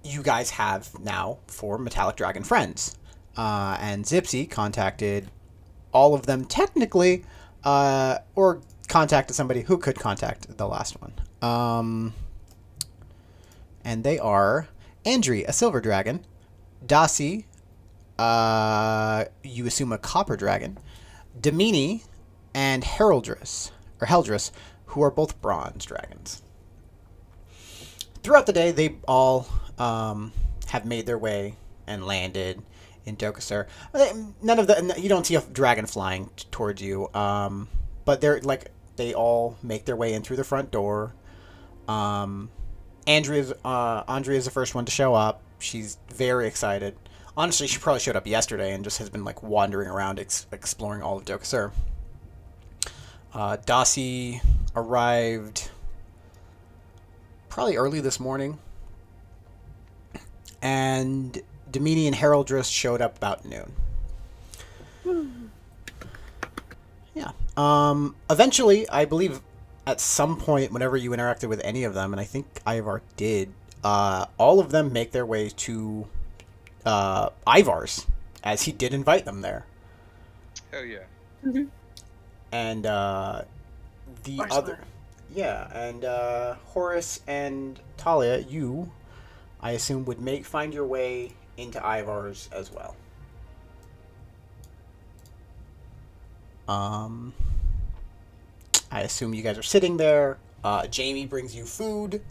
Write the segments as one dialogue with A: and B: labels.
A: you guys have now 4 metallic dragon friends. And Zipsy contacted all of them technically, or contacted somebody who could contact the last one. And they are Andri, a silver dragon, Dasi, you assume a copper dragon, Damini, and Heldris, who are both bronze dragons. Throughout the day, they all have made their way and landed in Dokasur. None of the you don't see a dragon flying towards you, but they all make their way in through the front door. Andrea is the first one to show up. She's very excited. Honestly, she probably showed up yesterday and just has been like wandering around exploring all of Dokasur. Dossie arrived probably early this morning, and Domini and Heraldress showed up about noon. Yeah. Eventually, I believe at some point, whenever you interacted with any of them, and I think Ivar did, all of them make their way to Ivar's, as he did invite them there.
B: Hell yeah.
A: And the other, yeah, and Horace and Talia, you, I assume, would find your way into Ivar's as well. I assume you guys are sitting there. Jamie brings you food.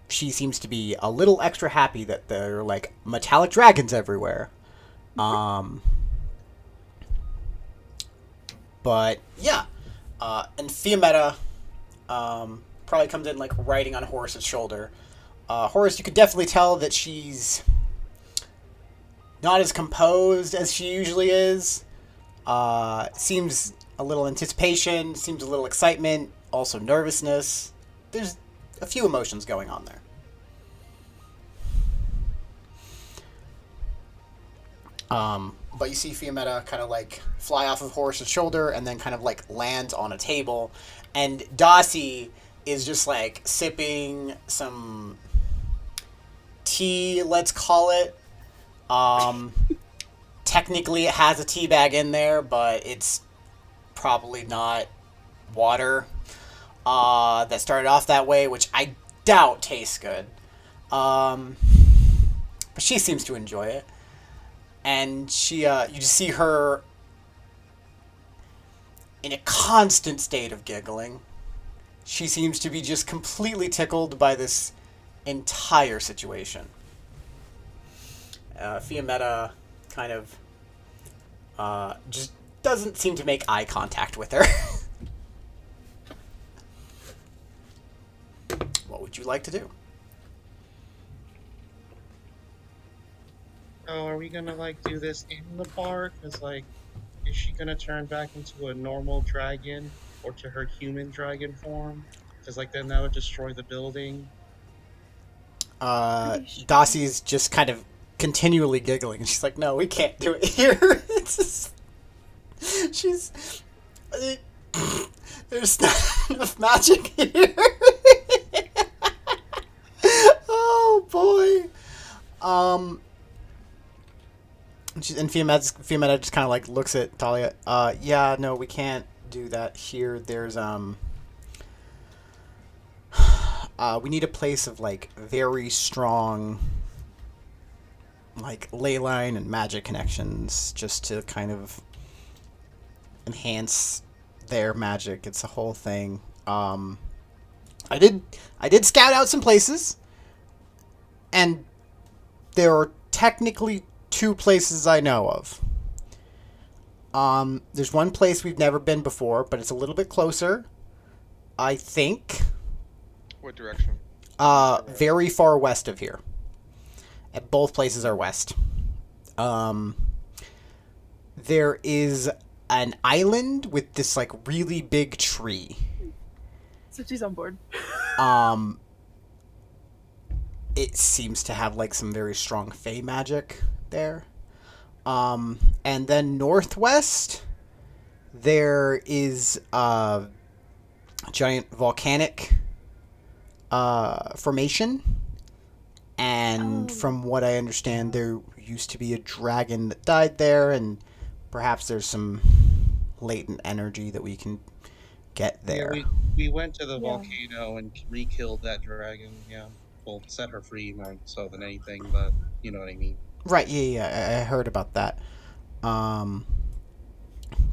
A: She seems to be a little extra happy that there are like metallic dragons everywhere. But yeah, and Fiametta probably comes in like riding on Horace's shoulder. Horace, you could definitely tell that she's not as composed as she usually is. Seems a little anticipation, seems a little excitement, also nervousness. There's a few emotions going on there. But you see Fiametta kind of like fly off of Horace's shoulder and then kind of like lands on a table. And Dossie is just like sipping some tea, let's call it. Technically, it has a tea bag in there, but it's probably not water that started off that way, which I doubt tastes good. But she seems to enjoy it. And you just see her in a constant state of giggling. She seems to be just completely tickled by this entire situation. Fiametta kind of just doesn't seem to make eye contact with her. What would you like to do?
C: Oh, are we gonna like do this in the bar? Cause like, is she gonna turn back into a normal dragon or to her human dragon form? Cause like then that would destroy the building.
A: Dossie's just kind of continually giggling. She's like, "No, we can't do it here." It's just, she's there's not enough magic here. Oh boy. And Fiametta just kind of like looks at Talia. Yeah, no, we can't do that here. There's we need a place of like very strong like ley line and magic connections just to kind of enhance their magic. It's a whole thing. I did scout out some places, and there are technically 2 places I know of. There's one place we've never been before, but it's a little bit closer. I think.
B: What direction?
A: Very far west of here. And both places are west. There is an island with this like really big tree.
D: So she's on board.
A: It seems to have like some very strong fey magic there. And then northwest, there is a giant volcanic formation And from what I understand, there used to be a dragon that died there, and perhaps there's some latent energy that we can get
C: Yeah,
A: there.
C: we went to the
D: Yeah.
C: volcano and re-killed that dragon. Yeah, well, set her free more so than anything, but you know what I mean.
A: Right, yeah, I heard about that. Um,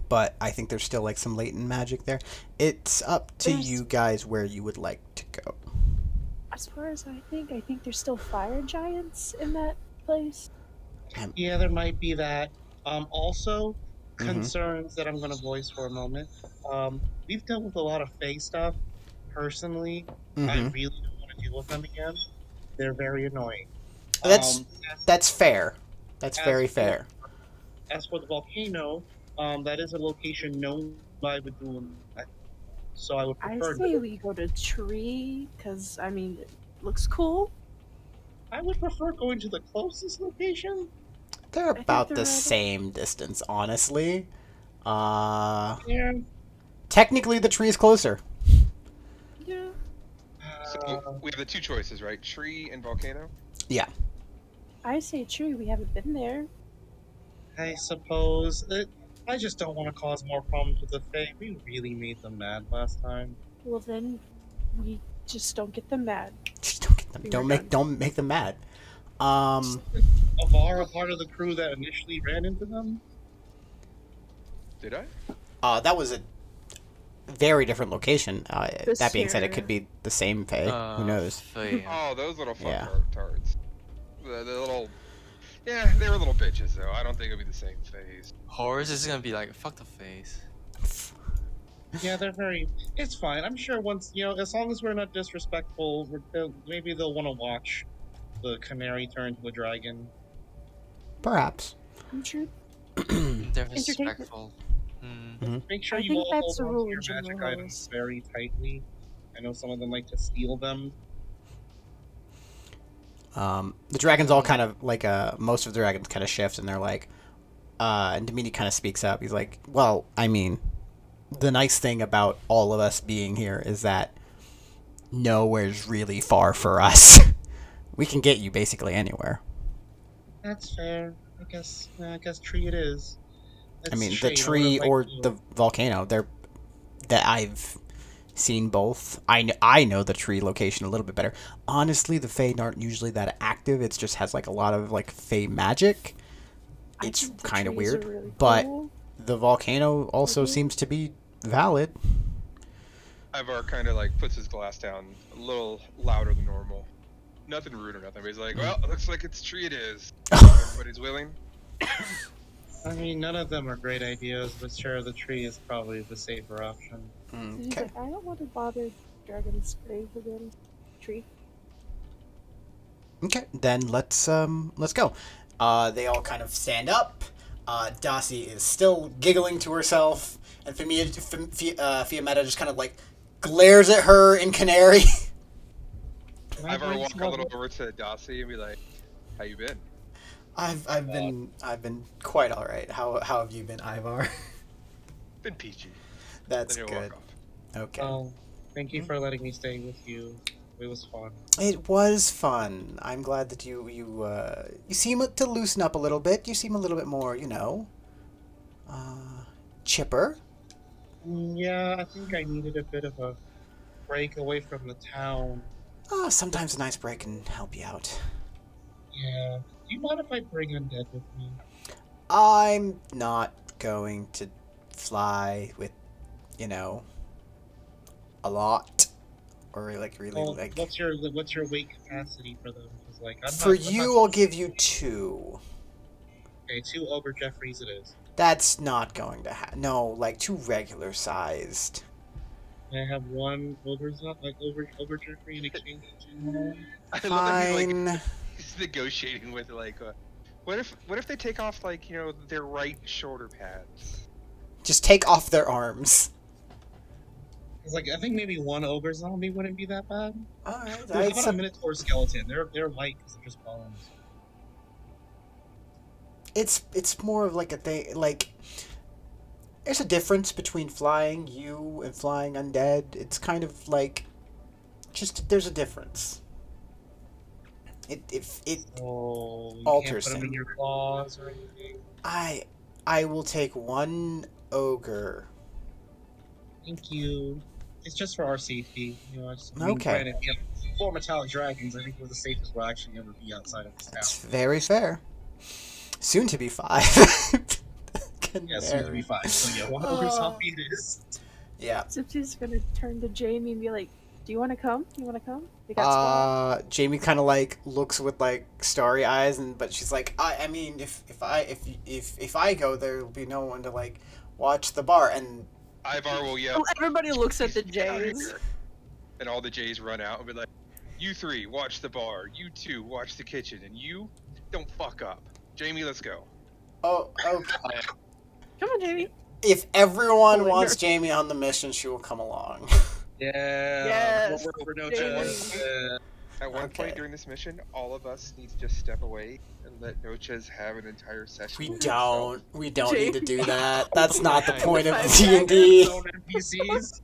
A: but I think there's still like some latent magic there. It's up to
D: There's,
A: you guys where you would like to go.
D: as far as I think there's still fire giants in that place.
C: Yeah, there might be that. Also,
A: Mm-hmm.
C: concerns that I'm going to voice for a moment. We've dealt with a lot of Fae stuff. Personally, I
A: Mm-hmm.
C: really don't want to deal with them again. They're very annoying.
A: That's
C: Um, as,
A: that's fair. That's
C: as
A: very
C: for
A: fair.
C: as for the volcano, that is a location known by Badul, so I would
D: I
C: prefer.
D: say we go to tree because I mean it looks cool.
C: I would prefer going to the closest location.
A: They're
D: I think
A: about
D: the
A: the
D: red.
A: same distance, honestly. Uh,
C: Yeah.
A: technically the tree's closer.
D: Yeah.
B: So
C: Uh,
B: we have the two choices, right? Tree and volcano.
A: Yeah.
D: I say tree. We haven't been there.
C: I suppose. I just don't want to cause more problems with the Fae. We really made them mad last time.
D: Well then, we just don't get them mad.
A: Just don't get them.
D: We were
A: Don't
D: done.
A: make them mad. Um,
C: Avar, a part of the crew that initially ran into them.
B: Did I?
A: that was a very different location.
D: This
A: That being said, it
D: here.
A: could be the same Fae. Who knows?
B: Oh, those little fuck
A: Yeah.
B: tards. The little. Yeah, they were little bitches though. I don't think it'll be the same phase.
E: Horus is gonna be like, fuck the face.
C: Yeah, they're very. It's fine. I'm sure once as long as we're not disrespectful, maybe they'll want to watch the Canary turn to a dragon.
A: Perhaps.
D: I'm sure.
E: They're
D: Entertainment.
E: respectful. Mm.
C: Make sure
D: I
C: you
D: think
C: all
D: that's
C: hold
D: a
C: on
D: rule
C: to
D: in
C: your
D: general,
C: magic items
D: Lois.
C: very tightly. I know some of them like to steal them.
A: The dragons all kind of like most of the dragons kind of shift, and they're like, and Domini kind of speaks up. He's like, "Well, I mean, the nice thing about all of us being here is that nowhere's really far for us. We can get you basically anywhere.
C: That's fair. I guess tree it is.
A: I
C: It's a
A: mean, the
C: shame. I
A: tree
C: would've
A: or
C: liked to-
A: the volcano. They're that I've seen both. I know the tree location a little bit better. Honestly, the Fae aren't usually that active. It just has like a lot of like Fae magic.
D: I
A: It's
D: think the
A: kind of
D: trees are
A: weird,
D: really
A: but
D: cool.
A: the volcano also
D: Okay.
A: seems to be valid.
B: Ivar kind of like puts his glass down a little louder than normal. Nothing rude or nothing, but he's like, "Well, it looks like it's tree it is." Everybody's willing.
C: I mean, none of them are great ideas, but sure, the tree is probably the safer option.
D: So he's
A: Okay.
D: like, I don't want to bother Dragon's grave again. Tree.
A: Okay, then let's go. They all kind of stand up. Dossie is still giggling to herself, and Fiametta just kind of like glares at her in Canary.
C: Can I
B: Ivar
C: bring
B: walk
C: some
B: a
C: of
B: little over to Dossie and be like, "How you been?"
A: I've been quite all right. How have you been, Ivar?
B: Been peachy.
A: That's
B: Then he'll
A: good.
B: walk off.
A: Okay.
C: Oh, thank you for letting me stay with you. It was fun.
A: It was fun. I'm glad that you seem to loosen up a little bit. You seem a little bit more, chipper.
C: Yeah, I think I needed a bit of a break away from the town.
A: Sometimes a nice break can help you out.
C: Yeah. Do you mind if I bring Undead with me?
A: I'm not going to fly with, a lot, or like really
C: Well,
A: like.
C: what's your weight capacity for them? 'Cause, like,
A: For
C: I'm
A: you,
C: not,
A: I'll give you 2.
C: okay, 2 Ogre Jeffries it is.
A: That's not going to happen. No, like 2 regular sized.
C: Can I have one Ogre Ogre Jeffrey in exchange for 2
B: I love that
A: Fine.
B: he's negotiating with like, what if they take off like their right shoulder pads?
A: Just take off their arms.
C: It's like I think maybe 1 Ogre Zombie wouldn't be that bad.
A: Alright,
C: Dude, how about a Minotaur skeleton? They're light because they're just bones.
A: it's more of like a thing, like there's a difference between flying you and flying undead. It's kind of like just there's a difference. It
C: Oh, you
A: alters
C: can't put them in
A: him.
C: your claws or anything.
A: I will take one ogre.
C: Thank you. It's just for our safety. You know, I mean,
A: Okay,
C: granted, we have 4 metallic dragons. I think we're the safest we'll actually ever be outside of this town.
A: that's very fair. Soon to be 5.
C: Yeah, soon to be
A: Canary.
C: 5. So yeah, one ogre zombie it is.
A: Yeah.
D: Zipsy's gonna turn to Jamie and be like, "Do you want to come? Do you want to come? We got spot."
A: Jamie kind of like looks with like starry eyes, but she's like, I mean, if I go, there will be no one to like watch the bar, and
B: Ivar will yell,
D: Oh, everybody looks at the
B: "Get out of
D: Jays.
B: here." And all the Jays run out and be like, "You 3, watch the bar. You 2, watch the kitchen. And you, don't fuck up. Jamie, let's go."
A: oh, okay.
D: Come on, Jamie.
A: If everyone
D: Pulling
A: wants
D: her.
A: Jamie on the mission, she will come along.
C: Yeah.
D: Yes,
C: No work for no
D: Jamie.
C: Noches.
B: At one
A: Okay.
B: point during this mission, all of us need to just step away and let Noches have an entire session.
A: We
B: with himself.
A: don't need to do that. That's not the
E: Yeah,
A: point of
D: five
A: D&D.
C: Own NPCs.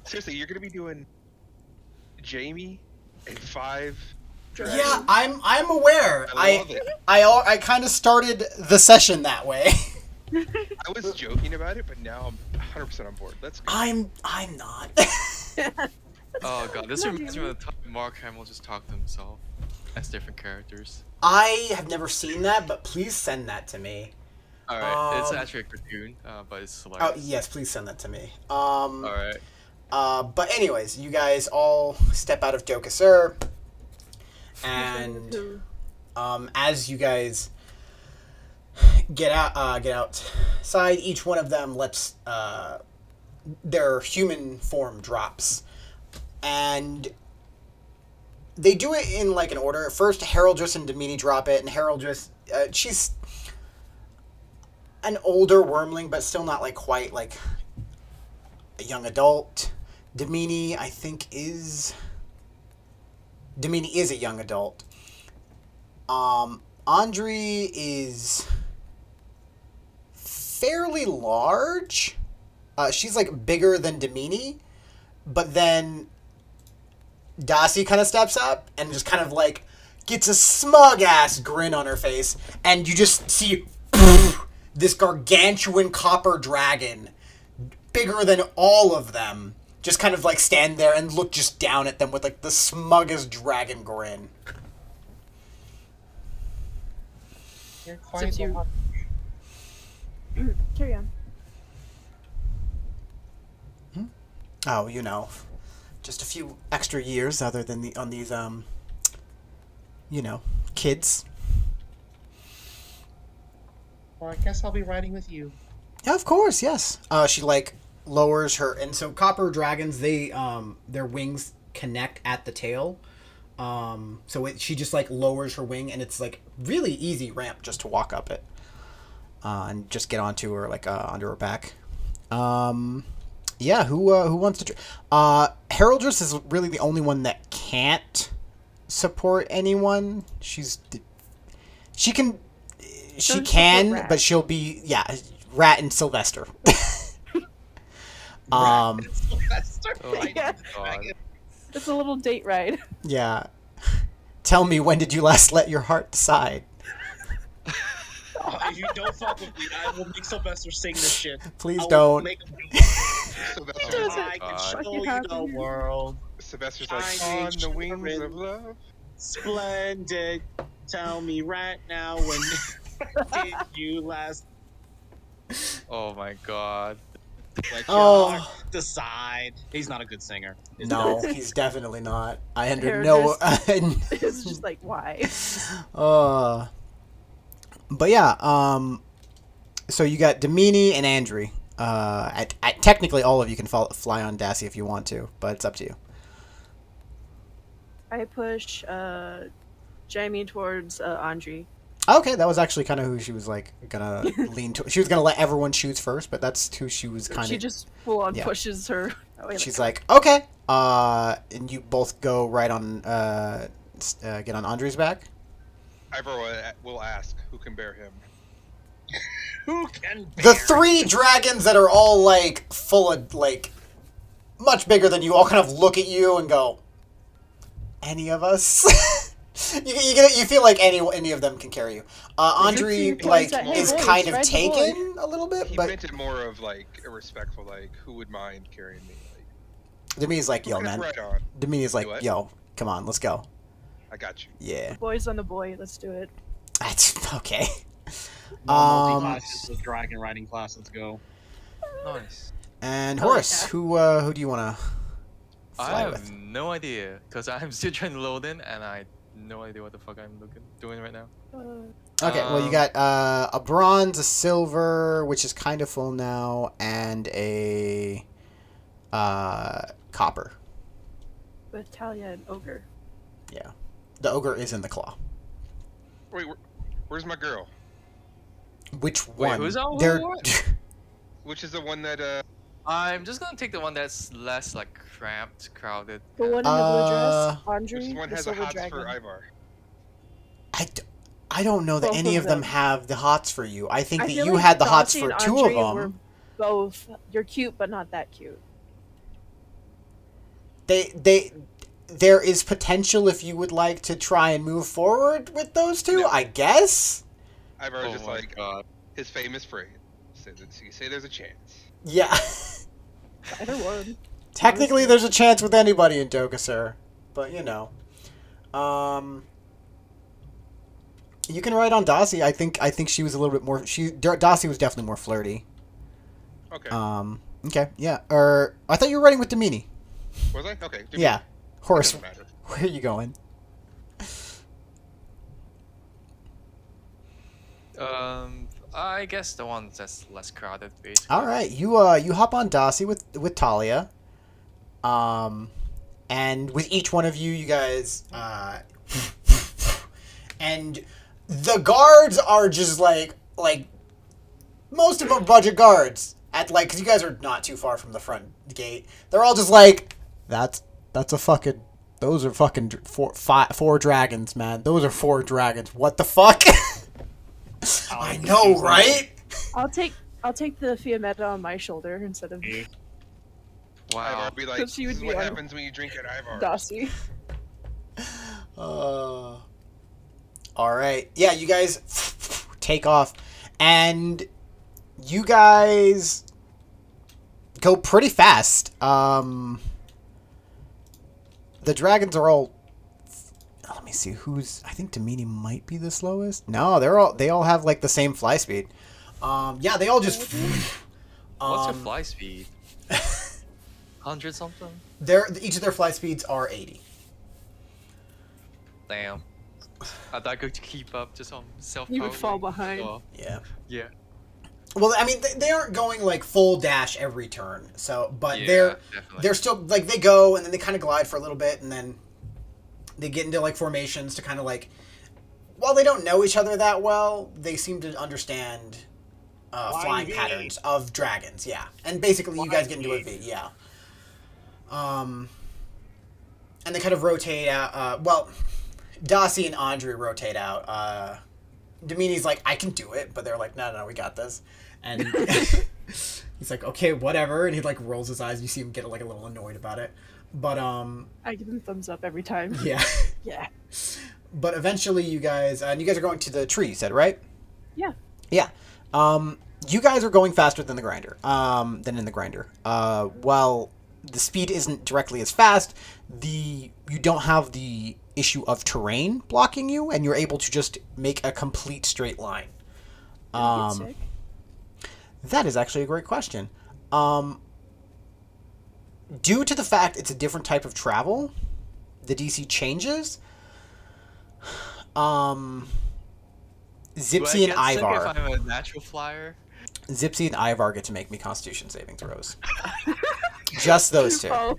B: Seriously, you're gonna be doing Jamie and 5 dragons.
A: Yeah, I'm aware.
B: I love it.
A: I kind of started the session that way.
B: I was joking about it, but now I'm 100% on board. Let's go.
A: I'm not.
E: Oh god, this
D: Come on,
E: reminds me
D: Jamie.
E: of the time Mark Hamill just talked to himself as different characters.
A: I have never seen that, but please send that to me.
E: Alright, it's
A: Um,
E: actually a cartoon, but it's
A: Oh
E: hilarious.
A: yes, please send that to me.
E: Alright.
A: But anyways, you guys all step out of Dokasur, and as you guys get outside, each one of them lets their human form drops, and they do it in like an order. First, Heraldress and Demini drop it, and Heraldress, she's an older wormling, but still not like quite like a young adult. Demini, I think, is a young adult. Andre is fairly large. She's like bigger than Demini, but then Dasi kind of steps up and just kind of like gets a smug ass grin on her face, and you just see this gargantuan copper dragon, bigger than all of them, just kind of like stand there and look just down at them with like the smuggest dragon grin.
C: You're
D: Since
C: quite
D: you-
C: large.
D: Carry on.
A: Oh, you know, just a few extra years other than on these kids.
C: Well, I guess I'll be riding with you.
A: Yeah, of course, yes. She like lowers her, and so copper dragons, they their wings connect at the tail. She just like lowers her wing, and it's like really easy ramp just to walk up it, and just get onto her like onto her back. Yeah, who wants to? Heraldress is really the only one that can't support anyone. She can,
D: support
A: but she'll be Rat and Sylvester.
C: Sylvester
E: Oh
C: riding
D: Yeah.
C: the
E: god.
C: dragon.
D: It's a little date ride.
A: Yeah. Tell me, when did you last let your heart decide?
C: Oh, if you don't fuck with me, I will make Sylvester sing this shit.
A: Please
C: I will
A: don't.
C: Make him do it.
B: Sylvester,
D: does it.
C: I can
E: God.
C: show
D: Fucking
C: you the
D: happy.
C: world.
B: Sylvester's like,
C: Shining
B: on the wings
C: children.
B: of love.
C: Splendid. Tell me right now when did you last
E: Oh my god.
C: let your
A: Oh.
C: heart decide? He's not a good singer. He's
A: No,
C: not.
A: he's definitely not. I under no.
D: It's just like, why?
A: But yeah. So you got Demini and Andre. Technically, all of you can fly on Dasi if you want to, but it's up to you.
D: I push Jamie towards Andre.
A: Okay, that was actually kind of who she was like gonna lean to. She was gonna let everyone choose first, but that's who she was kind
D: She
A: of.
D: just full on
A: yeah.
D: pushes her away.
A: She's like, okay. And you both go right on. Get on Andre's back.
B: Ivor will ask who can bear him.
C: Who can
A: The
C: bear
A: three dragons that are all like full of like much bigger than you all kind of look at you and go, any of us? You feel like any of them can carry you. Andre like
D: Hey,
A: is
D: boys,
A: kind of
D: ride the
A: taken a little bit,
B: He
A: but
B: meant it more of like a respectful, like who would mind carrying me? Like
A: Demi's like,
B: who
A: yo,
B: can I
A: man.
B: ride on?
A: Demi's like,
B: what?
A: yo, come on, let's go.
B: I got you.
A: Yeah,
D: Boys on the boy. Let's do it.
A: that's okay.
C: Multi-class is the dragon riding class. Let's go.
E: Nice.
A: And
D: Hell
A: Horace,
D: yeah.
A: who do you want to
E: I
A: fly
E: have
A: with?
E: no idea because I'm still trying to load in and I no idea what the fuck I'm doing right now.
A: Okay, well you got a bronze, a silver, which is kind of full now, and a copper.
D: With Talia and Ogre.
A: Yeah, the ogre is in the claw.
B: Wait, where's my girl?
A: Which
E: Wait,
A: one?
E: who's on
A: They're
B: Which is the one that
E: I'm just gonna take the one that's less like cramped, crowded.
D: The one in the blue dress,
B: which
D: Andre,
B: one
D: the
B: has the
D: silver
B: hots
D: dragon.
B: for Ivar?
A: I don't know that
D: Both
A: any
D: of
A: of them
D: them.
A: have the hots for you. I think
D: I
A: that
D: feel
A: you
D: like
A: had the hots
D: Dossie
A: for
D: and
A: two
D: Andre
A: of
D: were
A: them.
D: both. You're cute, but not that cute.
A: There is potential if you would like to try and move forward with those two,
B: No.
A: I guess.
B: Ivar
E: Oh
B: just
E: my
B: like
E: god.
B: his famous phrase. You say there's a chance.
A: Yeah.
D: Either one.
A: Technically, there's a chance with anybody in Doga, sir. But, you know. You can ride on Dossie. I think she was a little bit more... Dossie was definitely more flirty.
B: Okay.
A: Okay, yeah. Or, I thought you were riding with Domini.
B: Was I? Okay.
A: Yeah. Horace,
B: Doesn't matter.
A: where are you going?
E: I guess the one that's less crowded, basically.
A: All right, you hop on Dossie with Talia, and with each one of you, you guys, and the guards are just like most of them are budget guards at like because you guys are not too far from the front gate. They're all just like that's a fucking those are fucking four dragons, man. Those are 4 dragons. What the fuck? I know, right?
D: I'll take the Fiametta on my shoulder instead of
E: Wow.
B: Ivar would be like,
D: Because she
B: this
D: would
B: is
D: be
B: what
D: on
B: happens when you drink at Ivar.
D: Dossie.
A: All right. Yeah, you guys take off, and you guys go pretty fast. The dragons are all. Let me see who's. I think Domini might be the slowest. No, they all have like the same fly speed. Yeah, they all just.
E: What's your fly speed? 100 something?
A: Each of their fly speeds are 80.
E: Damn. I thought I could keep up just on self.
D: You would fall behind.
A: Yeah.
E: Yeah.
A: Well, I mean, they aren't going like full dash every turn. So, but
E: Yeah,
A: they're
E: definitely.
A: still like they go and then they kind of glide for a little bit and then they get into like formations to kind of like. While they don't know each other that well, they seem to understand flying
C: V.
A: patterns of dragons. Yeah, and basically you guys get into a V. Yeah. And they kind of rotate out. Well, Dossie and Andre rotate out. Domini's like, I can do it, but they're like, no, we got this. And he's like, okay, whatever. And he like rolls his eyes. You see him get like a little annoyed about it. But
D: I give him thumbs up every time.
A: yeah.
D: Yeah.
A: But eventually, you guys are going to the tree. You said, right?
D: Yeah.
A: Yeah. You guys are going faster than the grinder. Than in the grinder. While the speed isn't directly as fast, you don't have the issue of terrain blocking you, and you're able to just make a complete straight line.
D: Get sick.
A: That is actually a great question. Due to the fact it's a different type of travel, the DC changes. Zipsy and Ivar.
E: If I'm a natural flyer.
A: Zipsy and Ivar get to make me Constitution saving throws. Just those two.
D: Oh,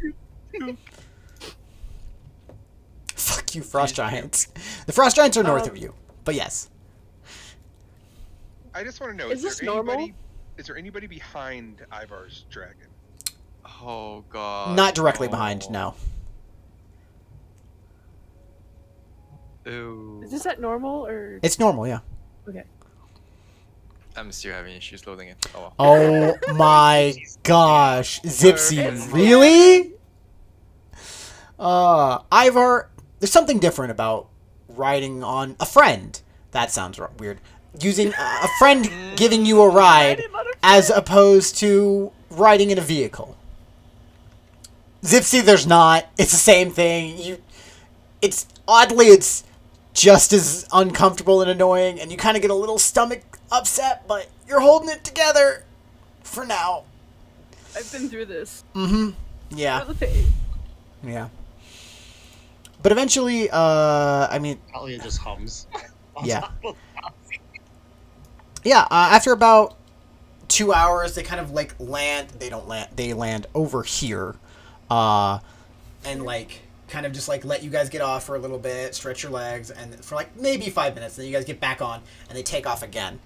A: Fuck you, Frost Giants. The Frost Giants are north of you, but yes.
B: I just want to know:
D: Is this normal?
B: Is there anybody behind Ivar's dragon?
E: Oh god.
A: Not directly behind, no.
E: Ew.
D: is this at normal or
A: It's normal, yeah.
D: okay?
E: I'm still having issues loading it. Oh well.
A: Oh my gosh. Zipsy, really? Ivar, there's something different about riding on a friend. That sounds weird. Using a friend giving you a ride
D: Riding on a
A: as opposed to riding in a vehicle. Zipsy, there's not. It's the same thing. It's oddly, it's just as uncomfortable and annoying, and you kind of get a little stomach upset, but you're holding it together for now.
D: I've been through this.
A: Yeah,
D: Feel the pain.
A: yeah. But eventually, I mean,
C: Talia just hums.
A: yeah. Yeah, after about 2 hours, they kind of like land. They don't land. They land over here, and like kind of just like let you guys get off for a little bit, stretch your legs, and for like maybe 5 minutes. Then you guys get back on, and they take off again.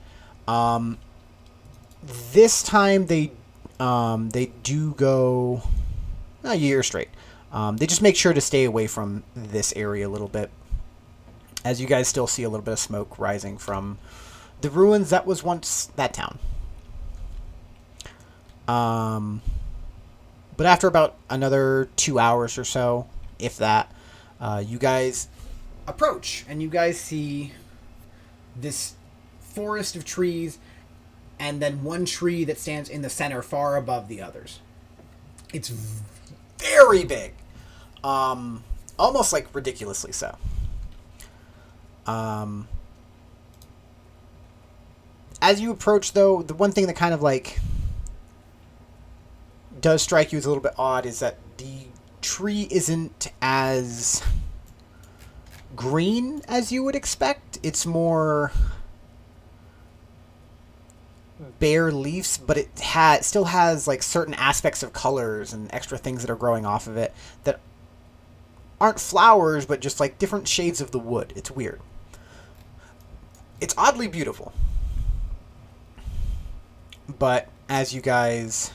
A: This time they do go a year straight. They just make sure to stay away from this area a little bit, as you guys still see a little bit of smoke rising from the ruins that was once that town. But after about another 2 hours or so, if that, you guys approach, and you guys see this forest of trees, and then one tree that stands in the center far above the others. It's very big. Almost like ridiculously so. As you approach, though, the one thing that kind of like does strike you as a little bit odd is that the tree isn't as green as you would expect. It's more bare leaves, but it still has like certain aspects of colors and extra things that are growing off of it that aren't flowers, but just like different shades of the wood. It's weird. It's oddly beautiful. But as you guys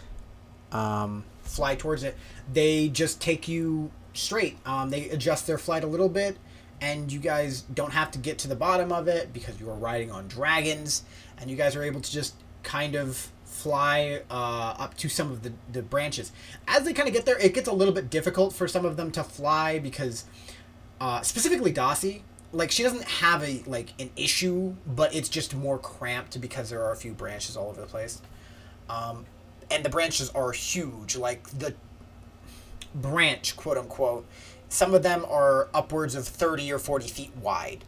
A: fly towards it, they just take you straight. They adjust their flight a little bit, and you guys don't have to get to the bottom of it because you are riding on dragons, and you guys are able to just kind of fly up to some of the branches. As they kind of get there, it gets a little bit difficult for some of them to fly because specifically Dossie, like, she doesn't have an issue, but it's just more cramped because there are a few branches all over the place. And the branches are huge. Like, the branch, quote unquote, some of them are upwards of 30 or 40 feet wide.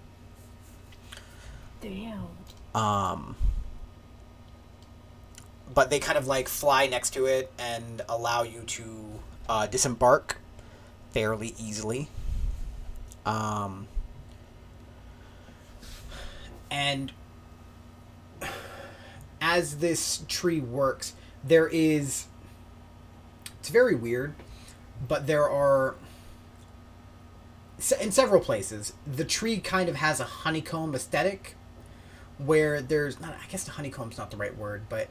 D: Damn.
A: But they kind of like fly next to it and allow you to disembark fairly easily. And as this tree works, it's very weird, but there are, in several places, the tree kind of has a honeycomb aesthetic, where there's not, I guess the honeycomb's not the right word, but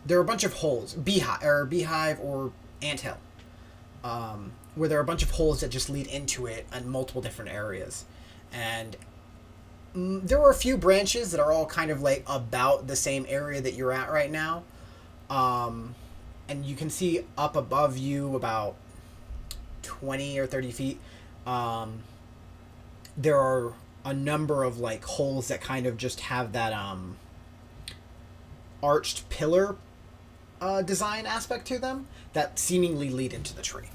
A: there are a bunch of holes, beehive or anthill, where there are a bunch of holes that just lead into it in multiple different areas. And there are a few branches that are all kind of like about the same area that you're at right now. And you can see up above you about 20 or 30 feet, there are a number of like holes that kind of just have that arched pillar design aspect to them that seemingly lead into the tree.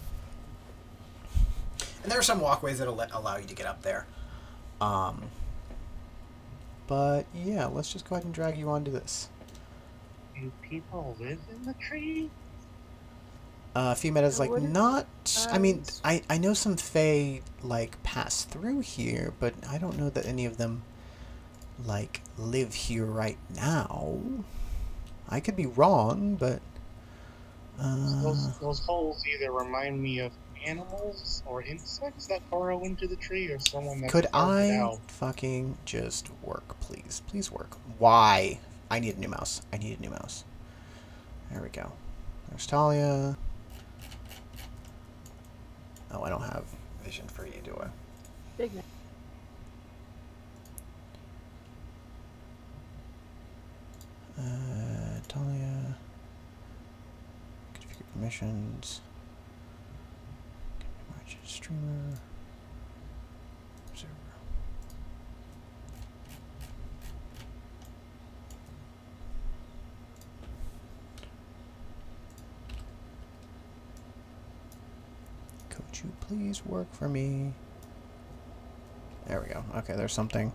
A: And there are some walkways that allow you to get up there. But yeah, let's just go ahead and drag you onto this.
C: Do people live in the tree?
A: Femeta's like,
D: Wouldn't-
A: not... I mean, I know some Fae, like, pass through here, but I don't know that any of them, like, live here right now. I could be wrong, but...
C: Those holes either remind me of animals or insects that burrow into the tree, or someone that
A: could
C: carved it
A: I
C: out.
A: fucking just work, please? Please work. Why? I need a new mouse. I need a new mouse. There we go. There's Talia. Oh, I don't have vision for you, do I?
D: Big man.
A: Talia. Configure permissions. March streamer. Observe you please work for me? There we go. Okay, there's something.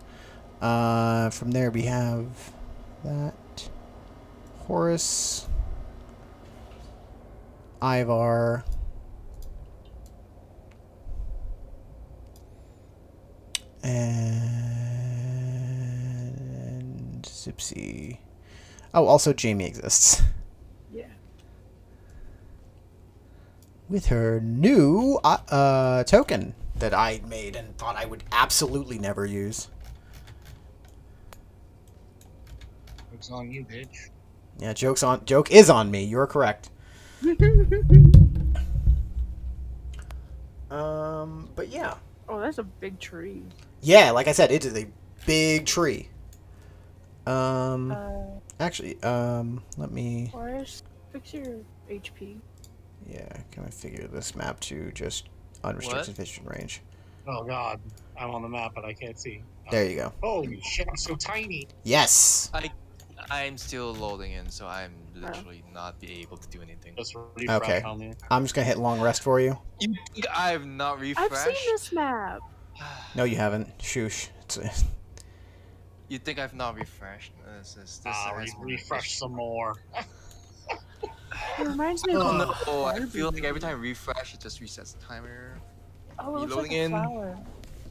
A: From there we have that. Horus. Ivar. And Zipsy. Oh, also Jamie exists.
D: Yeah.
A: With her new token that I made and thought I would absolutely never use.
C: It's on you, bitch.
A: Yeah, joke is on me. You're correct. But yeah.
D: Oh, that's a big tree.
A: Yeah, like I said, it is a big tree. Actually, let me.
D: Forest, fix your HP.
A: Yeah, can I figure this map to just unrestricted vision range?
C: Oh god, I'm on the map, but I can't see.
A: There you go.
C: Holy shit, I'm so tiny.
A: Yes.
E: I'm still loading in, so I'm literally not be able to do anything.
C: Just refresh
A: Okay.
C: on me.
A: I'm just gonna hit long rest for you.
E: You think I've not refreshed?
D: I've seen this map.
A: No, you haven't. Shoosh.
E: You think I've not refreshed? This has been
C: Refresh some more.
D: It reminds me of
A: Oh,
E: No,
D: a
E: I feel like every time I refresh, it just resets the timer,
D: Oh, it looks
E: Reloading
D: like a
E: in.
D: flower.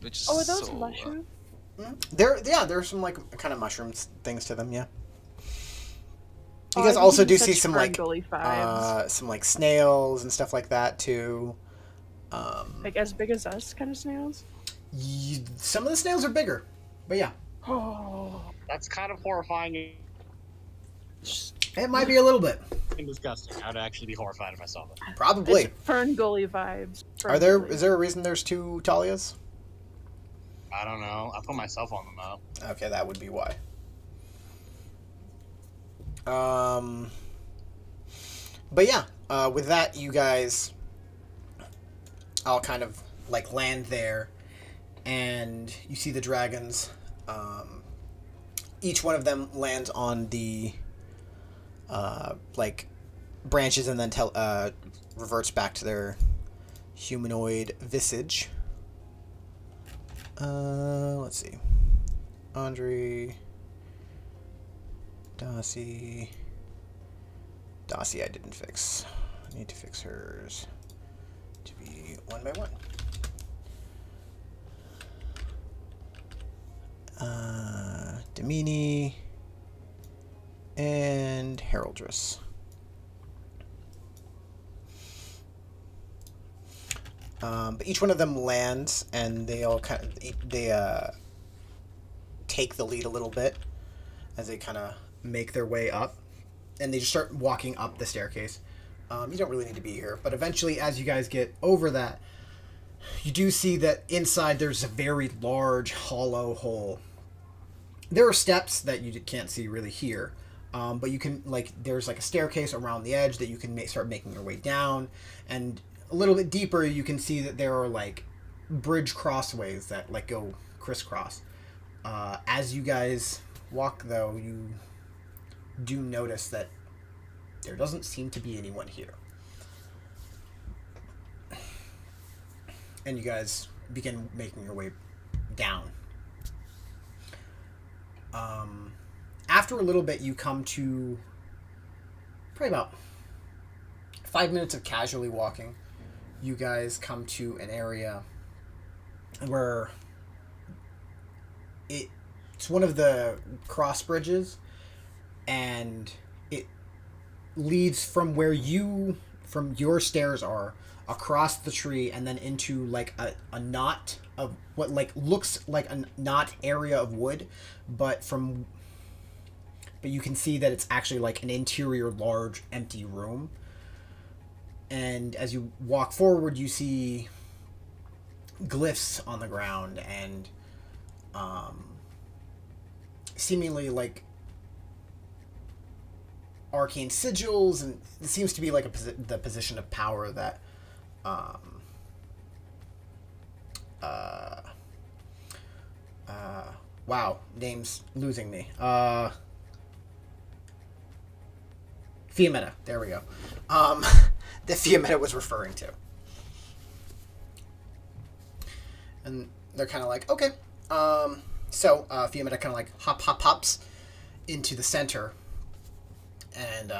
E: which is
D: Oh, are those
E: so,
D: mushrooms?
A: There's some like kind of mushrooms things to them. Yeah. You
D: Oh,
A: guys
D: I
A: also
D: give
A: do
D: you
A: see
D: such
A: some like
D: friendly vibes.
A: some like snails and stuff like that too.
D: Like as big as us, kind of snails.
A: Some of the snails are bigger, but yeah,
D: Oh,
C: That's kind of horrifying
A: it might be a little bit.
C: and disgusting. I'd actually be horrified if I saw that.
A: Probably.
D: it's Fern Gully vibes.
A: Is there a reason there's two Talias?
C: I don't know. I put myself on the map.
A: Okay, that would be why. But yeah, with that, you guys, I'll kind of like land there, and you see the dragons. Each one of them lands on the like branches, and then reverts back to their humanoid visage. Let's see. Andre, Dossie, I didn't fix. I need to fix hers to be one by one. Domini and Heraldress. But each one of them lands, and they all kind of take the lead a little bit as they kind of make their way up, and they just start walking up the staircase. You don't really need to be here, but eventually, as you guys get over that, you do see that inside there's a very large hollow hole. There are steps that you can't see really here, but you can there's like a staircase around the edge that you can start making your way down, and a little bit deeper you can see that there are like bridge crossways that like go crisscross. As you guys walk, though, you do notice that there doesn't seem to be anyone here. And you guys begin making your way down. After a little bit, you come to probably about 5 minutes of casually walking. You guys come to an area where it's one of the cross bridges, and it leads from your stairs are across the tree and then into like a knot of what like looks like a knot area of wood, but you can see that it's actually like an interior large empty room. And as you walk forward, you see glyphs on the ground and seemingly like arcane sigils, and it seems to be like the position of power that wow, name's losing me. Fiametta, there we go. The Fiametta was referring to. And they're kind of like, okay. So Fiametta kind of like hops into the center, and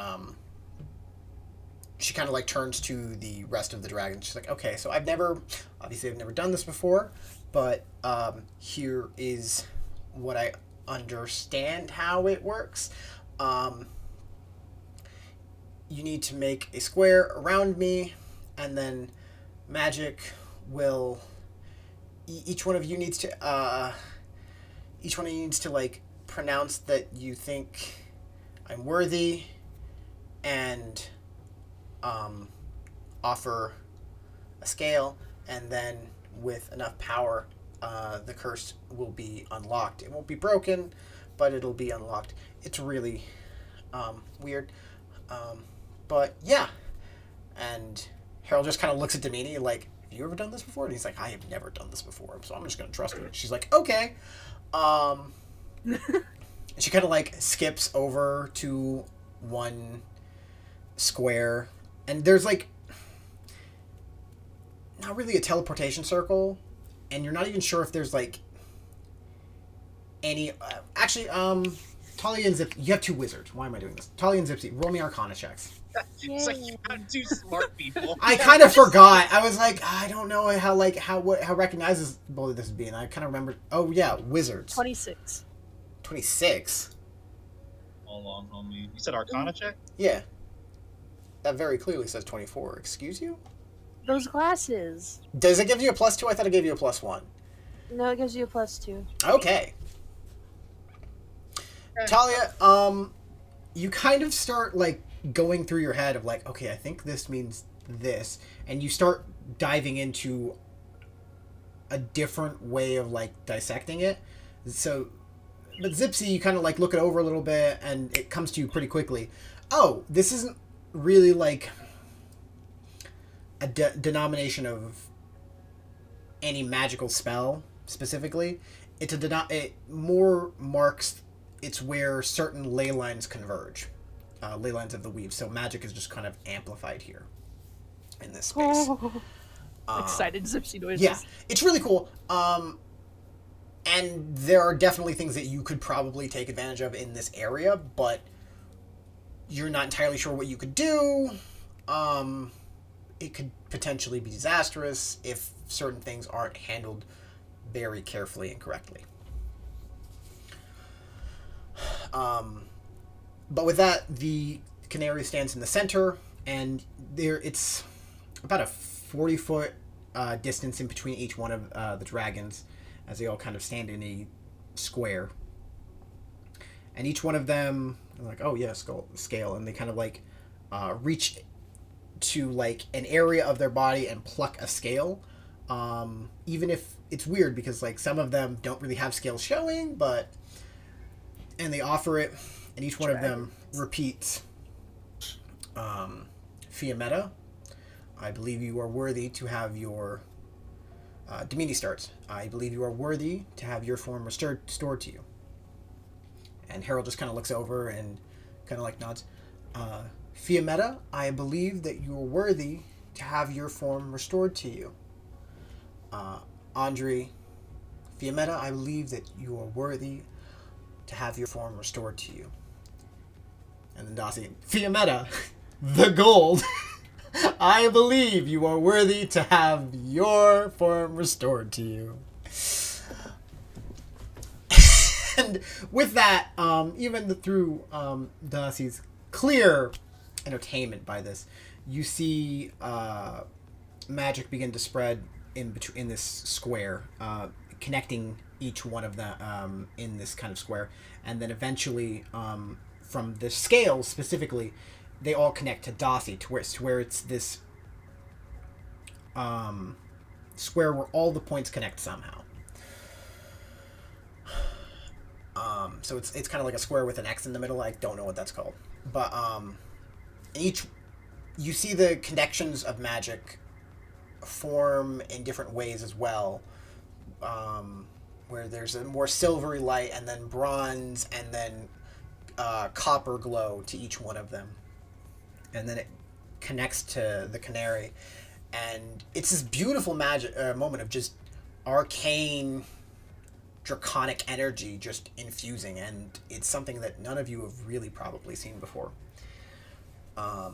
A: she kind of like turns to the rest of the dragons. She's like, okay, so I've never done this before, but here is what I understand how it works. You need to make a square around me, and then magic will. Each one of you needs to. Each one of you needs to like pronounce that you think I'm worthy, and offer a scale, and then with enough power, the curse will be unlocked. It won't be broken, but it'll be unlocked. It's really weird. But yeah. And Harold just kind of looks at Damini like, have you ever done this before? And he's like, I have never done this before, so I'm just going to trust her. She's like, okay. She kind of like skips over to one square, and there's like not really a teleportation circle, and you're not even sure if there's like any actually Talia and Zip, you have two wizards. Why am I doing this? Talia and Zipsy, roll me Arcana checks.
C: It's like you have two smart people.
A: I kind of forgot. I was like, I don't know how recognizable this would be, and I kind of remembered. Oh yeah, wizards.
D: 26.
A: 26.
C: Hold on, homie. You said Arcana check?
A: Yeah. That very clearly says 24. Excuse you?
D: Those glasses.
A: Does it give you a +2? I thought it gave you a +1.
D: No, it gives you a +2.
A: Okay. Talia, you kind of start like going through your head of like, okay, I think this means this, and you start diving into a different way of like dissecting it. So, but Zipsy, you kind of like look it over a little bit, and it comes to you pretty quickly. Oh, this isn't really like a denomination of any magical spell specifically. It more marks it's where certain ley lines converge, ley lines of the weave. So magic is just kind of amplified here in this space.
D: Excited Zipsy noises.
A: Yeah, it's really cool. And there are definitely things that you could probably take advantage of in this area, but you're not entirely sure what you could do. It could potentially be disastrous if certain things aren't handled very carefully and correctly. But with that, the Canary stands in the center, and it's about a 40-foot distance in between each one of the dragons, as they all kind of stand in a square. And each one of them, like, oh yeah, scale, and they kind of like reach to like an area of their body and pluck a scale. Even if it's weird because like some of them don't really have scales showing, and they offer it, and each one of them repeats, Fiametta, I believe you are worthy to have your... Damini starts. I believe you are worthy to have your form restored to you. And Harold just kind of looks over and kind of like nods. Fiametta, I believe that you are worthy to have your form restored to you. Andre, Fiametta, I believe that you are worthy to have your form restored to you. And then Dossie, Fiametta, the gold. I believe you are worthy to have your form restored to you. And with that, even through Dossie's clear entertainment by this, you see magic begin to spread in this square, connecting each one of them in this kind of square, and then eventually, from the scales specifically, they all connect to Dossie, to where it's this square where all the points connect somehow. So it's kind of like a square with an X in the middle. I don't know what that's called, but you see the connections of magic form in different ways as well, where there's a more silvery light, and then bronze, and then copper glow to each one of them, and then it connects to the Canary, and it's this beautiful magic moment of just arcane draconic energy just infusing, and it's something that none of you have really probably seen before. And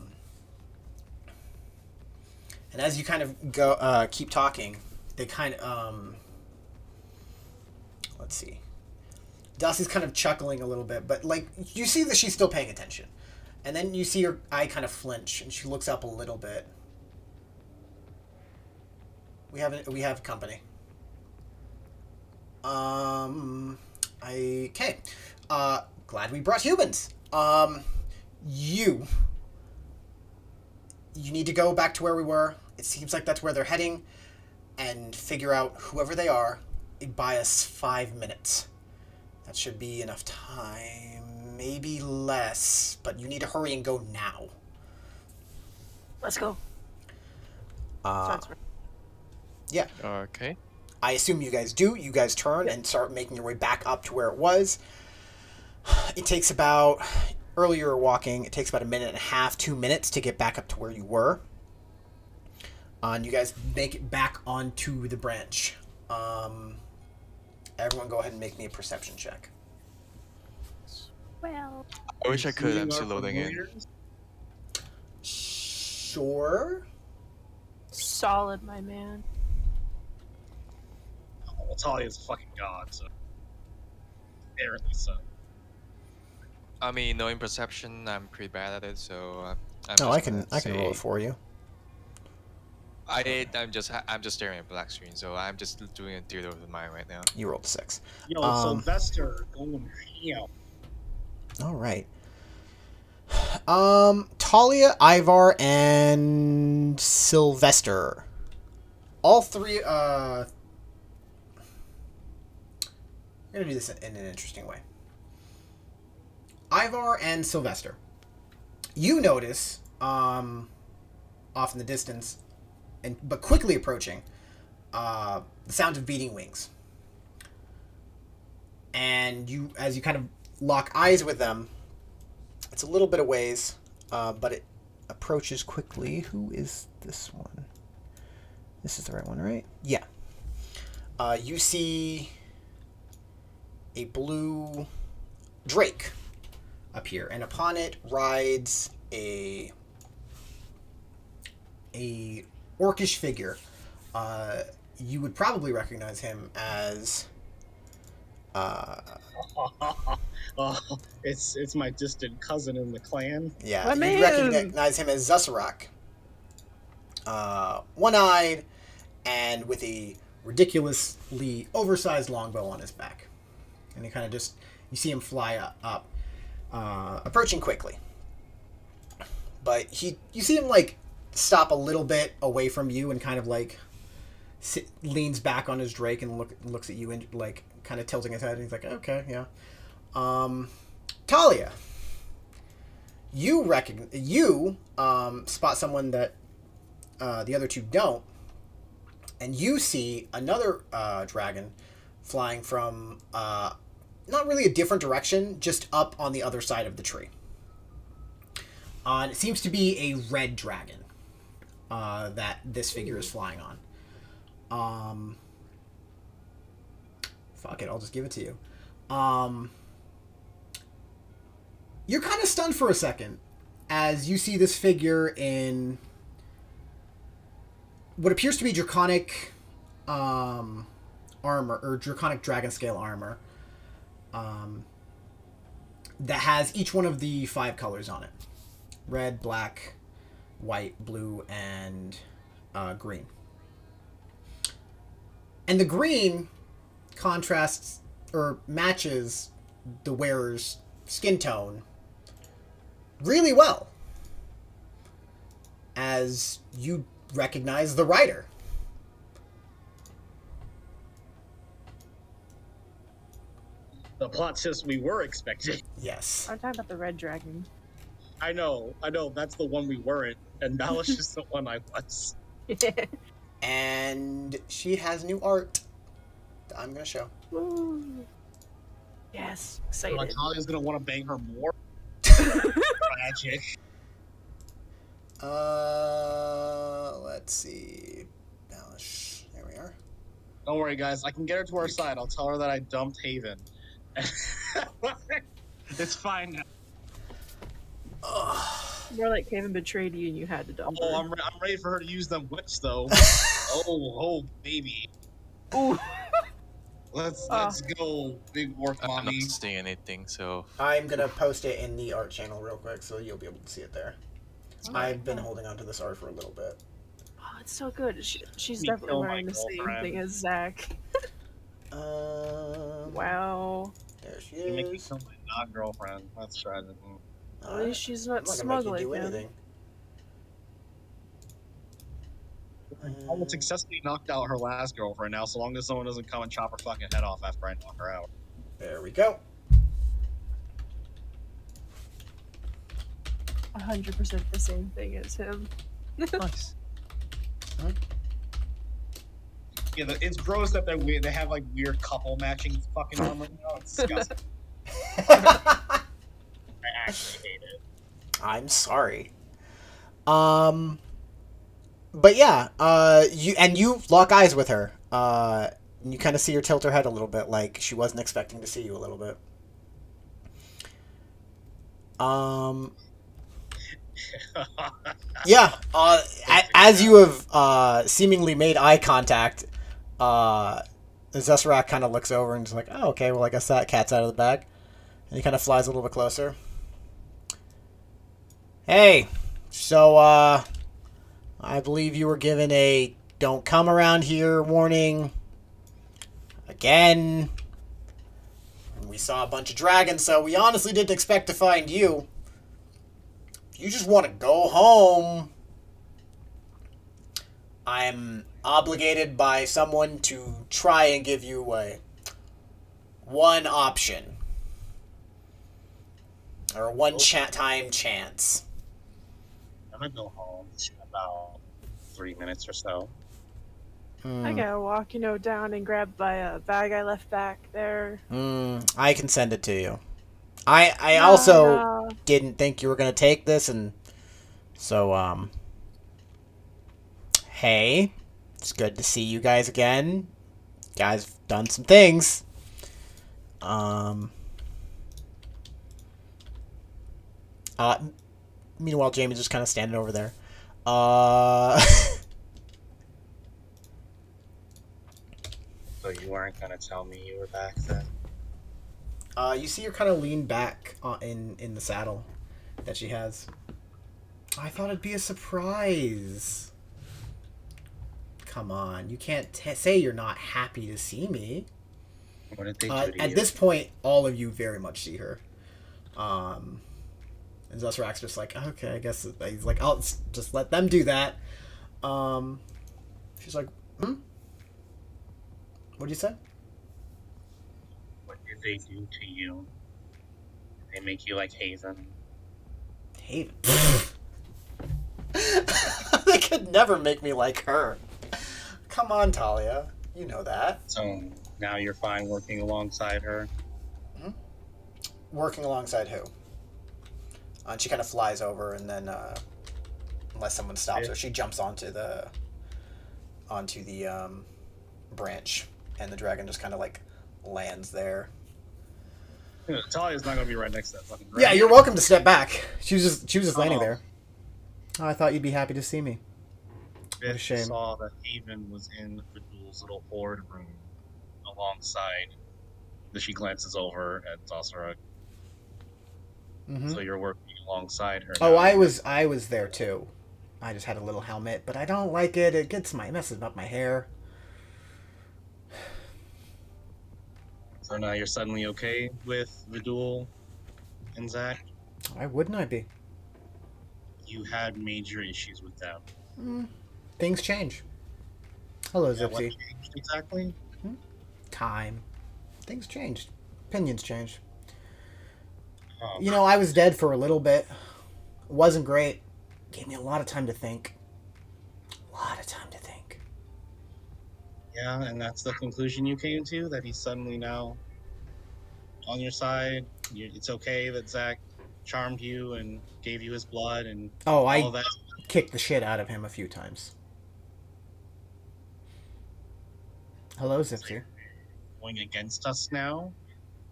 A: as you kind of go keep talking, they kind of let's see. Dusty's kind of chuckling a little bit, but like you see that she's still paying attention. And then you see her eye kind of flinch, and she looks up a little bit. We have company. Okay. Glad we brought humans. You need to go back to where we were. It seems like that's where they're heading, and figure out whoever they are. Buy us 5 minutes. That should be enough time. Maybe less, but you need to hurry and go now.
D: Let's go.
A: Yeah.
E: Okay.
A: I assume you guys do. You guys turn and start making your way back up to where it was. It takes about, earlier walking, it takes about 1.5 minutes, 2 minutes to get back up to where you were. And you guys make it back onto the branch. Everyone go ahead and make me a perception check.
D: Well,
E: I wish I could. I'm
C: Including
E: still
C: our
E: loading in.
C: familiars?
A: Sure.
D: solid, my man.
C: Well, Talia's a fucking god, so. Apparently so.
E: I mean, knowing perception, I'm pretty bad at it, so I'm
A: No,
E: just
A: I can roll it for you.
E: I'm just staring at black screen, so I'm just doing a theater of the mind right now.
A: You rolled a 6.
C: Yo, Sylvester going ham.
A: All right. Talia, Ivar, and Sylvester. All three. I'm gonna do this in an interesting way. Ivar and Sylvester. You notice, off in the distance, but quickly approaching, the sound of beating wings. And you, as you kind of lock eyes with them, it's a little bit of ways, but it approaches quickly. Who is this one? This is the right one, right? Yeah. You see a blue drake appear, and upon it rides a orcish figure. You would probably recognize him as
C: Oh, it's my distant cousin in the clan.
A: yeah,
D: My
A: you'd
D: man!
A: recognize him as Zusarak. One-eyed and with a ridiculously oversized longbow on his back. And he kind of just, you see him fly up, approaching quickly. But you see him like stop a little bit away from you and kind of like leans back on his drake and looks at you and like kind of tilting his head, and he's like, okay, yeah. Talia, you spot someone that the other two don't, and you see another dragon flying from not really a different direction, just up on the other side of the tree. It seems to be a red dragon that this figure is flying on. Fuck it, I'll just give it to you. You're kind of stunned for a second as you see this figure in what appears to be draconic armor, or draconic dragon scale armor, that has each one of the 5 colors on it: red, black, white, blue, and green. And the green contrasts or matches the wearer's skin tone really well, as you recognize the rider.
C: The plot twist we were expecting.
A: Yes.
D: I'm talking about the red dragon.
C: I know, that's the one we weren't, and that was just the one I was.
A: And she has new art that I'm going to show.
D: Woo. Yes, excited.
C: Talia's gonna want to bang her more. Tragic.
A: Let's see. There we are.
C: Don't worry, guys. I can get her to our side. I'll tell her that I dumped Haven. It's fine now.
D: More like Haven betrayed you and you had to dump
C: Oh,
D: her.
C: I'm ready for her to use them whips, though. Oh, baby.
D: Ooh.
C: Let's
D: Ah.
C: go, big work,
E: I'm not
C: mommy.
E: seeing anything, so
A: I'm gonna post it in the art channel real quick, so you'll be able to see it there. I've been
D: Oh.
A: holding on to this art for a little bit.
D: Oh, it's so good. She's
C: Me
D: definitely
C: kill my
D: wearing the same
C: girlfriend.
D: thing as Zach. Wow.
A: There she
C: You make me
A: is.
C: kill my not girlfriend. That's tragic.
D: At least she's
A: I'm
D: not
A: not gonna
D: smug
A: make you
D: like
A: do
D: him.
A: anything.
C: I would successfully knocked out her last girlfriend now, so long as someone doesn't come and chop her fucking head off after I knock her out.
A: There we go.
D: 100% the same thing as him.
E: nice.
C: Yeah, it's gross that they're weird. They have like weird couple matching fucking armor now. It's disgusting. I actually hate it.
A: I'm sorry. But yeah, you lock eyes with her. And you kind of see her tilt her head a little bit, like she wasn't expecting to see you a little bit. Yeah. As you have seemingly made eye contact, Zesrak kind of looks over and is like, "Oh, okay. Well, I guess that cat's out of the bag." And he kind of flies a little bit closer. Hey, so I believe you were given a "don't come around here" warning. Again, we saw a bunch of dragons, so we honestly didn't expect to find you. If you just want to go home, I'm obligated by someone to try and give you one option. Or one time chance.
C: I'm gonna go home in about 3 minutes or so.
D: I gotta walk, down and grab my bag I left back there.
A: I can send it to you. I
D: No,
A: also
D: no.
A: didn't think you were gonna take this, and so hey, it's good to see you guys again. You guys have done some things. Meanwhile, Jamie's just kind of standing over there.
C: So you weren't gonna tell me you were back then?
A: You see her kind of lean back in the saddle that she has. I thought it'd be a surprise. Come on, you can't say you're not happy to see me.
C: What did they do to
A: At
C: you?
A: this point, all of you very much see her. And Zusrak's just like, okay, I guess he's like, I'll just let them do that. She's like, What'd you say?
C: What did they do to you? Did they make you like Haven?
A: Haven. They could never make me like her. Come on, Talia. You know that.
C: So now you're fine working alongside her?
A: Working alongside who? And she kind of flies over, and then, unless someone stops her, she jumps onto the branch, and the dragon just kind of like lands there.
C: Talia's not gonna be right next to that fucking dragon.
A: Yeah, you're welcome to step back. She was just landing there. Oh, I thought you'd be happy to see me. What a shame.
C: Saw that Haven was in Vidul's little horde room alongside. She glances over at Zasara. So you're working alongside her.
A: Oh,
C: now.
A: I was there too. I just had a little helmet, but I don't like it. It messes up my hair.
C: So now you're suddenly okay with Vidul and Zach?
A: Why wouldn't I be?
C: You had major issues with them.
A: Things change. Hello,
C: Yeah, what
A: Zipsy.
C: changed exactly?
A: Time. Things changed. Opinions changed.
C: Oh,
A: I was dead for a little bit. It wasn't great. Gave me a lot of time to think.
C: yeah, and that's the conclusion you came to? That he's suddenly now on your side? It's okay that Zach charmed you and gave you his blood and
A: Oh,
C: all of that?
A: kicked the shit out of him a few times. Hello, Zipsy.
C: Going against us now?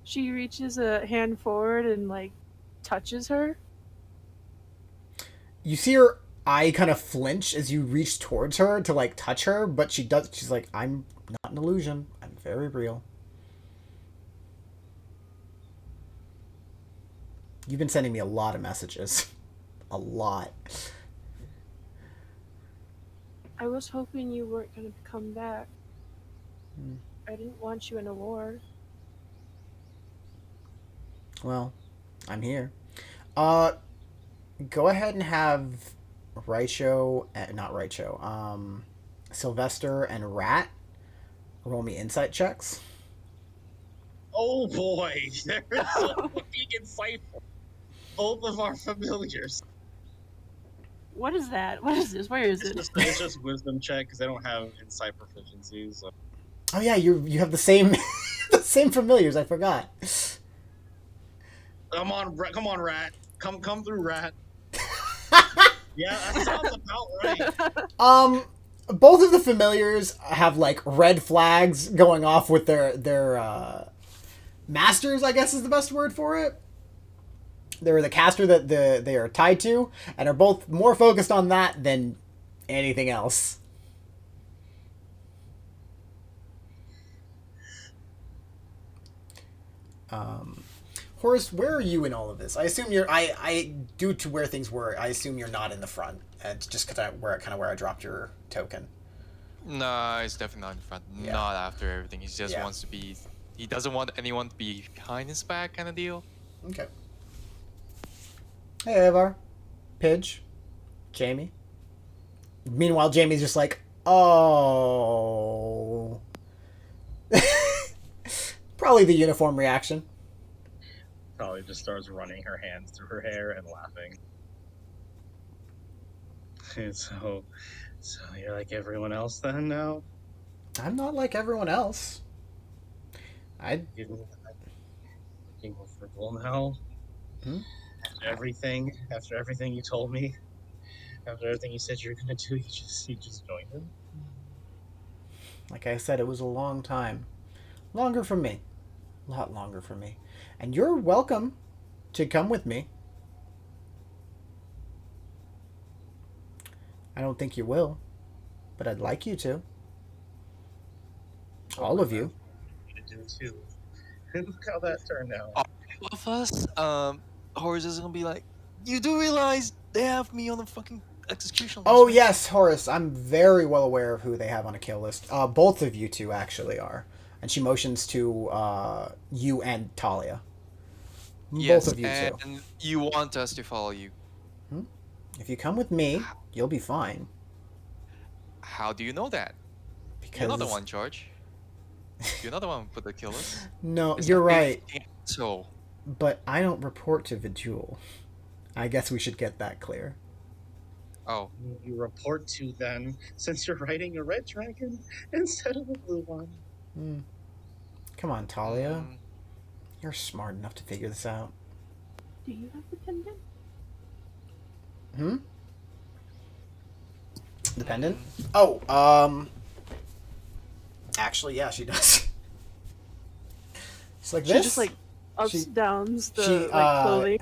D: She reaches a hand forward and like touches her.
A: You see her eye kind of flinch as you reach towards her to like touch her, but she does. She's like, "I'm not an illusion. I'm very real." You've been sending me a lot of messages, a lot.
D: I was hoping you weren't gonna come back. I didn't want you in a war.
A: Well, I'm here. Uh, go ahead and have Raicho, not Raicho, Sylvester and Rat roll me insight checks.
C: Oh boy, they're so fucking insightful. Both of our familiars.
D: What is that? What is this? Where is it?
C: It's just wisdom check because they don't have insight proficiencies. So.
A: Oh yeah, you have the same the same familiars. I forgot.
C: Come on, rat. Come through, rat. Yeah, that sounds about right.
A: Both of the familiars have like red flags going off with their masters, I guess is the best word for it. They're the caster that they are tied to, and are both more focused on that than anything else. Horace, where are you in all of this? I assume you're. I due to where things were, I assume you're not in the front. It's just because where I dropped your token.
E: Nah, he's definitely not in front.
A: Yeah.
E: Not after everything. He just
A: Yeah.
E: wants to be. He doesn't want anyone to be behind his back, kind of deal.
A: Okay. Hey, Avar. Pidge. Jamie. Meanwhile, Jamie's just like, oh. Probably the uniform reaction.
C: Probably just starts running her hands through her hair and laughing. And so you're like everyone else then now?
A: I'm not like everyone else.
C: Looking comfortable now? After everything you told me, after everything you said you were gonna do, you just joined him?
A: Like I said, it was a long time. Longer for me. A lot longer for me. And you're welcome to come with me. I don't think you will, but I'd like you to. All of you.
C: To do too. Look how that turned out.
E: All of us, Horace is gonna be like, you do realize they have me on the fucking execution list,
A: Oh,
E: right?"
A: yes, Horace. I'm very well aware of who they have on a kill list. Both of you two actually are. And she motions to you and Talia.
E: Yes,
A: Both of you
E: and
A: two.
E: you want us to follow you.
A: If you come with me, you'll be fine.
E: How do you know that?
A: Because
E: You're not the one in charge. You're not the one who put the kill list.
A: No,
E: It's
A: you're
E: not me.
A: right.
E: So,
A: But I don't report to Vidjul. I guess we should get that clear.
E: oh,
C: You report to then, since you're riding a red dragon instead of a blue one.
A: Come on, Talia.
E: mm,
A: You're smart enough to figure this out.
D: Do you have the pendant?
A: The pendant? Oh, actually, yeah, she does. She's like this.
D: She just like ups
A: She-
D: downs the
A: she,
D: clothing.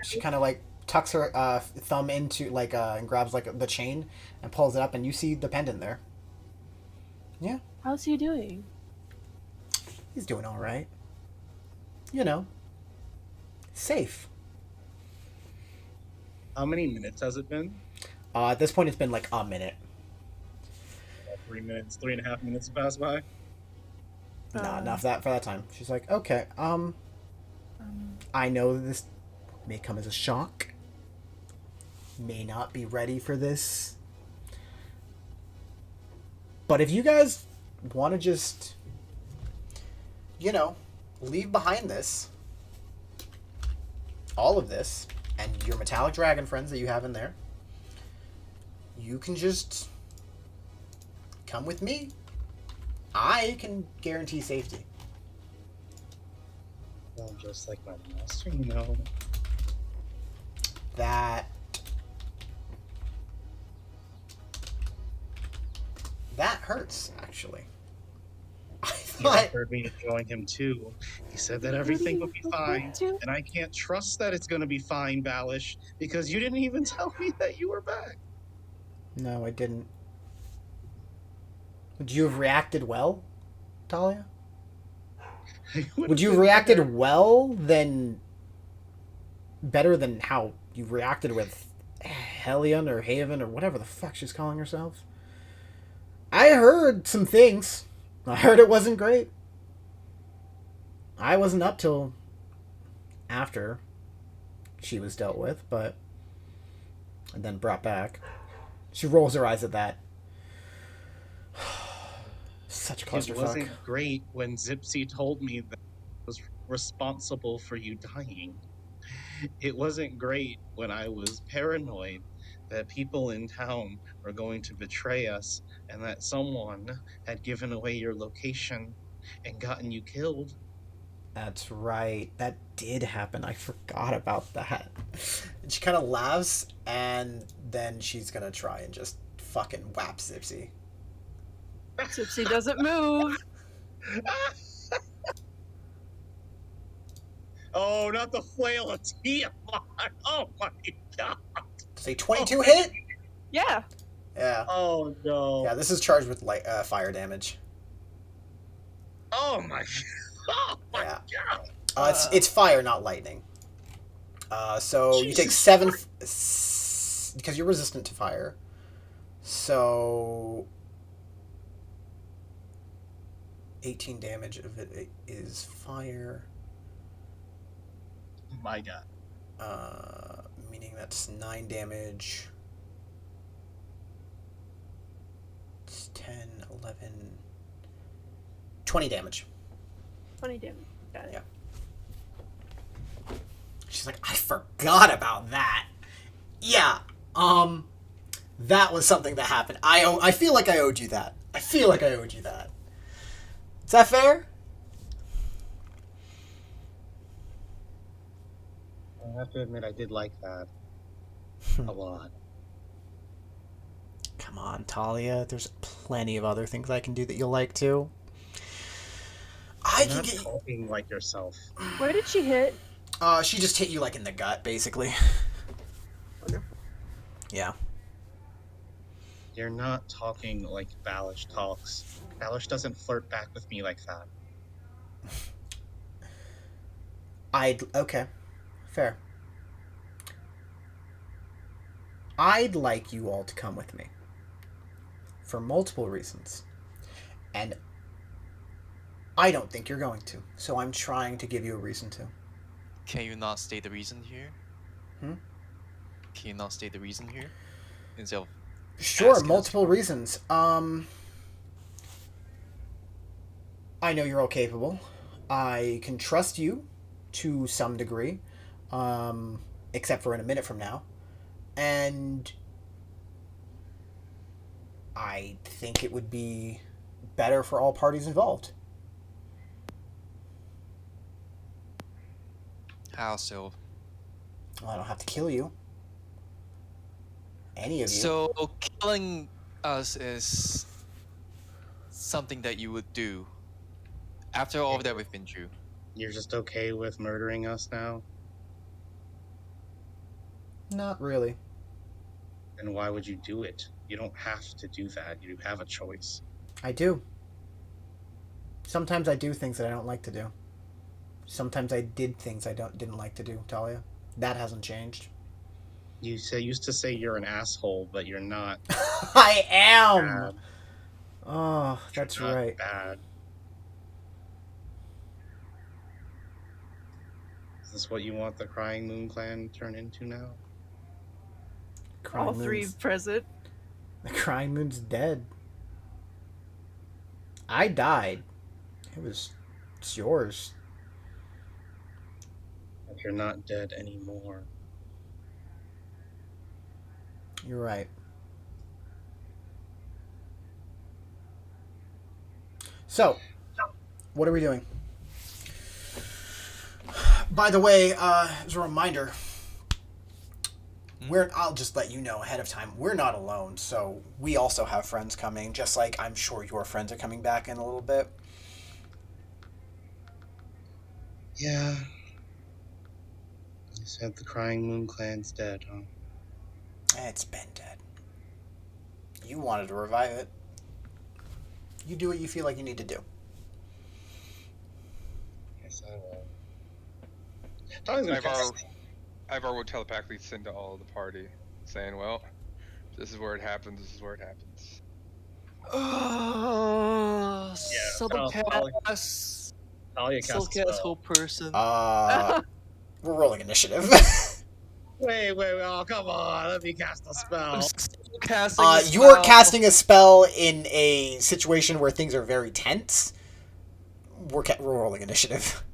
A: She kind of like tucks her thumb into like and grabs like the chain and pulls it up, and you see the pendant there. Yeah,
D: How's he doing?
A: he's doing all right. You know, safe.
C: How many minutes has it been?
A: At this point, it's been like a minute.
C: About 3 minutes, 3.5 minutes passed by.
A: Not enough that for that time. She's like, okay, I know that this may come as a shock. May not be ready for this. But if you guys want to just, you know, leave behind this, all of this, and your metallic dragon friends that you have in there, you can just come with me. I can guarantee safety.
C: Well, just like my master, you know.
A: That That hurts, actually. I
C: He
A: thought.
C: offered me to join him too. He said that
D: Who do
C: everything
D: you
C: would be
D: report
C: fine,
D: to?
C: and I can't trust that it's going to be fine, Balish, because you didn't even tell me that you were back.
A: No, I didn't. Would you have reacted well, Talia?
C: It would
A: Would
C: have
A: you have
C: been
A: reacted
C: better.
A: well than better than how you reacted with Helion or Haven or whatever the fuck she's calling herself? I heard some things. I heard it wasn't great. I wasn't up till after she was dealt with, but and then brought back. She rolls her eyes at that. Such a
C: It
A: clusterfuck.
C: wasn't great when Zipsy told me that I was responsible for you dying. It wasn't great when I was paranoid that people in town were going to betray us and that someone had given away your location and gotten you killed.
A: That's right. That did happen. I forgot about that. And she kind of laughs, and then she's gonna try and just fucking whap Zipsy.
D: Gypsy doesn't move.
C: Oh, not the flail of Tiamat! Oh my god!
A: Does a
C: Oh
A: 22
C: my,
A: hit?
D: Yeah.
A: Yeah.
C: oh no!
A: Yeah, this is charged with fire damage.
C: Oh my! Oh my
A: Yeah.
C: god!
A: It's fire, not lightning. So you take
C: Jesus
A: 7 because you're resistant to fire. So 18 damage of it is fire.
C: My god!
A: Meaning that's 9 damage. It's 10, 11, 20 damage.
D: 20 damage. Got it.
A: Yeah. She's like, I forgot about that. Yeah, that was something that happened. I feel like I owed you that. I feel like I owed you that. Is that fair?
C: I have to admit, I did like that a lot.
A: Come on, Talia. There's plenty of other things I can do that you'll like too. I
C: You're
A: can
C: not
A: get.
C: talking like yourself.
D: Where did she hit?
A: She just hit you like in the gut, basically.
D: Wonderful.
A: Yeah.
C: You're not talking like Balish talks. Balish doesn't flirt back with me like that.
A: Okay. Fair. I'd like you all to come with me. For multiple reasons. And I don't think you're going to. So I'm trying to give you a reason to.
E: Can you not state the reason here?
A: Hmm?
E: Can you not state the reason here? Instead of
A: Sure,
E: asking us
A: multiple
E: for-
A: reasons. I know you're all capable. I can trust you to some degree, except for in a minute from now. And I think it would be better for all parties involved.
E: How so?
A: Well, I don't have to kill you. Any of you.
E: So killing us is something that you would do after all that we've been through.
C: You're just okay with murdering us now?
A: Not really.
C: Then why would you do it? You don't have to do that. You have a choice.
A: I do. Sometimes I do things that I don't like to do. Sometimes I did things I didn't like to do, Talia. That hasn't changed.
C: You used to say you're an asshole, but you're not
A: I am.
C: bad.
A: Oh,
C: You're
A: that's
C: not
A: right.
C: bad. Is this what you want the Crying Moon clan to turn into now?
A: Crying
D: All three
A: Moon's,
D: present.
A: the Crying Moon's dead. I died. It's yours.
C: Like you're not dead anymore.
A: You're right. So, what are we doing? By the way, as a reminder, I'll just let you know ahead of time. We're not alone, so we also have friends coming. Just like I'm sure your friends are coming back in a little bit.
C: Yeah. You said the Crying Moon clan's dead, huh?
A: It's been dead. You wanted to revive it. You do what you feel like you need to do.
C: Yes, I will. Tom's gonna cast.
B: Ivar will telepathically send to all of the party, saying, "Well, this is where it happens. This is where it happens."
C: Yeah,
E: Subcast.
C: Talia casts a
E: Subcast
C: spell.
E: whole person.
A: We're rolling initiative.
C: Wait, oh, come on, let me cast a spell.
E: Casting a
A: You're
E: spell.
A: casting a spell in a situation where things are very tense. We're rolling initiative.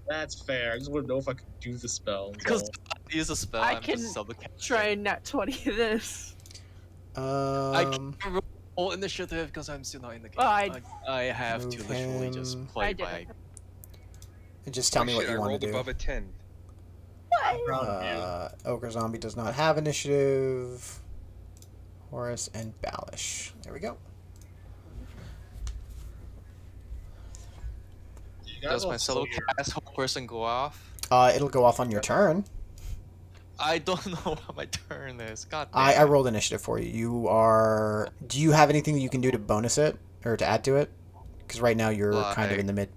C: That's fair. I just want to know if I can do the spell.
E: Because
C: So.
E: I use a spell,
D: I
E: I'm
D: can
E: just subcasting.
D: try and nat 20 this.
E: I can't roll initiative because I'm still not in the game.
D: Oh,
E: I have
A: Move
E: to literally just
A: him.
E: play
D: I did
E: by.
D: it.
A: Just tell me what
B: Shit,
A: you
B: I
A: want
B: rolled
A: to do.
B: above a 10.
C: I'm proud of you.
A: Ogre Zombie does not have initiative. Horus and Balish. There we go.
C: You guys
E: Does my
C: also-
E: subcast whole person go off?
A: It'll go off on your turn.
E: I don't know what my turn is. God damn.
A: I rolled initiative for you. You are. Do you have anything that you can do to bonus it or to add to it? Because right now you're kind of in the mid.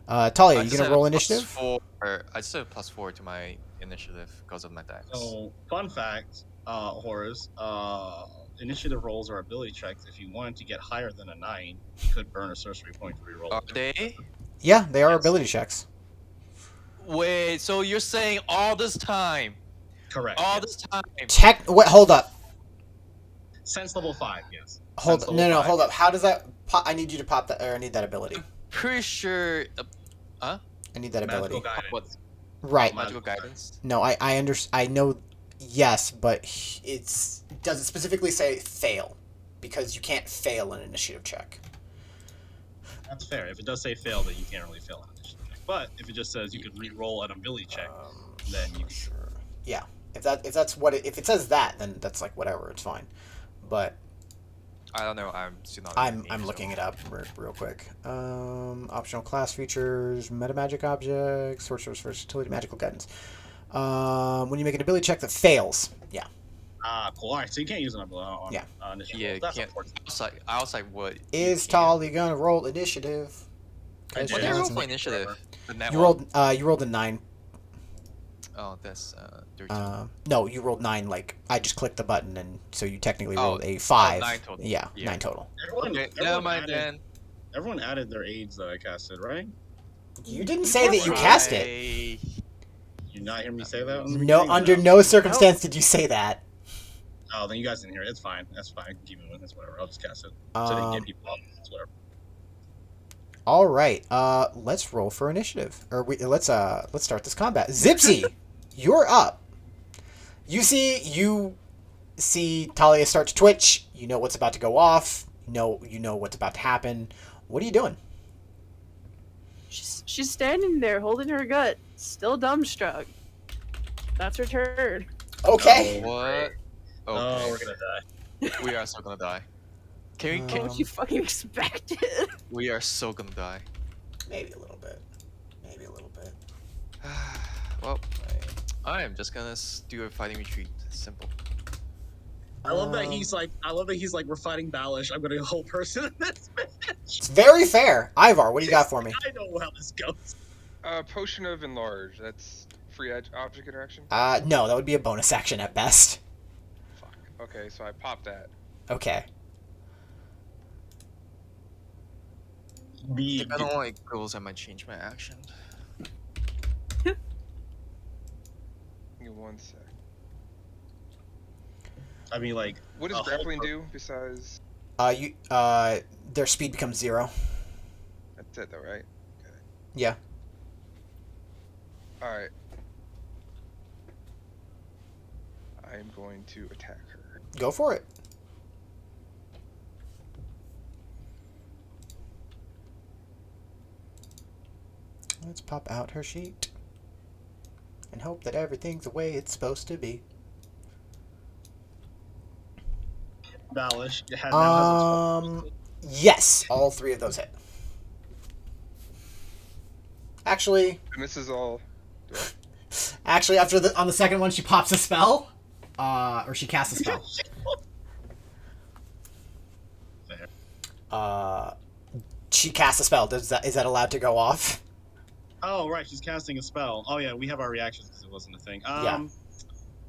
A: Talia,
E: I
A: you
E: just
A: gonna
E: have
A: roll
E: a
A: initiative?
E: +4. I just have a +4 to my initiative because of my dex.
C: So, fun fact, Horus, initiative rolls are ability checks. If you wanted to get higher than a 9, you could burn a sorcery point to reroll.
E: Are they?
A: Yeah, they are
C: Yes.
A: ability checks.
E: Wait, so you're saying all this time?
C: Correct.
E: All
C: yes.
E: this time?
A: Wait, hold up.
C: Sense level 5, yes.
A: Hold
C: Sense
A: no,
C: level
A: no,
C: 5.
A: hold up. How does that? I need you to pop that, or I need that ability.
E: Pretty sure.
A: I need that
C: Magical
A: ability.
C: guidance.
E: What?
A: Right.
E: Magical guidance?
A: No, I know. Yes, but does it specifically say fail? Because you can't fail an initiative check.
C: That's fair. If it does say fail, then you can't really fail an initiative check. But if it just says you could re-roll an ability check, then you can.
A: Sure. Yeah. If that's what if it says that, then that's like whatever. It's fine. But
E: I don't know. I'm still not.
A: I'm looking it up real quick. Optional class features, meta magic objects, sorcerer's versatility, magical guidance. When you make an ability check that fails, yeah.
C: Cool. All right, so you can't use an ability on
A: Yeah.
C: initiative.
E: Yeah,
C: Well, that's
E: can't.
C: unfortunate.
E: Outside what?
A: Is
E: you can.
A: Tali gonna roll initiative?
C: I
E: What
C: did.
E: did you roll
A: Johnson.
E: for initiative? The net
A: You
E: one?
A: rolled a 9.
E: Oh, that's 13.
A: No, you rolled 9. Like I just clicked the button, and so you technically
E: Oh,
A: rolled a 5.
E: 9 total.
A: Yeah,
E: Yeah.
A: 9 total.
E: Okay, never mind then.
C: Everyone added their aids that I casted, right?
A: You didn't say that you cast it.
C: Did you not hear me say that?
A: No, under no circumstance did you say that.
C: Oh, then you guys didn't hear it. It's fine. That's fine. I can keep it with. That's whatever. I'll just cast it. So they can get people up. It's whatever.
A: All right. Let's roll for initiative, or let's start this combat. Zipsy, you're up. You see Talia start to twitch. You know what's about to go off. You know what's about to happen. What are you doing?
D: She's standing there holding her gut, still dumbstruck. That's her turn.
A: Okay.
E: What? Okay.
C: Oh, we're gonna die.
E: We are so gonna die. Can
D: What you fucking expected?
E: we are so gonna die.
A: Maybe a little bit. Maybe a little bit.
E: Well, I am just gonna do a fighting retreat. Simple.
C: I love that he's like, we're fighting Balish. I'm gonna go whole person in this match.
A: It's very fair. Ivar, what do you got for me?
C: I know how this goes.
B: Potion of Enlarge. That's free object interaction?
A: No, that would be a bonus action at best.
B: Fuck. Okay, so I popped that.
A: Okay.
E: If I don't like rules, I might change my action.
B: Give me one sec.
C: I mean, like,
B: What does grappling do besides...
A: Their speed becomes 0.
B: That's it though, right? Okay.
A: Yeah.
B: Alright. I am going to attack her.
A: Go for it. Let's pop out her sheet and hope that everything's the way it's supposed to be.
C: Balish now has a 20.
A: Yes, all 3 of those hit. Actually,
B: It misses all.
A: after on the second one, she pops a spell, or she casts a spell.
C: Fair.
A: She casts a spell. Is that allowed to go off?
C: Oh, right, she's casting a spell. Oh, yeah, we have our reactions because it wasn't a thing.
A: Yeah.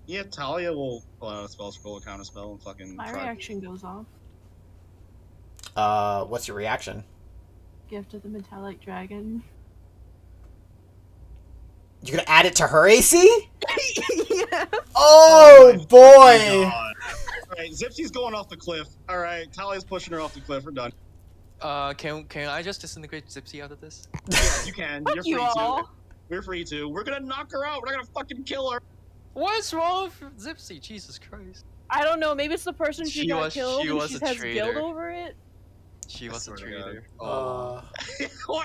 C: Yeah, Talia will pull out a spell scroll, a counter spell, and fucking
D: My
C: try.
D: reaction goes off.
A: What's your reaction?
D: Gift of the Metallic Dragon.
A: You're gonna add it to her AC?
D: Yeah.
A: Oh,
C: my
A: boy!
C: God. Alright, Zipsy's going off the cliff. Alright, Talia's pushing her off the cliff. We're done.
E: Can I just disintegrate Zipsy out of this?
C: Yeah, you can.
D: Fuck
C: You're
D: you
C: free
D: all.
C: to. We're free to. We're gonna knock her out. We're not gonna fucking kill her.
E: What's wrong with Zipsy? Jesus Christ.
D: I don't know. Maybe it's the person she got killed, and
E: was
D: she
E: a
D: has
E: traitor.
D: guilt over it.
E: She was a
C: swear to
E: traitor.
C: Or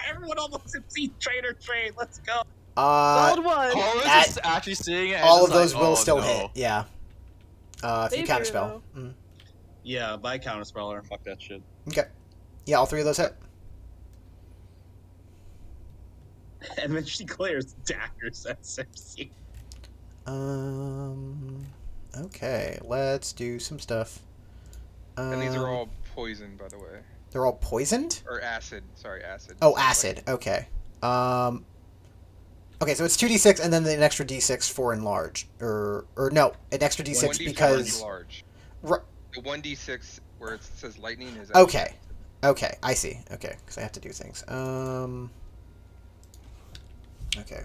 C: everyone on the Zipsy trader train. Let's go.
D: Sold one.
E: Hollis is actually seeing it. And
A: all
E: just
A: of those
E: like,
A: will
E: oh,
A: still
E: no.
A: hit. Yeah. If
D: They
A: you
D: do,
A: counterspell.
D: though.
C: Yeah, by counterspeller. Fuck that shit.
A: Okay. Yeah, all 3 of those hit.
C: And then she clears daggers at Zipsy.
A: Okay, let's do some stuff.
B: And these are all poison, by the way.
A: They're all poisoned?
B: Or acid. Sorry, acid.
A: Oh, acid. Okay. Okay, so it's 2d6 and then an extra d6 for enlarge. Or no, an extra d6
B: 1d4
A: because...
B: is large.
A: R-
B: The 1d6 where it says lightning is
A: okay. Okay, I see. Okay, because I have to do things. Okay.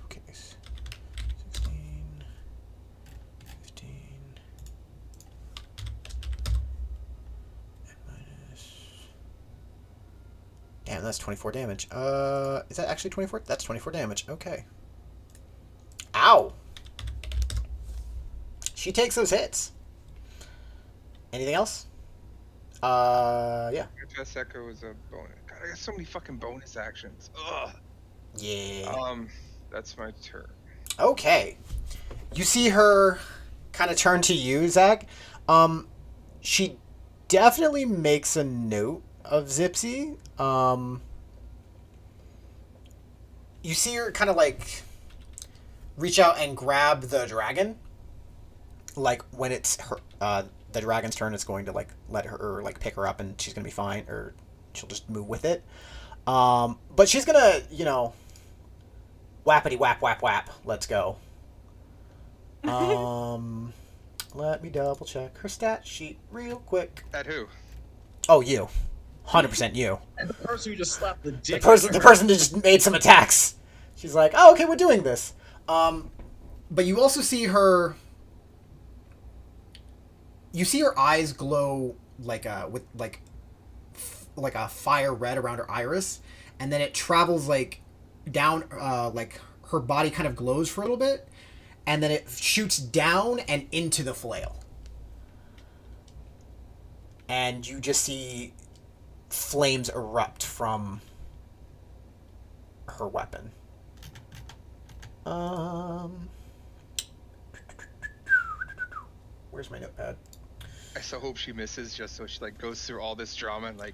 A: Okay. 16, 15, and minus... Damn, that's 24 damage. Is that actually 24? That's 24 damage. Okay. Ow! She takes those hits. Anything else? Yeah.
B: Chest Echo is a bonus. God, I got so many fucking bonus actions. Ugh.
A: Yeah.
B: That's my turn.
A: Okay. You see her kind of turn to you, Zach. She definitely makes a note of Zipsy. You see her kind of like reach out and grab the dragon. Like when it's her, the dragon's turn, it's going to like let her or like pick her up and she's gonna be fine, or she'll just move with it. But she's gonna, whappity whap whap whap. Let's go. Let me double check her stat sheet real quick.
B: At who?
A: Oh, you. 100% you.
C: And the person who just slapped the
A: The
C: dick.
A: person that just made some attacks. She's like, oh, okay, we're doing this. But you also see her. You see her eyes glow like with like a fire red around her iris, and then it travels like down, like her body kind of glows for a little bit, and then it shoots down and into the flail. And you just see flames erupt from her weapon. Where's my notepad?
B: I so hope she misses, just so she like goes through all this drama and like.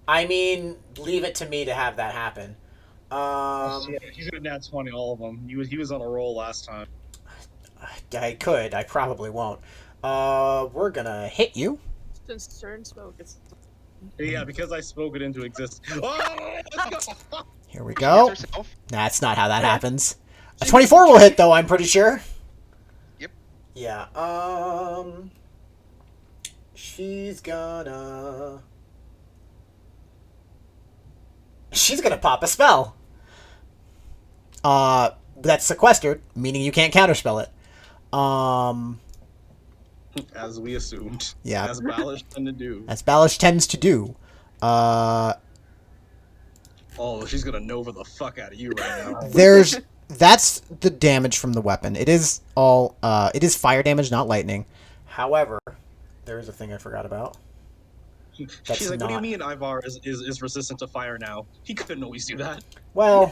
A: I mean, leave it to me to have that happen.
C: He's gonna nat 20 all of them. He was on a roll last time.
A: I could. I probably won't. We're gonna hit you.
D: Since certain smoke, it's
C: Yeah, because I spoke it into existence. Oh, let's go.
A: Here we
B: She
A: go.
B: hits herself.
A: That's not how that happens. A 24 will hit, though, I'm pretty sure.
B: Yep.
A: Yeah, She's gonna pop a spell. That's sequestered, meaning you can't counterspell it.
C: As we assumed.
A: Yeah.
C: As Balish tend to do.
A: As Balish tends to do.
C: Oh, she's gonna Nova the fuck out of you right now.
A: That's the damage from the weapon. It is fire damage, not lightning. However, there is a thing I forgot about. That's
C: She's like, what do you
A: not-
C: mean Ivar is resistant to fire now? He couldn't always do that.
A: Well,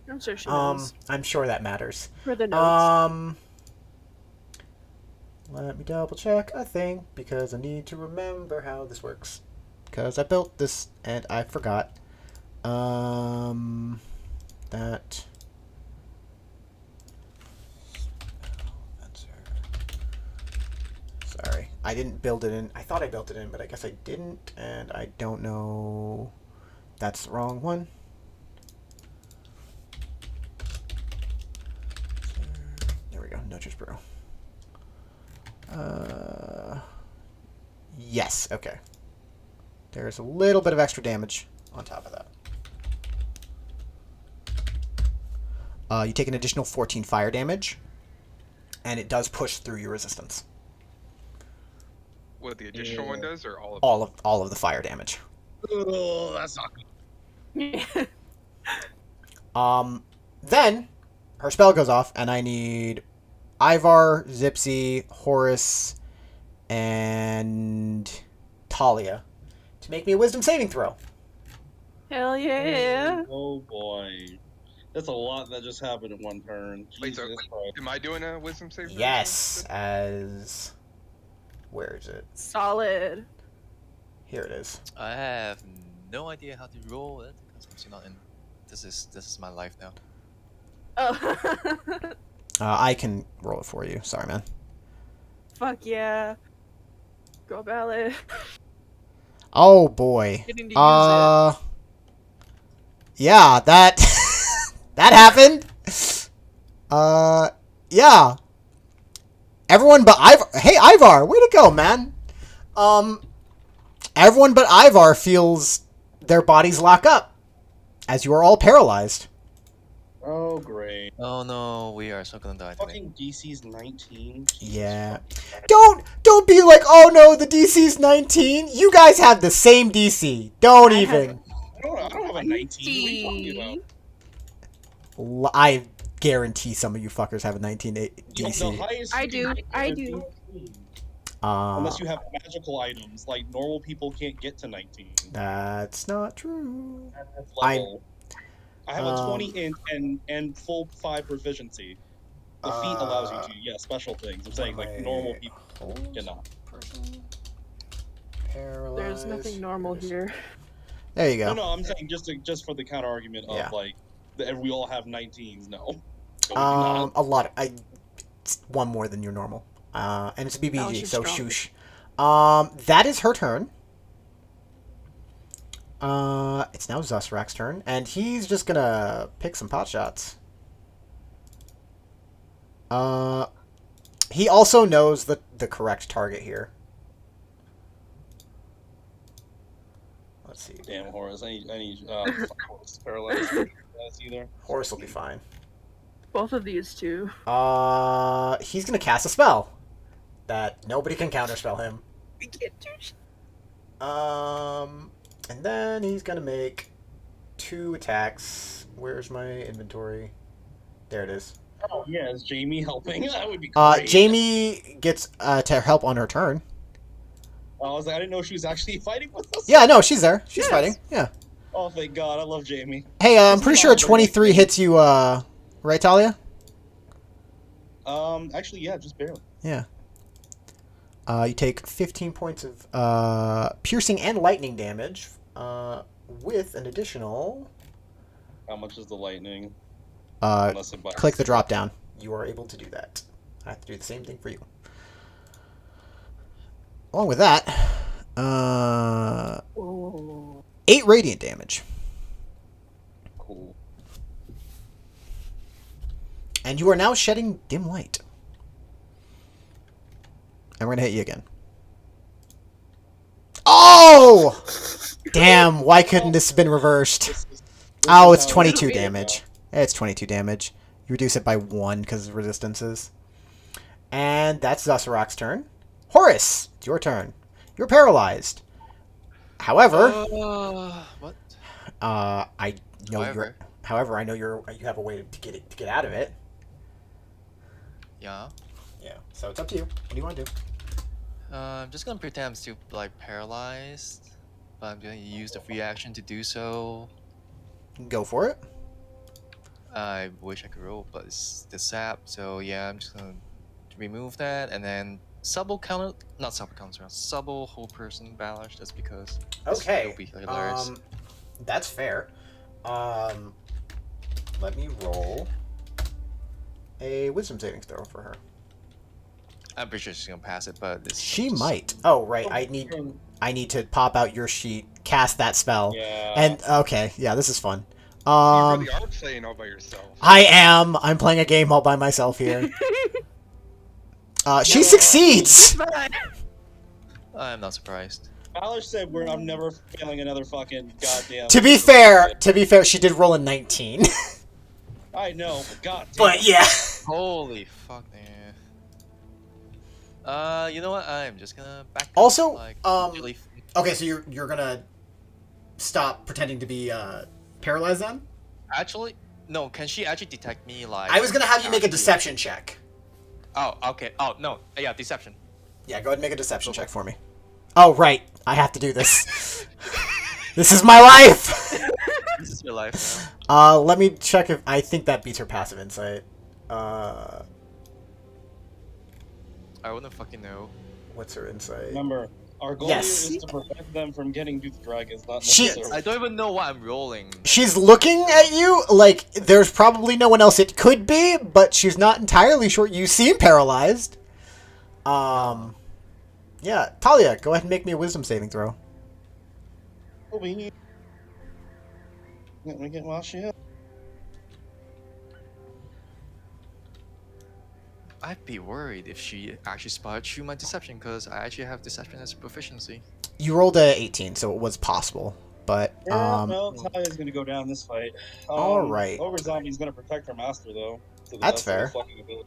D: I'm sure she knows.
A: I'm sure that matters.
D: For the notes.
A: Let me double check a thing because I need to remember how this works. Because I built this and I forgot. That. Sorry, I didn't build it in. I thought I built it in, but I guess I didn't, and I don't know. That's the wrong one. There we go. Nurture's Brew. Yes. Okay. There's a little bit of extra damage on top of that. You take an additional 14 fire damage, and it does push through your resistance.
B: What the additional one does, or all of
A: All of the fire damage.
C: Oh, that's not good.
A: Then her spell goes off, and I need Ivar, Zipsy, Horus, and Talia to make me a Wisdom saving throw.
D: Hell yeah.
F: Oh boy. That's a lot that just happened in one turn.
B: Wait, so
F: Jesus Christ.
B: am I doing a wisdom save?
A: Yes, as where is it?
D: Solid.
A: Here it is.
E: I have no idea how to roll it because I'm still not in. This is my life now.
D: Oh.
A: I can roll it for you. Sorry, man.
D: Fuck yeah. Go Ballad.
A: Oh boy.
D: Getting to use
A: Yeah, that that happened. Yeah. Everyone but Ivar. Hey, Ivar, way to go, man. Everyone but Ivar feels their bodies lock up as you are all paralyzed.
F: Oh great.
E: Oh no, we are so gonna die today.
F: Fucking DC's 19. Jesus
A: Yeah.
F: Christ.
A: Don't be like, oh no, the DC's 19. You guys have the same DC. Don't
D: I
A: even.
F: I don't have a 19. What are you talking about?
A: I guarantee some of you fuckers have a 19 DC.
F: The highest
D: I
F: you can
D: do.
F: get
D: I
F: is
D: do.
F: 19.
A: Uh,
F: Unless you have magical items, like normal people can't get to 19.
A: That's not true.
F: At this level. I have a
A: Um,
F: 20 and full 5 proficiency. The feat allows you to, yeah, special things. I'm saying like normal people cannot.
A: Paralyzed.
D: There's nothing normal here.
A: There you go.
F: No, I'm saying just for the counter argument of
A: Yeah.
F: like that we all have 19s. No, we do not.
A: A lot. It's one more than your normal. And it's a BBG,
D: Alice is
A: so
D: strong.
A: shoosh. That is her turn. It's now Zusrak's turn, and he's just gonna pick some pot shots. He also knows the correct target here. Let's see.
F: Damn, Horace. I need Horace paralyzed. Either.
A: Horus will be fine.
D: Both of these two.
A: He's gonna cast a spell that nobody can counterspell him.
D: We can't do shit.
A: And then he's gonna make 2 attacks. Where's my inventory? There it is.
F: Oh yeah, is Jamie helping? That would be great.
A: Jamie gets to help on her turn.
F: I was like, I didn't know she was actually fighting with us.
A: Yeah, no, she's there. She's
D: Yes.
A: fighting. Yeah.
F: Oh, thank God. I love Jamie.
A: Hey, I'm pretty sure a 23 hits you, right, Talia?
F: Actually, yeah, just barely.
A: Yeah. You take 15 points of piercing and lightning damage with an additional...
F: How much is the lightning?
A: Click
F: it buys-
A: the drop down. You are able to do that. I have to do the same thing for you. Along with that,
D: Whoa.
A: 8 radiant damage.
F: Cool.
A: And you are now shedding dim light. And we're going to hit you again. Oh! Damn, why couldn't this have been reversed? Oh, it's 22 damage. It's 22 damage. You reduce it by 1 because of resistances. And that's Zusrak's turn. Horus, it's your turn. You're paralyzed. However,
E: What?
A: I know
E: However.
A: However, I know you have a way to get out of it.
E: Yeah.
A: Yeah. So it's up to you. What do you want to do?
E: I'm just gonna pretend I'm still like paralyzed, but I'm gonna use the free action to do so.
A: Go for it.
E: I wish I could roll, but it's the sap. So yeah, I'm just gonna remove that and then Subtle counter, not subtle counter, subtle whole person balance just because.
A: Okay.
E: It'll be hilarious.
A: That's fair. Let me roll a wisdom savings throw for her.
E: I'm pretty sure she's gonna pass it, but this
A: She might. Oh, right. I need to pop out your sheet, cast that spell.
F: Yeah.
A: And okay, yeah, this is fun.
B: You really are playing all by yourself.
A: I am. I'm playing a game all by myself here. She succeeds.
E: I'm not surprised.
F: Alice said, I'm never failing another fucking goddamn.
A: To be fair, she did roll a 19.
F: I know, but goddamn.
A: But yeah.
E: Holy fuck, man. You know what? I'm just gonna back up,
A: Also,
E: like, really
A: okay, so you're gonna stop pretending to be paralyzed then?
E: Actually, no. Can she actually detect me? Like,
A: I was gonna have you make a deception check.
E: Oh, okay. Oh no, yeah, deception.
A: Yeah, go ahead and make a deception check for me. Oh right, I have to do this. This is my life.
E: This is your life now.
A: Let me check if I think that beats her passive insight.
E: I wouldn't fucking know.
A: What's her insight?
F: Remember, our goal
A: Yes.
F: here is to prevent them from getting to the dragons, not
A: She-
F: necessarily.
E: I don't even know what I'm rolling.
A: She's looking at you like there's probably no one else it could be, but she's not entirely sure. You seem paralyzed. Yeah, Talia, go ahead and make me a wisdom saving throw.
F: Let me get my shit.
E: I'd be worried if she actually spotted through my deception, because I actually have deception as a proficiency.
A: You rolled a 18, so it was possible, but
F: Yeah, no, Talia's gonna go down this fight.
A: All right.
F: Ogre Zombie's gonna protect her master, though. To the
A: That's
F: best of his
A: fair.
F: fucking ability.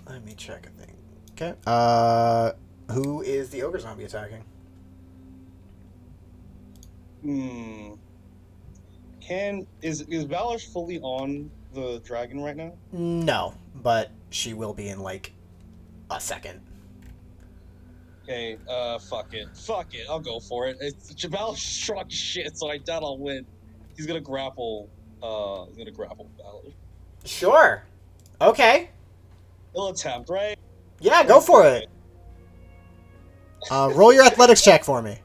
A: Let me check a thing. Okay. Who is the ogre zombie attacking?
F: Is Valish fully on the dragon right now?
A: No, but she will be in like a second.
F: Okay, fuck it. Fuck it, I'll go for it. Valish strong as shit, so I doubt I'll win. He's gonna grapple, Valish.
A: Sure. Okay.
F: He'll attempt, right?
A: Yeah, go for it. Roll your athletics check for me.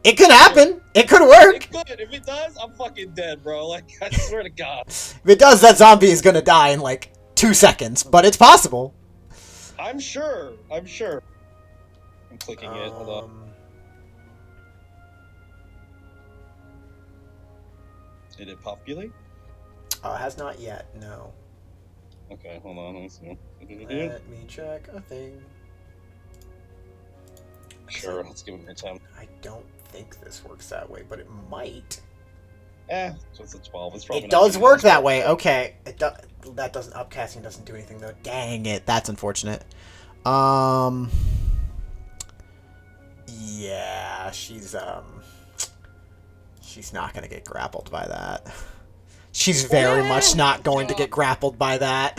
A: It could happen. It could work.
F: It could. If it does, I'm fucking dead, bro. Like, I swear to God.
A: If it does, that zombie is gonna die in like 2 seconds, but it's possible.
F: I'm sure. I'm clicking it. Hold on. Did it populate?
A: Has not yet, no.
F: Okay, hold on. Let's see.
A: Let me check a thing.
F: Sure, let's give it an attempt.
A: I don't think this works that way, but it might.
F: So it's a 12. It's probably
A: It
F: not
A: does
F: gonna
A: work
F: be-
A: that way. Okay. That doesn't, upcasting doesn't do anything though. Dang it. That's unfortunate. Yeah, she's not going to get grappled by that. She's very much not going to get grappled by that.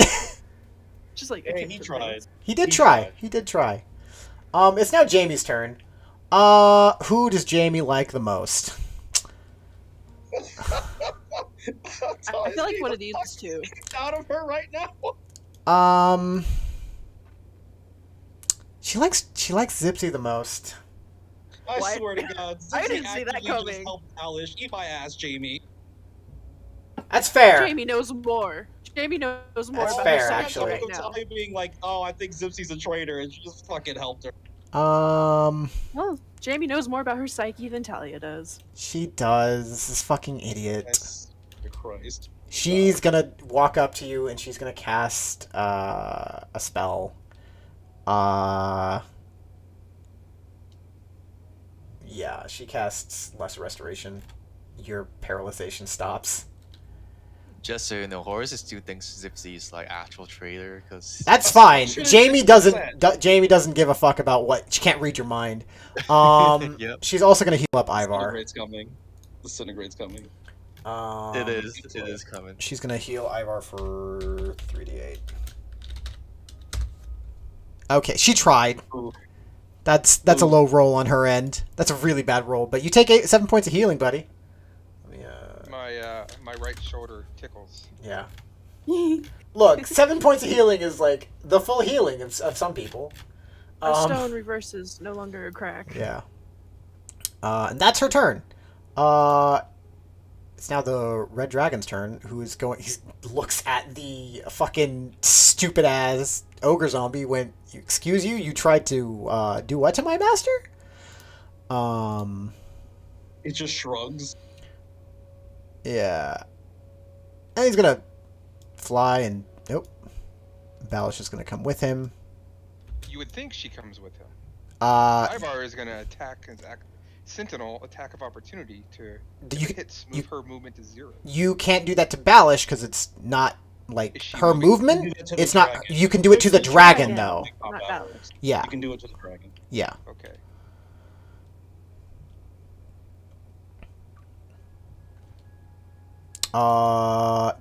D: Just like
F: Hey, he tried.
A: He did try. He did try. It's now Jamie's turn. Who does Jamie like the most?
D: I feel like one of these two.
F: Out of her right now.
A: She likes Zipsy the most.
F: I
D: What?
F: swear to God.
D: I didn't
F: Zipsy
D: see that
F: actively just
D: coming.
F: helped Alish. Eat my ass, Jamie.
A: That's fair.
D: Jamie knows more. Jamie knows more
A: That's
D: about
A: fair,
D: her psyche
A: actually.
D: right now.
F: Talia being like, oh, I think Zipsy's a traitor, and she just fucking helped her.
D: Well, Jamie knows more about her psyche than Talia does.
A: She does. This fucking idiot.
F: That's Christ.
A: She's gonna walk up to you and she's gonna cast a spell. Yeah, she casts Lesser Restoration. Your paralyzation stops.
E: Just so you know, Horace still thinks Zipsy is like actual traitor, because
A: That's fine.
F: Sure,
A: Jamie
F: 6%.
A: doesn't. Jamie doesn't give a fuck about what. She can't read your mind.
E: Yep.
A: She's also gonna heal up Ivar.
F: Disintegrate's coming. Disintegrate's coming.
E: It is coming.
A: She's gonna heal Ivar for 3d8. Okay, she tried.
F: Ooh.
A: That's a low roll on her end. That's a really bad roll. But you take 7 points of healing, buddy. Let me,
B: My right shoulder tickles.
A: yeah. Look, 7 points of healing is like the full healing of some people.
D: A stone reverses, no longer a crack.
A: Yeah. And that's her turn. It's now the Red Dragon's turn, who is going... He looks at the fucking stupid-ass ogre zombie, went, excuse you? You tried to do what to my master?
F: It just shrugs.
A: Yeah. And he's gonna fly and... Nope. Balish is gonna come with him.
B: You would think she comes with him.
A: Uh,
B: Ivar is gonna attack his Sentinel attack of opportunity to
A: you,
B: hits move her movement to 0.
A: you can't do that to Balish because it's not like
B: Is she
A: her
B: moving?
A: movement.
F: You can do that to the
A: It's not.
F: dragon.
A: You can do it to the dragon though.
D: Not Ballast.
A: Yeah.
F: You can do it to the dragon.
A: Yeah.
B: Okay.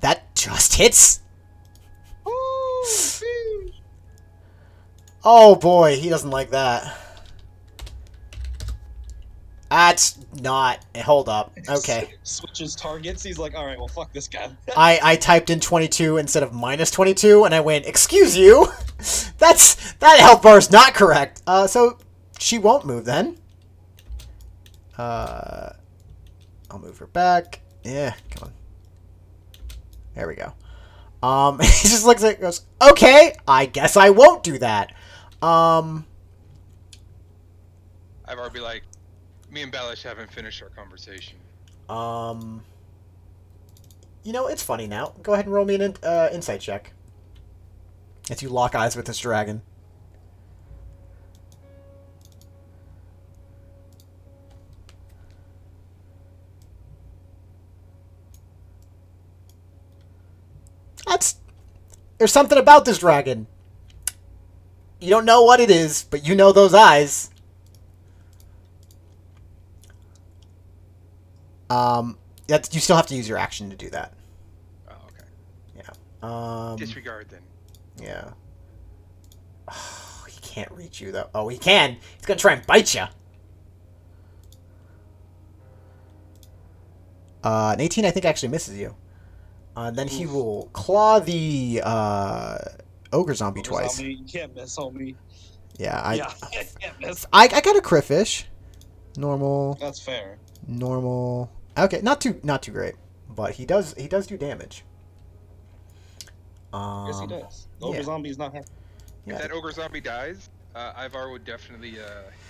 A: That just hits. Oh boy, he doesn't like that. That's not. Hold up. Okay.
F: Switches targets. He's like, all right, well, fuck this guy.
A: I typed in 22 instead of minus 22, and I went, excuse you? That health bar is not correct. So she won't move then. I'll move her back. Yeah, come on. There we go. He just looks at it and goes, okay, I guess I won't do that.
B: Ivar would be like, me and Balish haven't finished our conversation.
A: You know, it's funny now. Go ahead and roll me an insight check. If you lock eyes with this dragon. There's something about this dragon. You don't know what it is, but you know those eyes. You still have to use your action to do that.
B: Oh, okay.
A: Yeah.
B: Disregard then.
A: Yeah. Oh, he can't reach you though. Oh, he can. He's gonna try and bite you. An 18, I think, actually misses you. Then he will claw the ogre zombie twice.
F: Zombie, you can't miss, homie.
A: Yeah, I
F: can't miss.
A: I got a crit fish. Normal.
F: That's fair.
A: Normal. Okay, not too great, but he does do damage.
F: Yes, he does. Ogre
A: yeah.
F: zombie is not happy.
A: Yeah.
B: If that ogre zombie dies, Ivar would definitely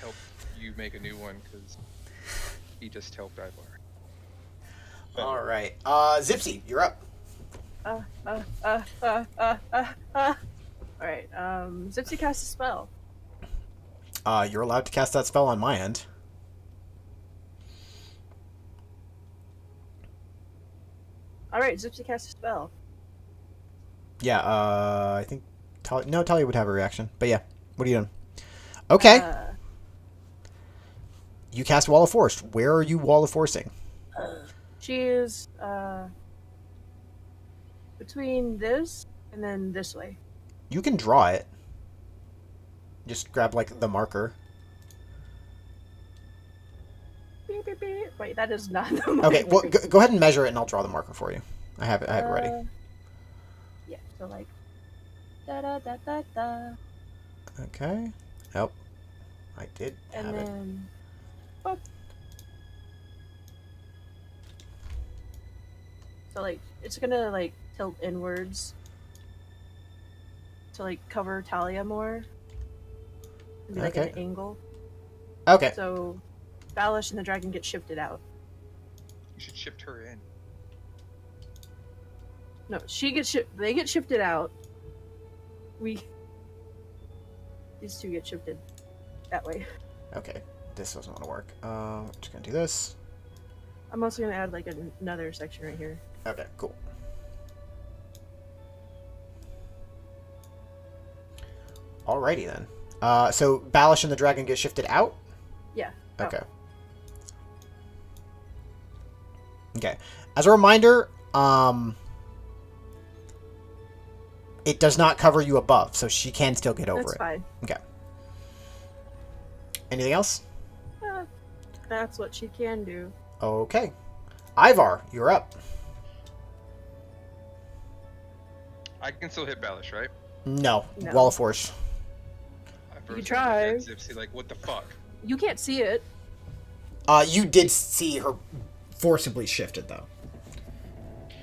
B: help you make a new one because he just helped Ivar.
A: All right. Zipsy, you're up.
D: All right. Zipsy casts a spell.
A: You're allowed to cast that spell on my end.
D: All right, Zipsy casts a spell.
A: Yeah. I think Talia would have a reaction, but yeah. What are you doing? Okay. You cast Wall of Force. Where are you Wall of Forcing?
D: She is between this and then this way.
A: You can draw it. Just grab like the marker.
D: Beep, beep, beep. Wait, that is not the marker.
A: Okay, well, go ahead and measure it, and I'll draw the marker for you. I have it ready.
D: Yeah, so like da da da da da.
A: Okay. Oh, I did have
D: And
A: it.
D: then boop. So like it's gonna like tilt inwards to like cover Talia more. And be like
A: Okay.
D: an angle.
A: Okay.
D: So Balish and the dragon get shifted out.
B: You should shift her in.
D: No, she gets they get shifted out. These two get shifted that way.
A: Okay. This doesn't want to work. I'm just gonna do this.
D: I'm also gonna add like another section right here.
A: Okay. Cool. Alrighty then. So Balish and the dragon get shifted out.
D: Yeah.
A: Okay. Okay. As a reminder, it does not cover you above, so she can still get over
D: That's
A: it.
D: fine.
A: Okay. Anything else?
D: That's what she can do.
A: Okay. Ivar, you're up.
B: I can still hit Balish, right?
A: No.
D: No.
A: Wall of Force.
B: I
D: You
B: first
D: try.
B: looked at Zipsy like, what the fuck?
D: You can't see it.
A: You did see her forcibly shifted, though.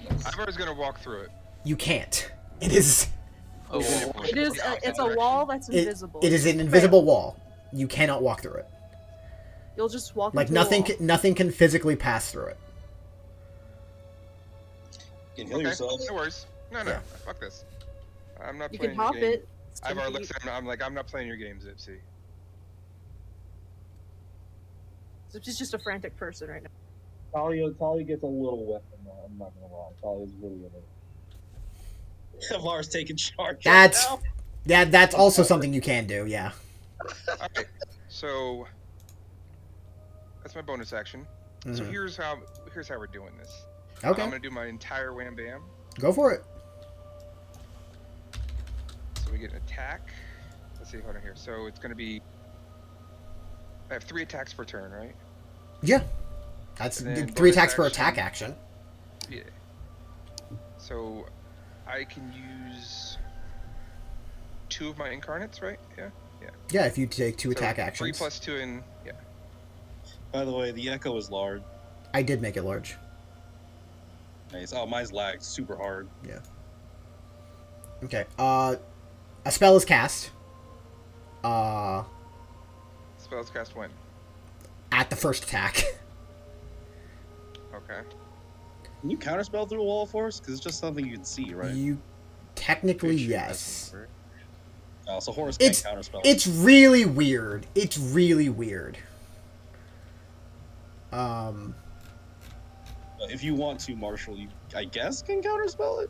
B: I was gonna walk through it.
A: You can't. It is...
E: Oh,
D: It is. It's a wall that's invisible.
A: It is an invisible wall. You cannot walk through it.
D: You'll just walk.
A: Like,
D: into a
A: nothing
D: wall.
A: nothing can physically pass through it.
F: You can heal
B: Okay,
F: yourself.
B: no worries. No,
A: Yeah.
B: fuck this. I'm not
D: You
B: playing
D: can hop
B: your game.
D: it. It's
B: I've
D: 10
B: already
D: feet.
B: looked at him. I'm like, I'm not playing your game, Zipsy.
D: It's just a frantic person right now.
F: Talia gets a little wet. I'm not gonna lie. Talia's really in it. Mars taking charge.
A: That's...
F: right
A: Yeah, that's also something you can do, yeah.
B: Alright, so that's my bonus action. So
A: Mhm.
B: here's how we're doing this.
A: Okay.
B: I'm gonna do my entire wham bam.
A: Go for it.
B: So we get an attack. Let's see, hold on here. So it's gonna be. I have 3 attacks per turn, right?
A: Yeah. That's
B: And then
A: 3
B: bonus
A: attacks per
B: action.
A: attack action.
B: Yeah. So I can use 2 of my incarnates, right? Yeah.
A: Yeah, if you take 2
B: So
A: attack
B: 3
A: actions.
B: plus 2 and yeah.
F: By the way, the echo is large.
A: I did make it large.
F: Nice. Oh, mine's lagged super hard.
A: Okay. A spell is cast.
B: Spells cast when?
A: At the first attack.
B: Okay.
F: Can you counterspell through a wall of force? Because it's just something you can see, right?
A: You technically
E: Pretty sure
A: yes.
E: that's what
F: Oh, so Horus can't
A: It's
F: counterspell.
A: it's really weird. It's really weird. Um
F: If you want to, Marshall, you I guess can counterspell it.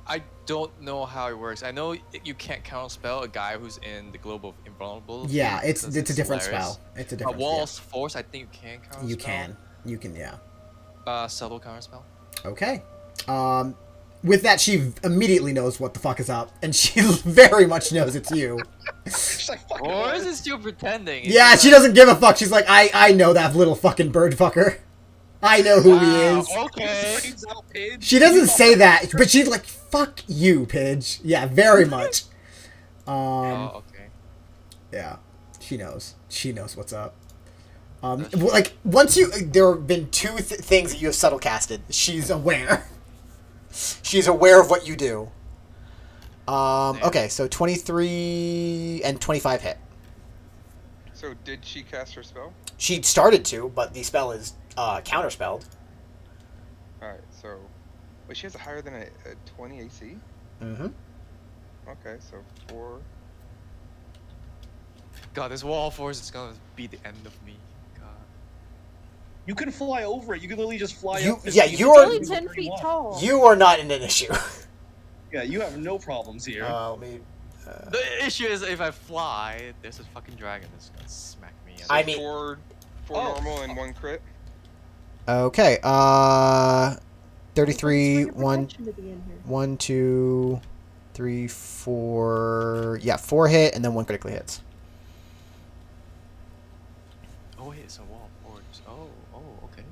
E: I don't know how it works. I know you can't counterspell a guy who's in the globe of invulnerable.
A: yeah,
E: thing,
A: it's
E: 'cause
A: a different
E: hilarious.
A: spell. It's a different
E: Walls force, I think you can
A: yeah.
E: counterspell.
A: You can, yeah.
E: Subtle counterspell.
A: Okay. With that, she immediately knows what the fuck is up, and she very much knows it's you.
F: She's like, fuck
E: Or
F: it.
E: is it still pretending? It's
A: Yeah,
E: just
A: she
E: like,
A: doesn't give a fuck. She's like, I know that little fucking bird fucker. I know who he
E: wow,
A: is.
E: Okay.
F: Screams out, Paige.
A: She doesn't say that, but she's like, fuck you, Pidge. Yeah, very much.
E: Oh, okay.
A: Yeah, she knows. She knows what's up.
E: That's true.
A: Like, once there have been 2 things that you have subtle casted. She's aware. She's aware of what you do. Okay, so 23 and 25 hit.
B: So did she cast her spell?
A: She started to, but the spell is counterspelled.
B: Alright, so. Wait, she has a higher than a 20 AC?
A: Mm-hmm.
B: Okay, so 4.
E: God, this wall force is gonna be the end of me. God.
F: You can fly over it. You can literally just fly
A: You-
F: up. there.
A: yeah,
F: You
A: you're-
F: can
D: Only
F: do
D: 10
F: whatever you
D: feet
F: want.
D: tall.
A: You are not in an issue.
F: Yeah, you have no problems here.
A: Let me.
E: The issue is if I fly, there's a fucking dragon that's gonna smack me.
B: So
A: I mean-
B: 4
F: Oh,
B: normal and 1 crit.
A: Okay. 33.
D: Bring your
A: 1,
D: protection to be in here.
A: 1, 2, 3, 4. Yeah, 4 hit, and then 1 critically hits.
E: Oh wait, it's a wall force. Oh, okay.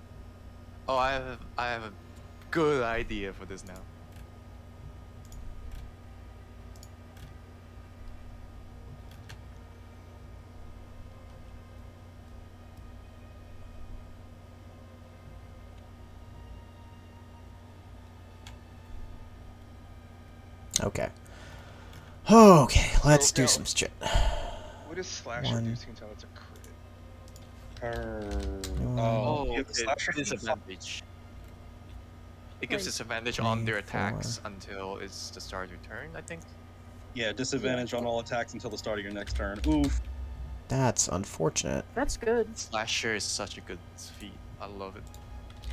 E: Oh, I have a good idea for this now.
A: Okay. Okay, let's
B: So,
A: do
B: now-
A: some shit.
B: What does slasher
A: 1.
B: do? So you can tell it's a crit.
F: Oh, you have
E: okay,
F: the slasher feat?
E: disadvantage. It gives
D: Wait.
E: disadvantage
A: 3,
E: on their
A: 4.
E: attacks until it's the start of your turn, I think.
F: Yeah, disadvantage on all attacks until the start of your next turn. Oof.
A: That's unfortunate.
D: That's good.
E: Slasher is such a good feat. I love it.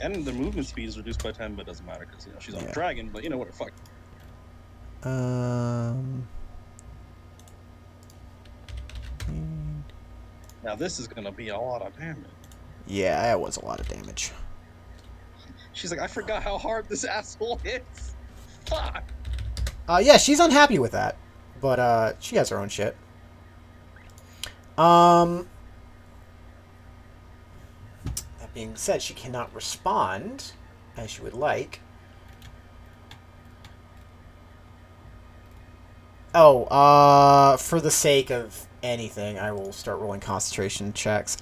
F: And the movement speed is reduced by 10, but it doesn't matter because she's on
A: Yeah.
F: a dragon. But you know what? Fuck. Now this is gonna be a lot of damage.
A: Yeah, that was a lot of damage.
F: She's like, I forgot how hard this asshole hits. Fuck.
A: Yeah, she's unhappy with that, but she has her own shit. That being said, she cannot respond as she would like. Oh, for the sake of anything, I will start rolling concentration checks.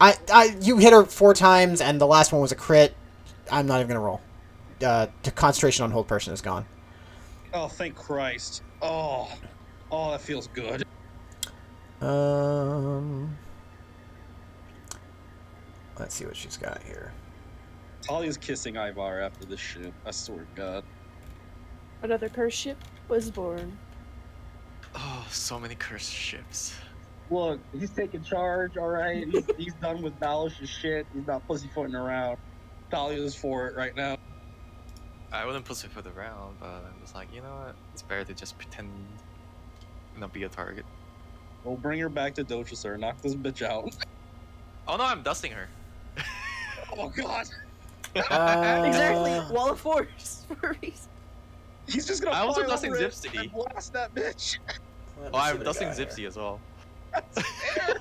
A: You hit her 4 times, and the last one was a crit. I'm not even gonna roll. The concentration on hold person is gone.
F: Oh, thank Christ. Oh, that feels good.
A: Let's see what she's got here.
F: Talia's kissing Ivar after this shit. I swear to God.
D: Another curse ship was born.
E: Oh, so many cursed ships.
F: Look, he's taking charge, alright? He's done with Balish's shit. He's not pussyfooting around. Talia's for it right now.
E: I wouldn't push it for the round, but I was like, you know what? It's better to just pretend not be a target.
F: We'll bring her back to Doja, sir. Knock this bitch out.
E: Oh no, I'm dusting her.
F: Oh, God.
D: Exactly. Wall of force for a reason.
F: He's just gonna
E: I also
F: fly
E: dusting
F: over it
E: Zipsy.
F: and blast that bitch.
E: Oh, I'm dusting Zipsy as well.
F: That's fair.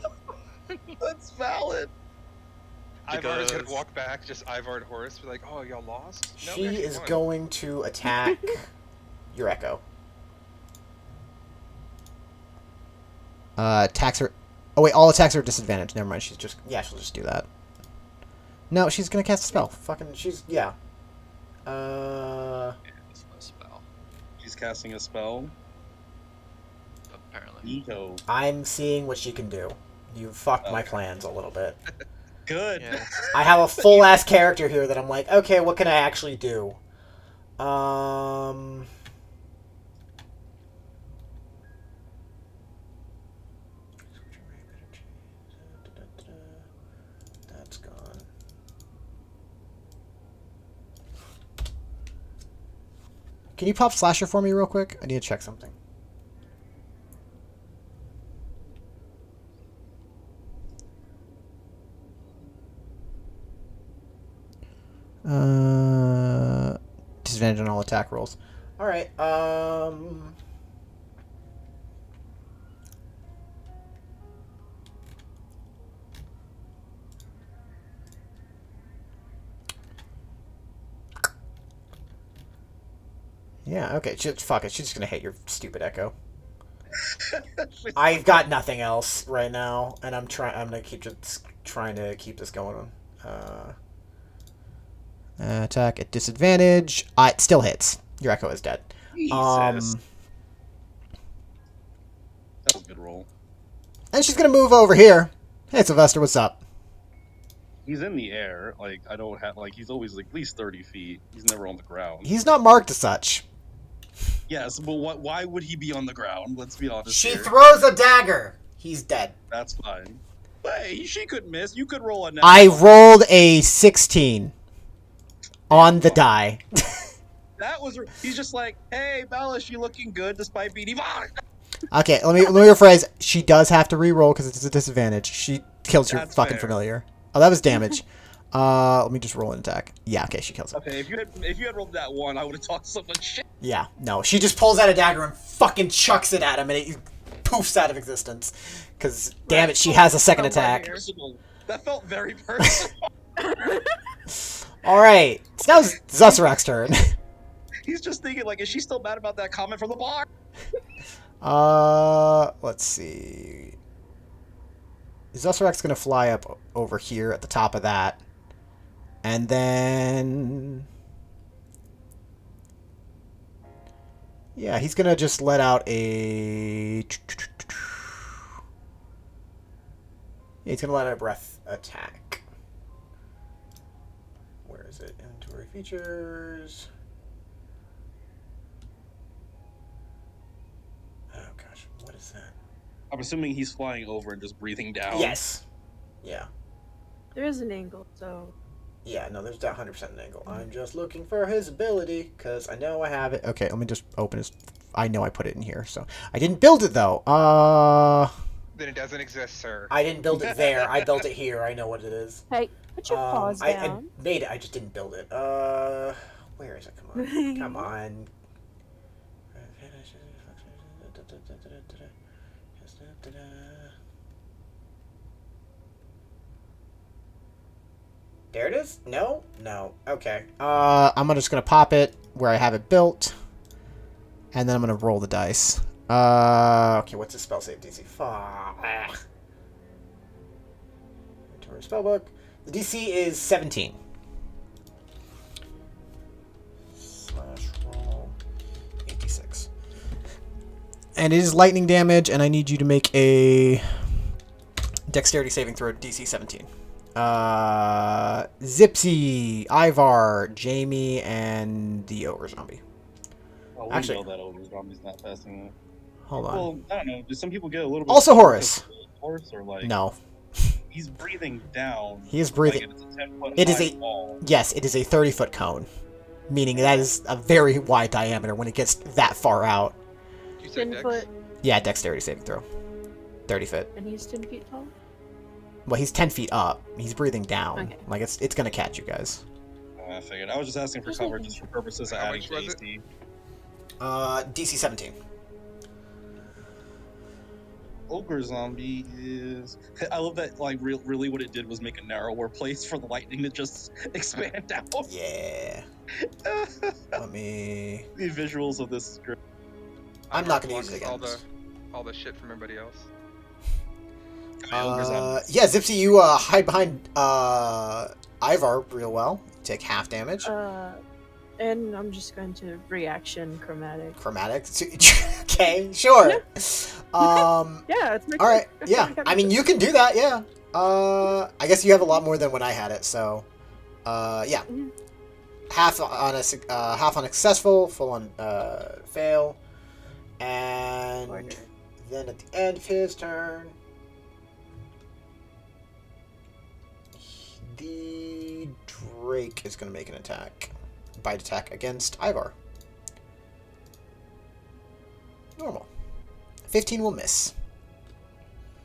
F: That's valid.
B: Ivar's
E: Because-
B: gonna walk back, just Ivar and Horus, be like, "Oh, y'all lost." No, we
A: She
B: actually
A: is
B: won."
A: going to attack your Echo. Attacks her. Oh wait, all attacks are disadvantaged. Never mind. She'll just do that. No, she's gonna cast a spell. Yeah.
E: Yeah, this one spell.
F: She's casting a spell.
E: Apparently.
F: Eco.
A: I'm seeing what she can do. You fucked my
F: Okay.
A: plans a little bit.
F: Good.
E: Yeah.
A: I have a full ass character here that I'm like, okay, what can I actually do? That's gone. Can you pop Slasher for me real quick? I need to check something. Disadvantage on all attack rolls. Alright, yeah, okay, fuck it, she's just gonna hate your stupid Echo. I've got nothing else right now, and I'm gonna keep just trying to keep this going on. Attack at disadvantage. It still hits. Your Echo is dead.
F: Jesus. That was a good roll.
A: And she's gonna move over here. Hey, Sylvester, what's up?
F: He's in the air. Like, I don't have, like, he's always like, at least 30 feet. He's never on the ground.
A: He's not marked as such.
F: Yes, but why would he be on the ground? Let's be honest
A: She
F: here.
A: throws a dagger. He's dead.
F: That's fine. But hey, she could miss. You could roll a net.
A: I rolled a 16 on the die.
F: That was. He's just like, hey, Balish, you looking good despite being evil.
A: Okay, let me rephrase. She does have to re-roll because it's a disadvantage. She kills your
F: That's
A: fucking
F: fair.
A: familiar. Oh, that was damage. Let me just roll an attack. Yeah, okay, she kills it.
F: Okay, if you had rolled that one, I would have talked so much shit.
A: Yeah, no, she just pulls out a dagger and fucking chucks it at him, and it poofs out of existence. Because, damn it, she has a second attack.
F: Personal. That felt very personal.
A: Alright, so now it's Zussarak's turn.
F: He's just thinking, like, is she still mad about that comment from the bar?
A: Let's see. Zussarak's gonna fly up over here at the top of that. And then... yeah, he's gonna just let out a... yeah, he's gonna let out a breath attack. Where is it? Inventory features... oh gosh, what is that?
F: I'm assuming he's flying over and just breathing down.
A: Yes. Yeah.
D: There is an angle, so
A: Yeah, no, there's that 100% an angle. I'm just looking for his ability, because I know I have it. Okay, let me just open his... I know I put it in here, so... I didn't build it, though.
B: Then it doesn't exist, sir.
A: I didn't build it there. I built it here. I know what it is.
D: hey, put your paws
A: I
D: down.
A: made it. I just didn't build it. Where is it? Come on. Come on. There it is? No? No. Okay. I'm just gonna pop it where I have it built. And then I'm gonna roll the dice. Okay, what's his spell save DC? Fuck. Turn spellbook. The DC is 17. Slash roll 86. And it is lightning damage, and I need you to make a dexterity saving throw, DC 17. Zipsy, Ivar, Jamie, and the ogre zombie.
F: Oh, we
A: Actually-
F: know that ogre zombie's not passing it.
A: Hold on.
F: Well, I don't know. Do some people get a little bit?
A: Also Horus.
F: Horse or like?
A: No.
F: He's breathing down.
A: He is breathing.
F: Like if it's a 10-foot
A: It is
F: high
A: a-
F: wall.
A: Yes, it is a 30-foot cone. Meaning that is a very wide diameter when it gets that far out.
B: You said
D: 10
B: Dex?
D: foot,
A: Yeah, dexterity saving throw. 30 foot.
D: and he's 10 feet tall?
A: Well, he's 10 feet up. He's breathing down.
D: Okay.
A: Like, it's gonna catch you guys.
F: I figured. I was just asking for cover, just for purposes of
B: How
F: adding
B: much
F: to
B: was it?
F: AC.
A: DC 17.
F: Ogre zombie is. I love that. Like, really, what it did was make a narrower place for the lightning to just expand out.
A: Yeah. Let me...
F: The visuals of this is great.
A: I'm not gonna use
B: Blocks
A: it again.
B: all the shit from everybody else.
F: Ogre zombie.
A: Yeah, Zipsy, you hide behind Ivar real well. Take half damage.
D: And I'm just going to reaction chromatic.
A: Chromatic. Okay, sure.
D: Yeah, it's my
A: All right.
D: turn.
A: Yeah. I mean, you can do that. Yeah. I guess you have a lot more than when I had it. So, yeah.
D: Mhm.
A: Half on a successful, full on fail, and
D: Order.
A: then at the end of his turn, the Drake is going to make an attack, bite attack against Ivar. Normal. 15 will miss.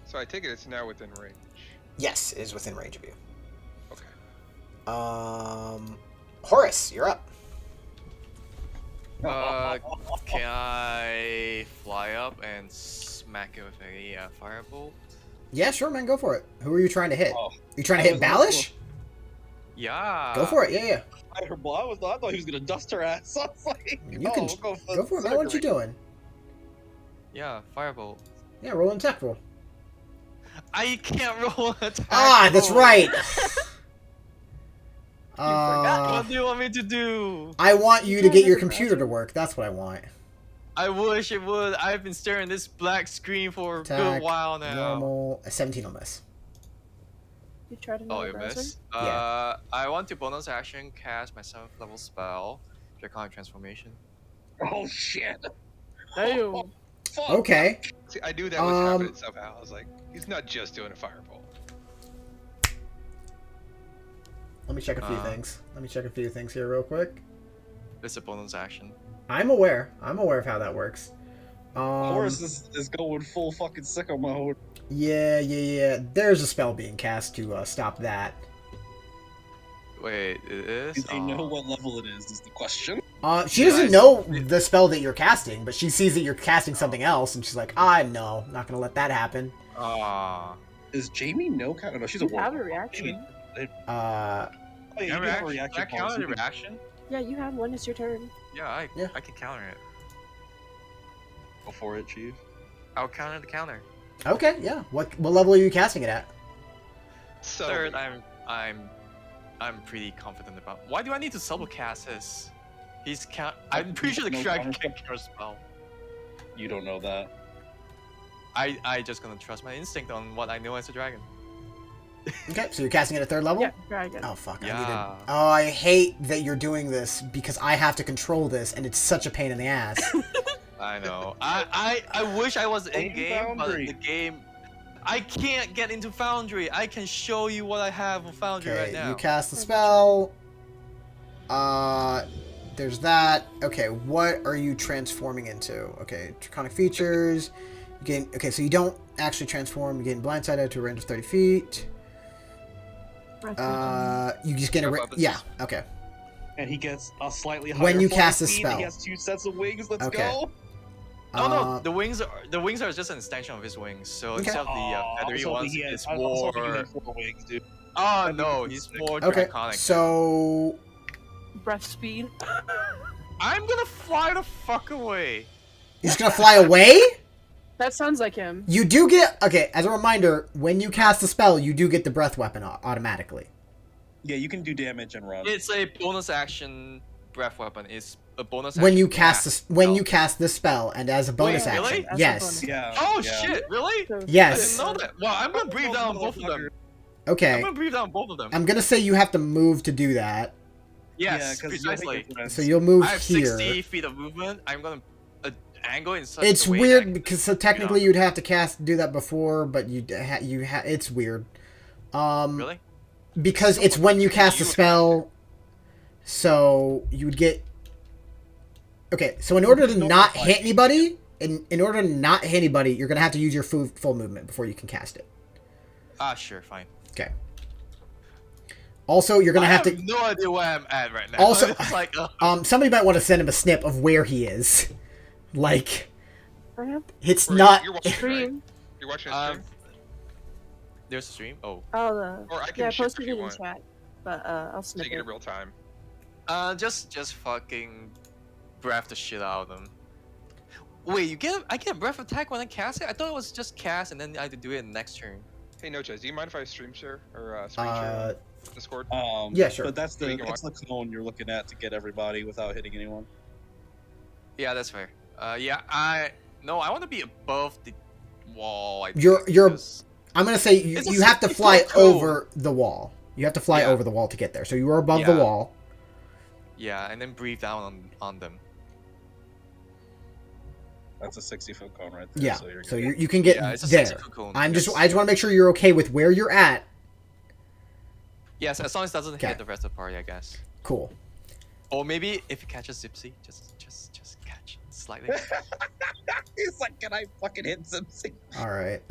B: So I take it it's now within range.
A: Yes, it is within range of you.
B: Okay.
A: Horace, you're up.
E: Can I fly up and smack it with a firebolt?
A: Yeah, sure, man, go for it. Who are you trying to hit?
F: Oh.
A: You trying to hit Balish?
E: Yeah.
A: Go for it. Yeah, yeah.
F: I thought he was gonna dust her ass. I was like,
A: You can
F: go
A: go for it, man. What you doing?
E: Yeah, firebolt.
A: Yeah, roll an attack roll.
E: I can't roll an attack.
A: Ah, that's
E: roll.
A: right.
E: What do you want me to do?
A: I want you to get your computer to work. That's what I want.
E: I wish it would. I've been staring at this black screen for a
A: Attack,
E: good while now.
A: normal. A 17 will miss.
D: You tried
E: Oh,
D: another
E: you
D: browser?
E: missed?
A: Yeah.
E: I want to bonus action cast my 7th level spell, Draconic Transformation.
F: Oh shit!
D: Damn.
F: Fuck.
A: Okay.
B: See, I knew that was happening somehow. I was like, he's not just doing a firebolt.
A: Let me check a few things. Let me check a few things here real quick.
E: It's a bonus action.
A: I'm aware. I'm aware of how that works.
F: Horus is going full fucking sicko mode.
A: Yeah. There's a spell being cast to stop that.
E: Wait, it is?
F: Do they know what level it is the question.
A: She doesn't
E: Guys,
A: know the spell that you're casting, but she sees that you're casting something else, and she's like, no, not gonna let that happen.
F: Does Jamie know? No, she's a
D: You have a
F: warlock.
D: reaction.
A: Uh,
F: Oh, yeah, you do have a
E: Can
F: reaction.
E: I counter the reaction?
D: Yeah, you have one. It's your turn.
E: Yeah,
A: Yeah.
E: I can counter it.
F: Go for it, Chief.
E: I'll counter the counter.
A: okay, yeah. What level are you casting it at?
B: So
E: Third, I'm pretty confident about. Why do I need to solo cast this? He's count. I'm pretty sure the
F: No
E: dragon
F: counter
E: can counter spell.
F: You don't know that.
E: I just gonna trust my instinct on what I know as a dragon.
A: Okay, so you're casting it at 3rd level?
D: Yeah, dragon.
A: Oh, fuck. I
E: Yeah.
A: needed... Oh, I hate that you're doing this because I have to control this, and it's such a pain in the ass.
E: I know. I wish I was in game, but
F: Foundry.
E: the game. I can't get into Foundry. I can show you what I have on Foundry
A: Okay,
E: right now.
A: you cast the spell. There's that. Okay, what are you transforming into? Okay, draconic features. You gain... Okay, so you don't actually transform. You gain blindsided to a range of 30 feet.
D: Breath weapon.
A: You just get a...
E: Breath weapons.
A: Yeah, okay.
F: And he gets a slightly higher
A: When you
F: flying
A: cast a
F: speed,
A: spell.
F: He has 2 sets of wings. Let's
A: Okay.
F: go.
E: Oh no,
A: Uh,
E: the wings are just an extension of his wings. So
A: Okay.
E: instead of the
F: Aw, I was
E: feathery
F: hoping
E: ones,
F: he had-
E: it's
F: I was hoping he
E: more.
F: had 4 wings, dude.
E: Oh
F: That'd be
E: no,
F: pretty
E: he's
F: sick.
E: more
A: Okay,
E: draconic.
A: so...
D: Breath speed.
E: I'm gonna fly the fuck away.
A: You're just gonna fly away?
D: That sounds like him.
A: You do get... Okay, as a reminder, when you cast the spell, you do get the breath weapon automatically.
F: Yeah, you can do damage and run.
E: It's a bonus action breath weapon. It's a bonus
A: When
E: action.
A: you cast the spell, and as a bonus
E: Wait, really?
A: action.
D: As a
A: Yes.
D: bonus.
F: Yeah.
E: Oh
F: yeah.
E: shit! Really?
D: So-
E: I
A: Yes.
E: didn't know that. Well, I'm gonna breathe down both of them. I'm
A: Okay.
E: gonna breathe down both of them.
A: I'm gonna say you have to move to do that.
E: Yes,
F: 'cause
E: precisely.
A: So you'll move
E: I have
A: here.
E: 60 feet of movement. I'm gonna angle in such
A: It's
E: a way
A: weird
E: that-
A: because so technically you'd have to do that before, but it's weird.
E: Really?
A: Because it's when you cast a
E: You would
A: spell, so you would get. Okay, so in order to not hit anybody, in order to not hit anybody, you're gonna have to use your full movement before you can cast it.
E: Ah, sure, fine.
A: Okay. Also, you're gonna
E: I
A: have
E: have
A: to.
E: no idea where I'm at right now.
A: Also-
E: it's like,
A: Somebody might want to send him a snip of where he is. Like,
D: I have
A: it's
B: Or
A: not.
B: You're watching it, right?
D: stream.
B: You're watching a stream?
E: there's a stream. Oh,
D: Oh,
B: Or I can
D: yeah, I
B: shift
D: posted
B: if
D: it
B: you
D: in
B: want.
D: chat, but I'll
B: So
D: snip
B: you get
D: it.
B: it real time.
E: just fucking breath the shit out of them. Wait, I get a breath attack when I cast it? I thought it was just cast and then I had to do it in the next turn.
B: Hey, Noches, do you mind if I stream share or screen share on Discord?
A: Yeah, sure.
F: But that's
B: So you
F: the
B: can
F: cone you're looking at to get everybody without hitting anyone.
E: Yeah, that's fair. I want to be above the wall. I think,
A: You're-
E: because-
A: I'm gonna say
E: It's a
A: you have to
E: 60-foot
A: fly
E: cone.
A: over the wall. You have to fly
E: Yeah.
A: over the wall to get there. So you are above the
E: Yeah.
A: wall.
E: Yeah, and then breathe down on them.
F: That's a 60-foot cone right there.
A: Yeah.
F: So you're
A: So
F: good.
A: you can get
E: Yeah, it's a
A: there.
E: 60-foot cone,
A: I just
E: yes.
A: want to make sure you're okay with where you're at.
E: Yes, as long as it doesn't
A: Okay.
E: hit the rest of the party, I guess.
A: Cool.
E: Or maybe if you catch a Zipsy, just catch it slightly.
F: He's like, can I fucking hit Simpson?
A: All right.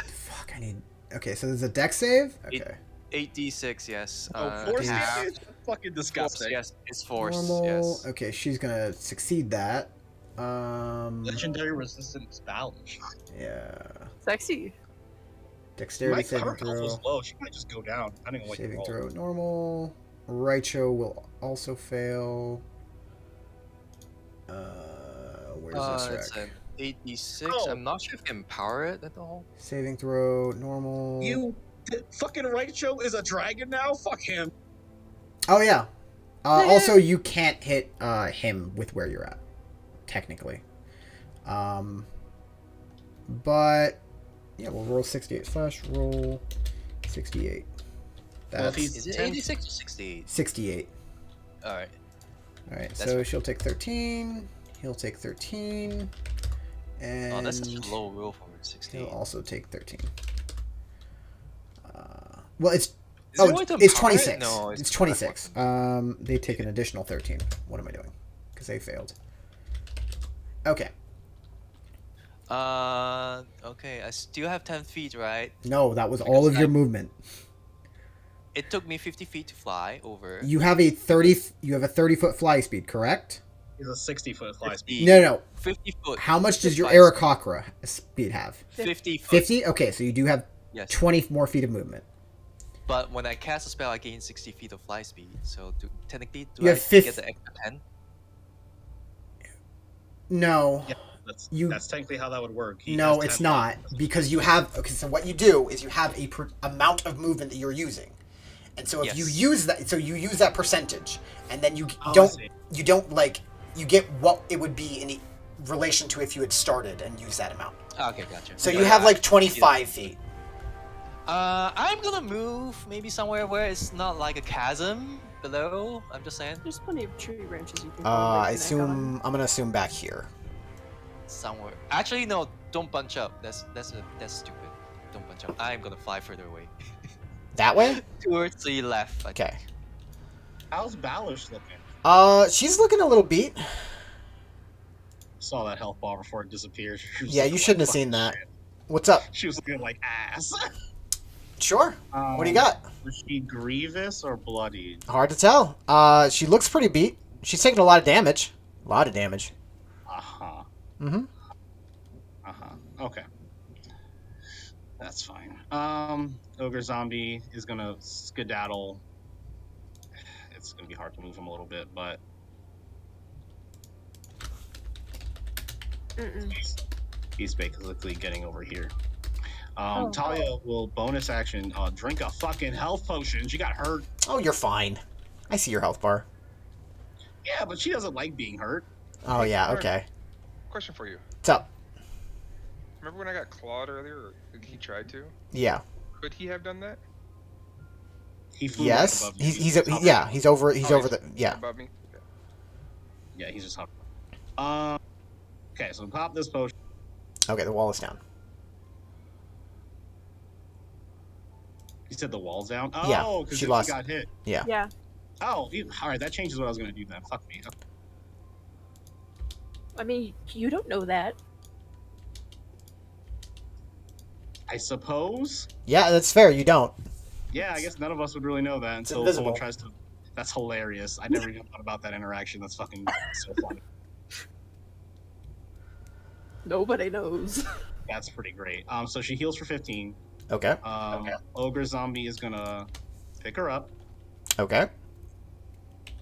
A: Fuck. I need. Okay. So there's a deck save. Okay.
E: 8d6, yes.
F: Force
E: half-
F: damage? Fucking
E: Force,
F: disgusting.
E: yes, it's force.
A: Normal.
E: Yes.
A: Okay. She's gonna succeed that.
C: Legendary resistance balance.
A: Yeah.
D: Sexy.
A: Dexterity saving
C: Her health was
A: throw.
C: low. She might just go down depending on what you
A: Saving
C: roll.
A: throw normal. Raicho will also fail. Where's this
E: It's
A: rack?
E: an 8d6.
C: Oh.
E: I'm not sure if you can power it at all.
A: Saving throw normal.
F: Fucking Raicho is a dragon now? Fuck him.
A: Oh yeah. Also, you can't hit him with where you're at, technically. But yeah, we'll roll 68 slash roll 68.
C: Well, if
A: That's
C: he's-
E: Is it
C: 10
E: 86 or 68?
A: 68.
E: Alright.
A: All right,
E: That's
A: so
E: fine.
A: she'll take 13. He'll take 13, and
E: Oh, that's such a low roll for
A: he'll
E: 68.
A: also take 13. Well, it's
E: Is there a way
A: it's
E: to empower it?
A: 26.
E: No,
A: it's 26. They take an additional 13. What am I doing? Because they failed. Okay.
E: Okay, I still have 10 feet, right?
A: No, that was all of
E: Because
A: your
E: I-
A: movement.
E: It took me 50 feet to fly over.
A: You have a 30-foot fly speed, correct?
C: He's a 60-foot fly speed.
A: No.
E: 50 foot.
A: How much does your
E: fly
A: Aarakocra speed have?
E: 50 foot.
A: 50? Okay, so you do have
E: Yes.
A: 20 more feet of movement.
E: But when I cast a spell, I gain 60 feet of fly speed. So technically, do
A: You
E: I
A: have
E: get the extra 10?
A: No.
C: Yeah,
A: You-
C: that's technically how that would work. He
A: No,
C: has
A: it's
C: 10
A: not, because you have. Okay, so what you do is you have a amount of movement that you're using, and so if you
E: Yes.
A: use that, so you use that percentage, and then you
C: Oh, I
A: don't,
C: see.
A: you don't like, you get what it would be in relation to if you had started and used that amount.
E: Okay, gotcha.
A: So
E: But
A: you have
E: yeah,
A: like 25 feet.
E: I'm gonna move maybe somewhere where it's not like a chasm below. I'm just saying
D: There's plenty of tree branches you can.
A: I'm gonna assume back here.
E: somewhere. Actually, no. Don't bunch up. That's stupid. Don't bunch up. I'm gonna fly further away.
A: That way?
E: Towards the left. I think.
A: Okay.
C: How's Balish looking?
A: She's looking a little beat.
C: Saw that health bar before it disappeared. She was
A: Yeah,
C: looking
A: you shouldn't have
C: fucking
A: seen that.
C: shit.
A: What's up?
C: She was looking like ass.
A: Sure. What do you got?
C: Was she grievous or bloodied?
A: Hard to tell. She looks pretty beat. She's taking a lot of damage. A lot of damage.
C: Uh-huh.
A: Mm-hmm.
C: Uh-huh. Okay. That's fine. Ogre Zombie is gonna skedaddle. It's gonna be hard to move him a little bit, but
D: Mm-mm.
C: He's basically getting over here.
D: Oh.
C: Talia will bonus action drink a fucking health potion. She got hurt.
A: Oh, you're fine. I see your health bar.
C: Yeah, but she doesn't like being hurt.
A: Oh,
B: Hey,
A: yeah,
B: Connor,
A: okay.
B: Question for you.
A: What's up?
B: Remember when I got clawed earlier? Or he tried to.
A: Yeah.
B: Could he have done that?
C: He flew
A: Yes.
C: right above you.
A: He's
C: hovering.
A: yeah, he's over the yeah.
B: Above me. Okay.
C: Yeah, he's just hovering. Okay, so pop this potion.
A: Okay, the wall is down.
C: You said the wall's down?
A: Yeah,
C: Oh, because
A: she
C: she
A: lost.
C: got hit.
A: Yeah.
D: Yeah.
C: Oh, all right, that changes what I was going to do then. Fuck me.
D: I mean, you don't know that.
C: I suppose?
A: Yeah, that's fair. You don't.
C: Yeah, I guess none of us would really know that until
A: invisible.
C: someone tries to... That's hilarious. I never even thought about that interaction. That's fucking so funny.
D: Nobody knows.
C: That's pretty great. So she heals for 15.
A: Okay.
C: Ogre Zombie is gonna pick her up,
A: Okay.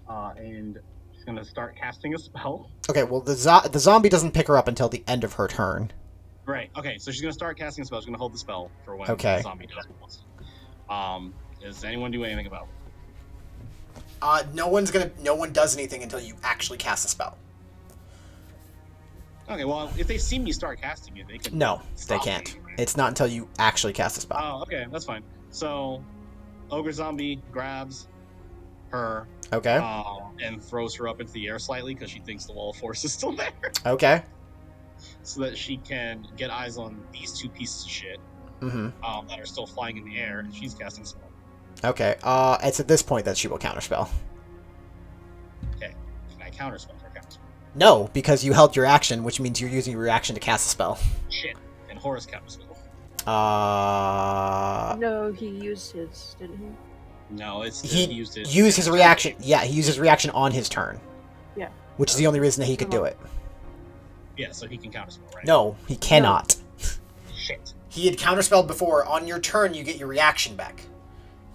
C: and she's gonna start casting a spell.
A: Okay, well, the zombie doesn't pick her up until the end of her turn.
C: Right. Okay. So she's gonna start casting a spell. She's gonna hold the spell for when
A: Okay.
C: the zombie does what it wants. Does anyone do anything about it?
A: No one does anything until you actually cast a spell.
C: Okay. Well, if they see me start casting it, they can.
A: No, they
C: stop
A: can't.
C: me.
A: It's not until you actually cast a spell.
C: Oh, okay. That's fine. So, Ogre Zombie grabs her
A: Okay.
C: and throws her up into the air slightly because she thinks the wall of force is still there,
A: Okay.
C: so that she can get eyes on these two pieces of shit
A: Mm-hmm.
C: that are still flying in the air. And she's casting a spell.
A: Okay. It's at this point that she will counterspell.
C: Okay. Can I counterspell her counterspell?
A: No, because you held your action, which means you're using your reaction to cast a spell.
C: Shit. And Horus counterspell.
D: No, he used his, didn't he?
C: No, it's
A: He
C: he used it.
A: used his reaction. Yeah, he used his reaction on his turn.
D: Yeah.
A: Which is the only reason that he could do it.
C: Yeah, so he can counterspell, right?
A: No, he cannot.
C: Shit.
A: He had counterspelled before. On your turn, you get your reaction back.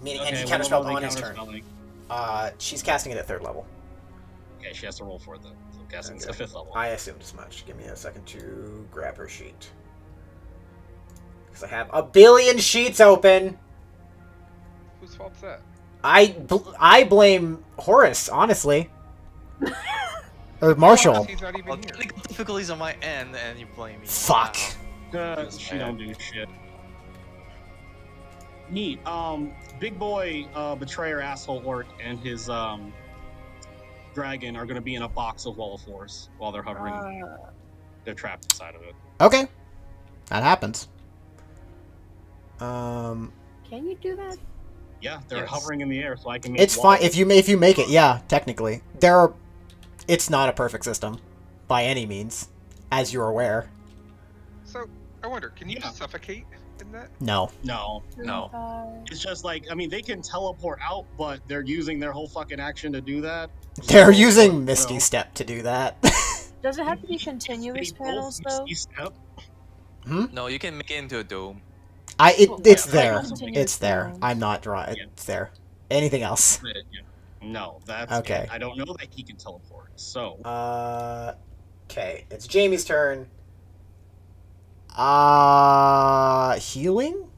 A: Meaning, and he
C: what
A: counterspelled
C: level
A: on
C: are
A: his
C: they
A: turn.
C: counterspelling?
A: She's casting it at 3rd level.
C: Okay, she has to roll for it then. So I'm guessing it's the
A: Okay.
C: 5th level.
A: I assumed as much. Give me a second to grab her sheet. Because I have a billion sheets open.
B: Whose fault's that?
A: I blame Horace, honestly. Or Marshall.
B: He's not even
E: Well,
B: here.
E: technical difficulties on my end, and you blame me.
A: Fuck.
C: She don't do shit. Neat. Big boy, betrayer, asshole orc, and his dragon are gonna be in a box of wall of force while they're hovering. They're trapped inside of it.
A: Okay. That happens. Um,
D: Can you do that?
C: Yeah, they're
E: Yes.
C: hovering in the air, so I can make
A: it's
C: walls.
A: fine if you make it. Yeah, technically, it's not a perfect system, by any means, as you're aware.
B: So I wonder, can you
C: Yeah.
B: suffocate in that?
A: No.
C: No,
E: No.
C: it's just like, I mean, they can teleport out, but they're using their whole fucking action to do that.
A: They're
C: So,
A: using Misty
C: no.
A: Step to do that.
D: Does it have to be continuous
C: They both
D: panels, though?
C: Misty Step.
E: No, you can make it into a dome.
A: It's
D: Yeah,
A: there.
D: continuous
A: It's there.
D: panels.
A: I'm not drawing.
C: Yeah.
A: It's there. Anything else?
C: But, yeah. No, that's
A: Okay.
C: it. I don't know that he can teleport. So
A: Okay. It's Jamie's turn. Healing?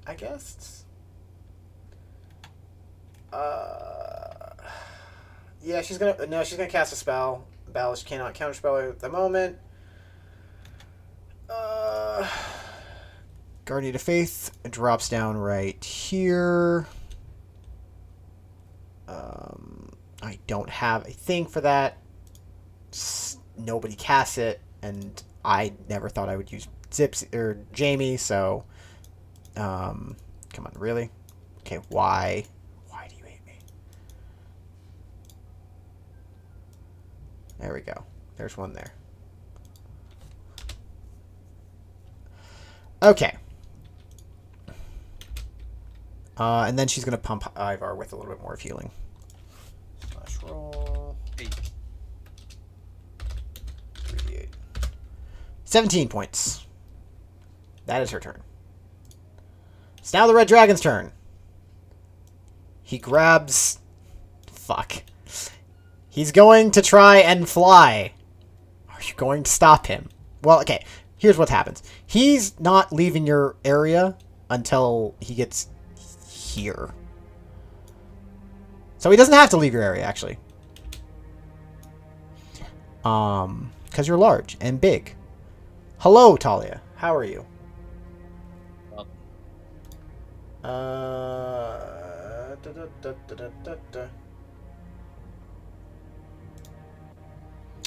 A: I guess. Yeah, she's gonna cast a spell. Ballish cannot counterspell at the moment. Guardian of Faith drops down right here. I don't have a thing for that. Nobody casts it, and I never thought I would use Zips or Jamie, so come on, really? Okay, why do you hate me? There we go. There's one there. Okay. And then she's gonna pump Ivar with a little bit more of healing. Slash roll.
B: 8.
A: 3d8. 17 points. That is her turn. It's now the Red Dragon's turn. He grabs... Fuck. He's going to try and fly. Are you going to stop him? Well, okay. Here's what happens. He's not leaving your area until he gets here. So he doesn't have to leave your area, actually. Because you're large and big. Hello, Talia. How are you?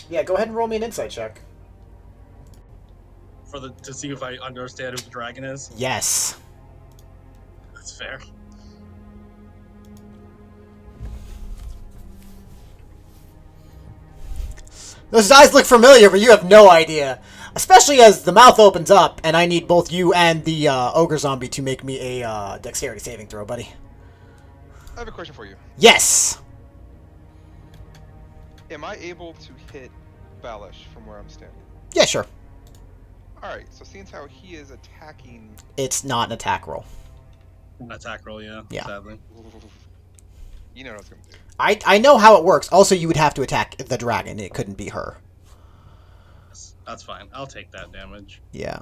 A: Yeah, go ahead and roll me an insight check.
F: To see if I understand who the dragon is.
A: Yes.
F: That's fair.
A: Those eyes look familiar, but you have no idea. Especially as the mouth opens up, and I need both you and the ogre zombie to make me a dexterity saving throw, buddy.
B: I have a question for you.
A: Yes!
B: Am I able to hit Balish from where I'm standing?
A: Yeah, sure.
B: Alright, so seeing how he is attacking...
A: It's not an attack roll.
F: An attack roll, yeah.
A: Yeah.
F: Sadly.
B: You know what I was going to do.
A: I know how it works. Also, you would have to attack the dragon. It couldn't be her.
F: That's fine. I'll take that damage.
A: Yeah.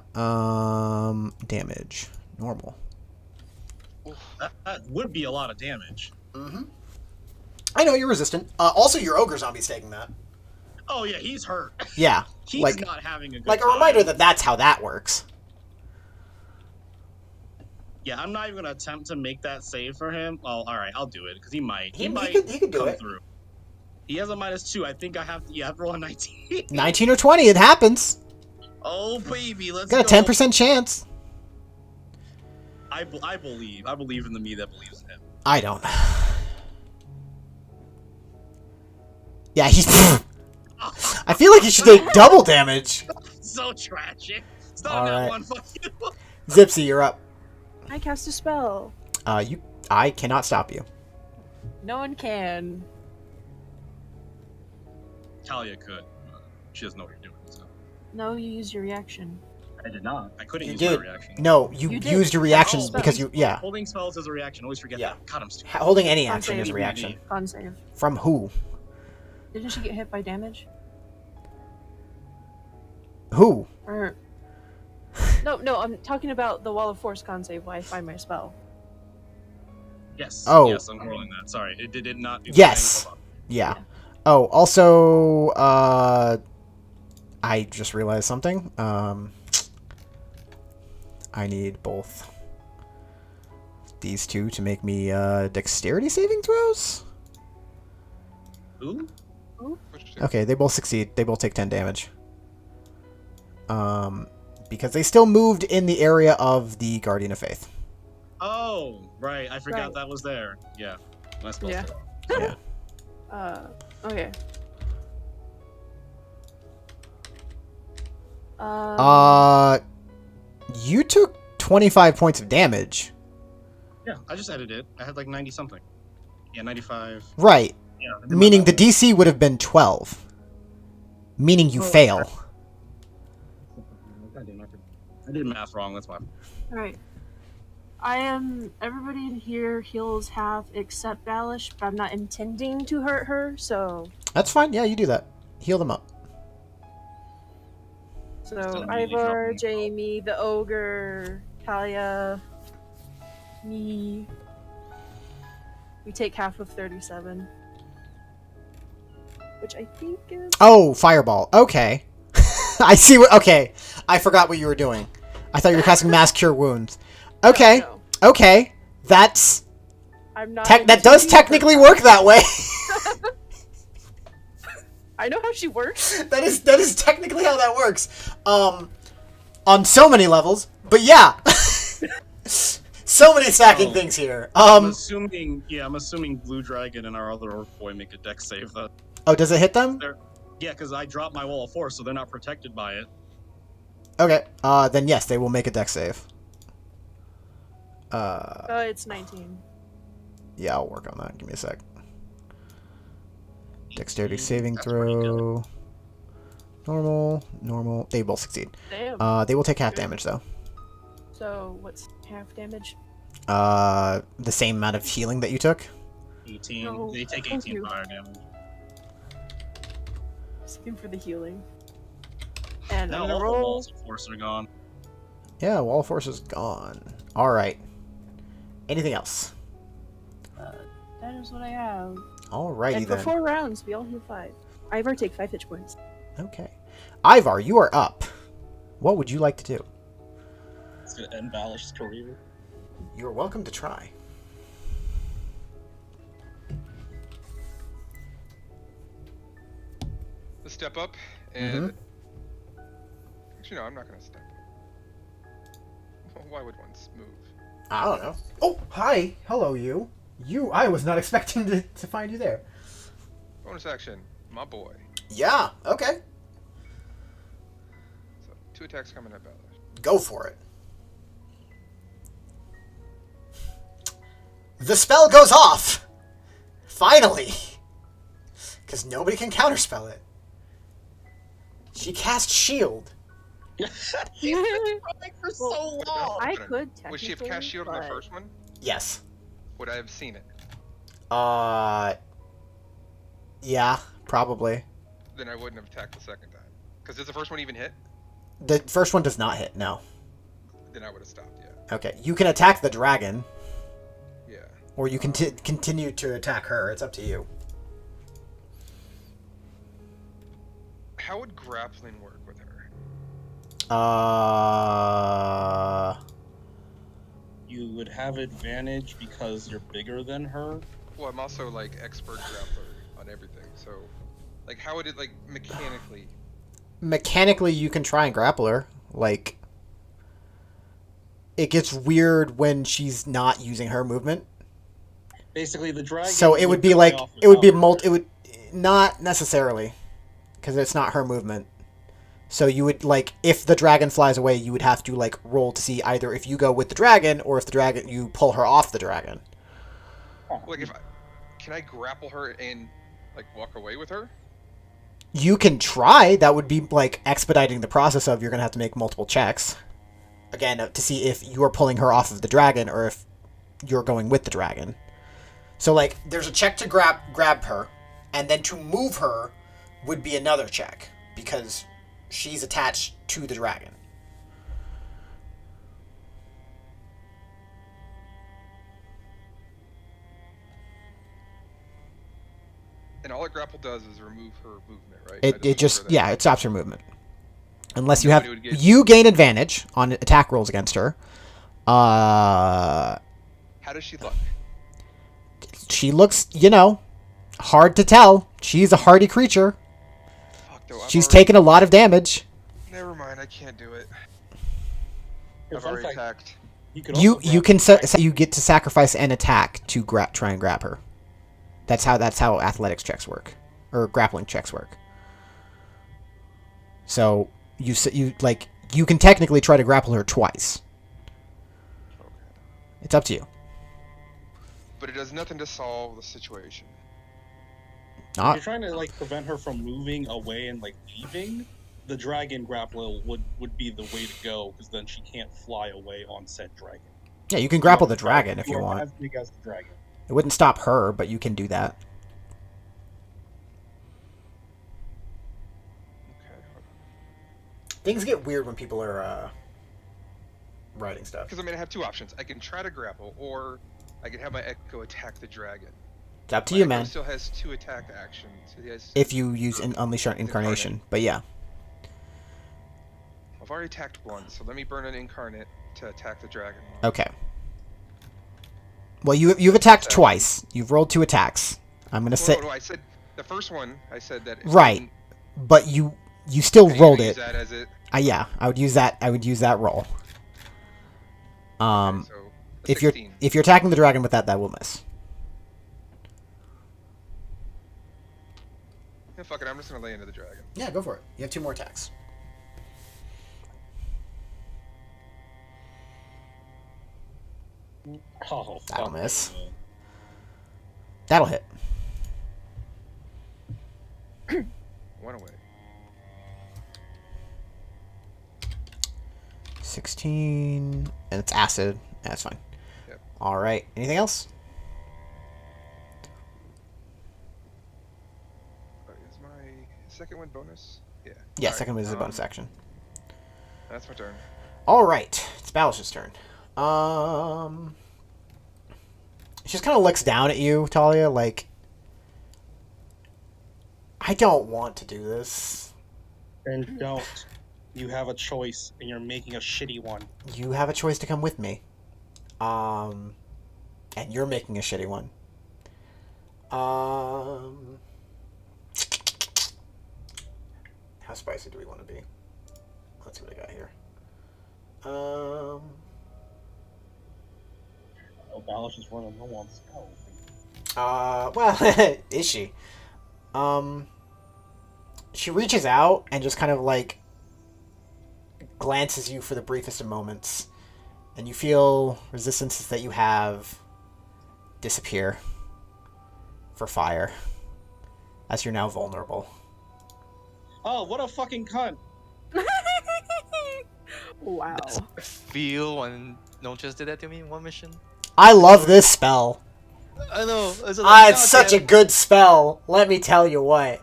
A: Damage. Normal.
F: That would be a lot of damage.
A: Mm-hmm. I know, you're resistant. Also, your ogre zombie's taking that.
F: Oh yeah, he's hurt.
A: Yeah.
F: He's not having a good
A: like
F: time.
A: a reminder that that's how that works.
F: Yeah, I'm not even gonna attempt to make that save for him. Well, all right, I'll do it because he might.
A: He
F: might
A: could do
F: come
A: it.
F: through. He has a -2. I think I have to. Yeah, I have to roll a 19.
A: 19 or 20, it happens.
F: Oh baby, let's
A: Got
F: go.
A: a 10% chance.
F: I believe. I believe in the me that believes in him.
A: I don't. Yeah, he's. I feel like he should take double damage.
F: So tragic. It's not
A: All
F: that
A: right.
F: one. Fuck you.
A: Zipsy, you're up.
D: I cast a spell.
A: I cannot stop you.
D: No one can.
F: Talia could. She doesn't know what you're doing. So.
D: No, you use your reaction.
F: I did not. I couldn't
A: You
F: use
A: did.
F: my reaction.
A: No, you
D: You did.
A: used your reaction
F: Oh,
A: because you. Yeah.
F: Holding spells as a reaction. Always forget
A: Yeah.
F: that. God, I'm stupid.
A: Holding any
D: Con
A: action
D: save.
A: is a reaction.
D: Con save.
A: From who?
D: Didn't she get hit by damage?
A: Who?
D: Or no, I'm talking about the Wall of Force con save while I find my spell.
F: Yes.
A: Oh.
F: Yes, I'm rolling that. Sorry, it did not do
A: Yes.
F: that.
A: Yeah. Oh, also, I just realized something. I need both these two to make me dexterity saving throws.
F: Ooh.
A: Okay, they both succeed. They both take 10 damage. Because they still moved in the area of the Guardian of Faith.
F: Oh, right. I forgot
D: Right.
F: that was there. Yeah. My spell.
D: Yeah.
A: Yeah.
D: Okay.
A: You took 25 points of damage.
F: Yeah, I just edited it. I had like 90 something. Yeah, 95.
A: Right.
F: Yeah.
A: Meaning the DC would have been 12. Meaning you fail.
F: I did math wrong. That's why.
D: Alright. Everybody in here heals half except Balish, but I'm not intending to hurt her, so.
A: That's fine. Yeah, you do that. Heal them up.
D: So,
F: Still immediately
D: Ivor,
F: dropping.
D: Jamie, the Ogre, Talia, me. We take half of 37. Which I think is.
A: Oh, fireball. Okay. I see what. Okay. I forgot what you were doing. I thought you were casting Mass Cure Wounds. Okay.
D: No.
A: Okay. That's.
D: I'm not.
A: That does
D: intending to
A: technically
D: hurt her.
A: work that way.
D: I know how she works.
A: that is technically how that works. On so many levels. But yeah. So many stacking things here.
F: I'm assuming Blue Dragon and our other Orc Boy make a dex save.
A: Oh, does it hit them?
F: Yeah, because I dropped my Wall of Force, so they're not protected by it.
A: Okay. Then yes, they will make a dex save.
D: It's 19.
A: Yeah, I'll work on that. Give me a sec. Dexterity saving
F: That's pretty good.
A: throw. Normal. They both succeed.
D: Damn.
A: They will take half damage though.
D: So, what's half damage?
A: The same amount of healing that you took.
F: 18.
D: No,
F: They take
D: thank
F: 18
D: you.
F: fire damage.
D: Just looking for the healing. And
F: Now
D: I'm
F: all
D: gonna
F: the
D: roll.
F: walls of force are gone.
A: Yeah, wall of force is gone. All right. Anything else?
D: That is what I have.
A: Alrighty
D: And for
A: then.
D: 4 rounds, we all heal 5. Ivor, take 5 hit points.
A: Okay. Ivar, you are up. What would you like to do?
F: It's gonna end Balor's career.
A: You're welcome to try.
B: Let's step up and. Actually, no, I'm not gonna step up. Why would one move?
A: I don't know. Oh, hi. Hello, you. I was not expecting to find you there.
B: Bonus action, my boy.
A: Yeah, okay.
B: So 2 attacks coming at Balor.
A: Go for it. The spell goes off! Finally! Because nobody can counterspell it. She cast shield.
F: He's been trying for so long.
D: I could technically.
B: Would she have cast shield on the
D: but-
B: first one?
A: Yes.
B: Would I have seen it?
A: Yeah, probably.
B: Then I wouldn't have attacked the second time. Because did the first one even hit?
A: The first one does not hit, no.
B: Then I would have stopped, yeah.
A: Okay, you can attack the dragon,
B: Yeah.
A: or you can continue to attack her. It's up to you.
B: How would grappling work with her?
F: You would have advantage because you're bigger than her.
B: Well, I'm also like expert grappler on everything, so like how would it like mechanically?
A: Mechanically, you can try and grapple her. Like, it gets weird when she's not using her movement.
F: Basically, the dragon.
A: So it would be like it would be it would not necessarily, because it's not her movement. So you would like if the dragon flies away, you would have to like roll to see either if you go with the dragon or if the dragon you pull her off the dragon.
B: Like can I grapple her and like walk away with her?
A: You can try. That would be like expediting the process of you're gonna have to make multiple checks. Again, to see if you're pulling her off of the dragon or if you're going with the dragon. So like there's a check to grab her, and then to move her would be another check because she's attached to the dragon.
B: And all a grapple does is remove her movement, right?
A: It just it stops her movement. Unless you
B: Nobody
A: have
B: would get-
A: you gain advantage on attack rolls against her.
B: How does she look?
A: She looks, hard to tell. She's a hardy creature.
B: Fuck, though,
A: She's taken a lot of damage.
B: Never mind, I can't do it.
F: Here,
B: I've
F: fun
B: already
F: fact,
B: attacked.
F: You could
A: You
F: also
A: you
F: grapple
A: can you get to sacrifice an attack to try and grab her. That's how athletics checks work, or grappling checks work. So you can technically try to grapple her twice.
B: Okay.
A: It's up to you.
B: But it does nothing to solve the situation.
F: If
A: Not
F: you're trying to like prevent her from moving away and like leaving, the dragon grapple would be the way to go because then she can't fly away on said dragon.
A: yeah, you can grapple the dragon if you
F: are
A: want.
F: as big as the dragon.
A: It wouldn't stop her, but you can do that.
B: Okay.
A: Things get weird when people are writing stuff.
B: Because I have 2 options. I can try to grapple, or I can have my Echo attack the dragon.
A: It's up to
B: My
A: you,
B: Echo
A: man.
B: still has 2 attack actions. So he has,
A: If you use an Unleash Incarnation. But yeah.
B: I've already attacked once, so let me burn an incarnate to attack the dragon.
A: Okay. Well, you've attacked twice. You've rolled 2 attacks. I'm gonna say
B: I said the first one. I said that.
A: right, but you still rolled
B: Use
A: it.
B: that as it.
A: Yeah, I would use that. I would use that roll.
B: So a
A: If you're
B: 16.
A: attacking the dragon with that will miss.
B: Yeah, fuck it. I'm just gonna lay into the dragon.
A: Yeah, go for it. You have 2 more attacks.
F: Oh,
A: That'll
F: fuck
A: miss.
F: that.
A: That'll hit.
B: 1 away.
A: 16, and it's acid. That's fine.
B: Yep.
A: All right. Anything else?
B: Is second one bonus? Yeah.
A: Yeah,
B: Alright,
A: second one is a bonus action.
B: That's my turn.
A: All right, it's Balish's turn. She just kind of looks down at you, Talia, like, I don't want to do this.
F: And don't. You have a choice, and you're making a shitty one.
A: You have a choice to come with me. And you're making a shitty one. How spicy do we want to be? Let's see what I got here.
F: Oh, Balish is running low on spells.
A: Well, is she? She reaches out and just kind of like glances you for the briefest of moments, and you feel resistances that you have disappear for fire, as you're now vulnerable.
F: Oh, what a fucking cunt!
D: Wow.
E: I feel when no just did that to me in one mission.
A: I love this spell.
E: I know. It's, like,
A: It's such a good spell. Let me tell you what.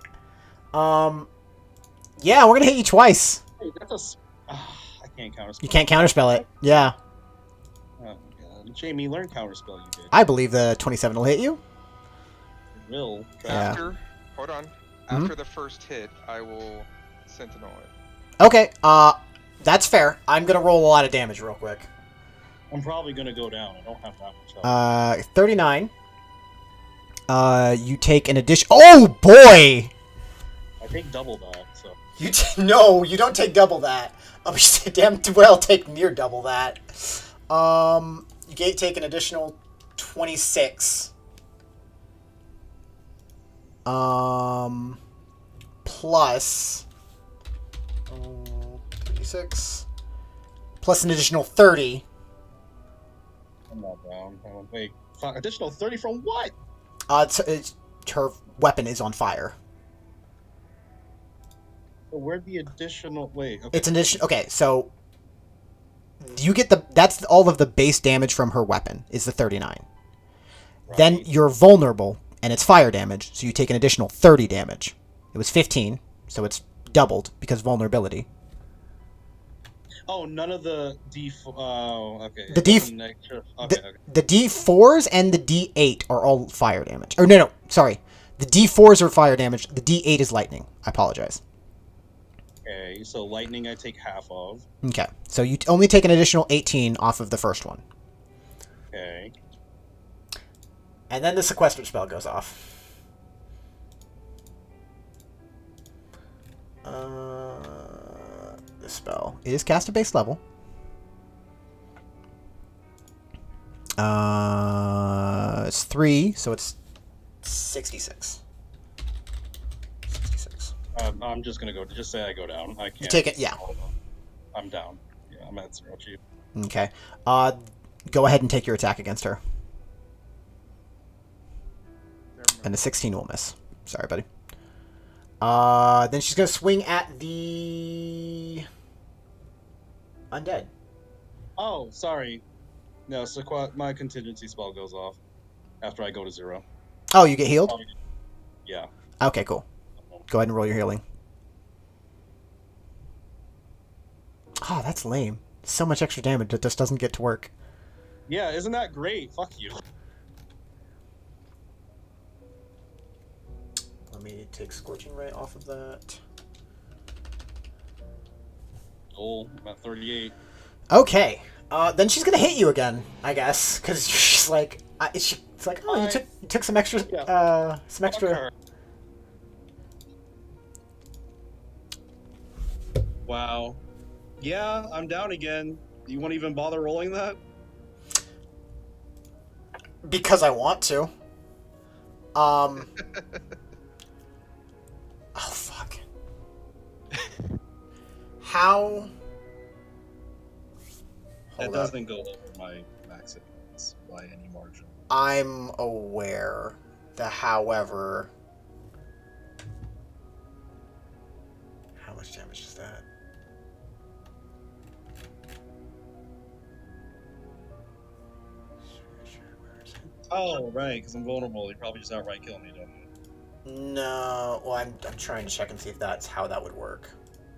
A: Yeah, we're gonna hit you twice.
F: Hey, that's I can't counterspell.
A: You can't counterspell it. Yeah,
F: Oh, God. Jamie, learn counterspell, you bitch.
A: I believe the 27 will hit you.
F: It will.
A: Yeah.
B: Hold on.
A: Mhm.
B: After the first hit, I will Sentinel it.
A: Okay, that's fair. I'm gonna roll a lot of damage real quick.
F: I'm probably gonna go down. I don't have that much health.
A: 39. You take an addition. Oh boy!
F: I take double that, so.
A: No, you don't take double that. You damn well take near double that. You take an additional 26. Plus 36. Plus an additional 30.
F: I'm not down. Wait, fuck, additional 30 from what?
A: Her weapon is on fire.
F: So where'd the additional? Wait, okay.
A: It's an addition. Okay, so you get that's all of the base damage from her weapon is the 39.
F: Right.
A: Then you're vulnerable and it's fire damage, so you take an additional 30 damage. It was 15, so it's doubled because vulnerability.
F: Oh, none of the D. Oh, okay.
A: The D. The D4s and the D8 are all fire damage. Or no, sorry. The D4s are fire damage. The D8 is lightning. I apologize.
F: Okay, so lightning I take half of.
A: Okay, so you only take an additional 18 off of the first one.
F: Okay.
A: And then the sequester spell goes off. This spell is cast at base level. It's 3, so it's 66. 66.
F: I'm just gonna go. Just say I go down. I can't.
A: You take it, yeah.
F: I'm down. Yeah, I'm at 0 chief.
A: Okay. Go ahead and take your attack against her. And a 16 will miss. Sorry, buddy. Then she's gonna swing at the undead.
F: Oh, sorry. No, so my contingency spell goes off after I go to 0.
A: Oh, you get healed?
F: Yeah.
A: Okay, cool. Go ahead and roll your healing. Oh, that's lame. So much extra damage that just doesn't get to work.
F: Yeah, isn't that great? Fuck you.
A: Let me take Scorching Ray off of that.
F: Oh, I'm at 38.
A: Okay. Then she's gonna hit you again, I guess, because she's like, it's like, oh, you took some extra, some extra.
F: Wow. Yeah, I'm down again. You won't even bother rolling that?
A: Because I want to. Oh fuck. How?
F: That doesn't go over my max hits by any margin.
A: I'm aware. However, how much damage is that?
F: Oh, right, because I'm vulnerable. You probably just outright kill me, don't you?
A: No. Well, I'm trying to check and see if that's how that would work.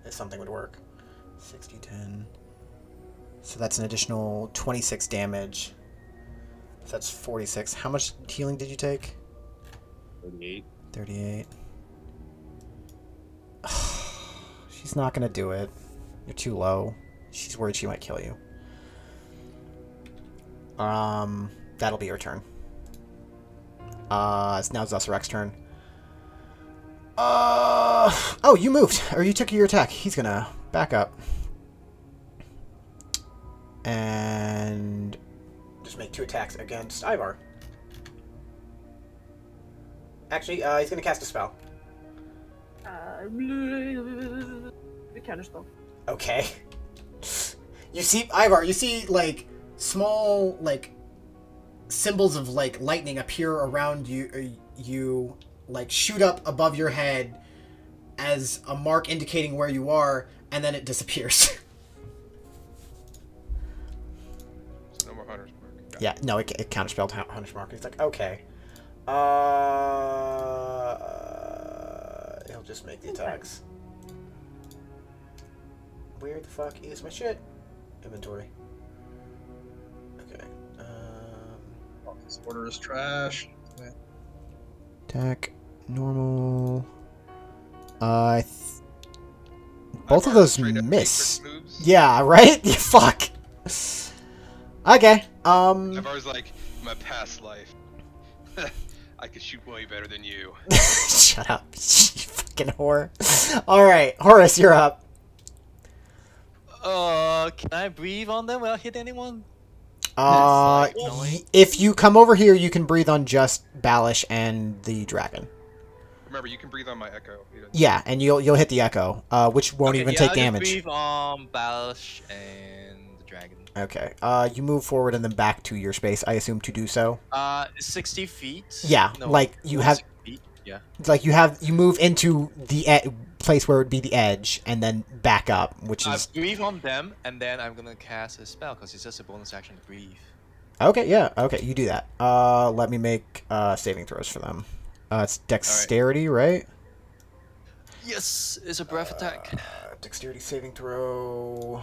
A: If something would work. 60, 10. So that's an additional 26 damage. So that's 46. How much healing did you take?
F: 38.
A: 38. She's not gonna do it. You're too low. She's worried she might kill you. That'll be your turn. It's now Zusarek's turn. Oh, you moved, or you took your attack. He's gonna back up. And just make 2 attacks against Ivar. Actually, he's gonna cast a spell.
D: The counterspell.
A: Okay. You see, Ivar, you see, like, small, like, symbols of, like, lightning appear around you, like, shoot up above your head as a mark indicating where you are, and then it disappears.
B: So no more Hunter's Mark. Got
A: Yeah, no, it counterspelled Hunter's Mark. He's like, okay. He'll just make the attacks. Where the fuck is my shit? Inventory. Okay.
F: This order is trash.
A: Attack. Normal. Both of
B: Ivar
A: those
B: straight up
A: miss.
B: matrix moves.
A: Yeah, right? Fuck. Okay.
B: Ivar's like, my past life. I could shoot way better than you.
A: Shut up, you fucking whore. Alright, Horace, you're up.
E: Can I breathe on them without hitting anyone?
A: Uh,
E: It's like,
A: if you come over here, you can breathe on just Balish and the dragon.
B: Remember, you can breathe on my echo. He doesn't-
A: Yeah, and you'll hit the echo, which won't even take
E: I'll
A: damage.
E: Just breathe on Balish and the dragon.
A: Okay. You move forward and then back to your space, I assume, to do so.
E: 60 feet.
A: Yeah,
E: No,
A: like you have,
E: 60 feet. Yeah.
A: like you move into the place where it would be the edge, and then back up, which
E: I
A: is
E: breathe on them, and then I'm gonna cast a spell because it's just a bonus action to breathe.
A: okay. Yeah, okay, you do that. Let me make saving throws for them. It's dexterity, right?
E: Yes, it's a breath attack.
A: Dexterity saving throw.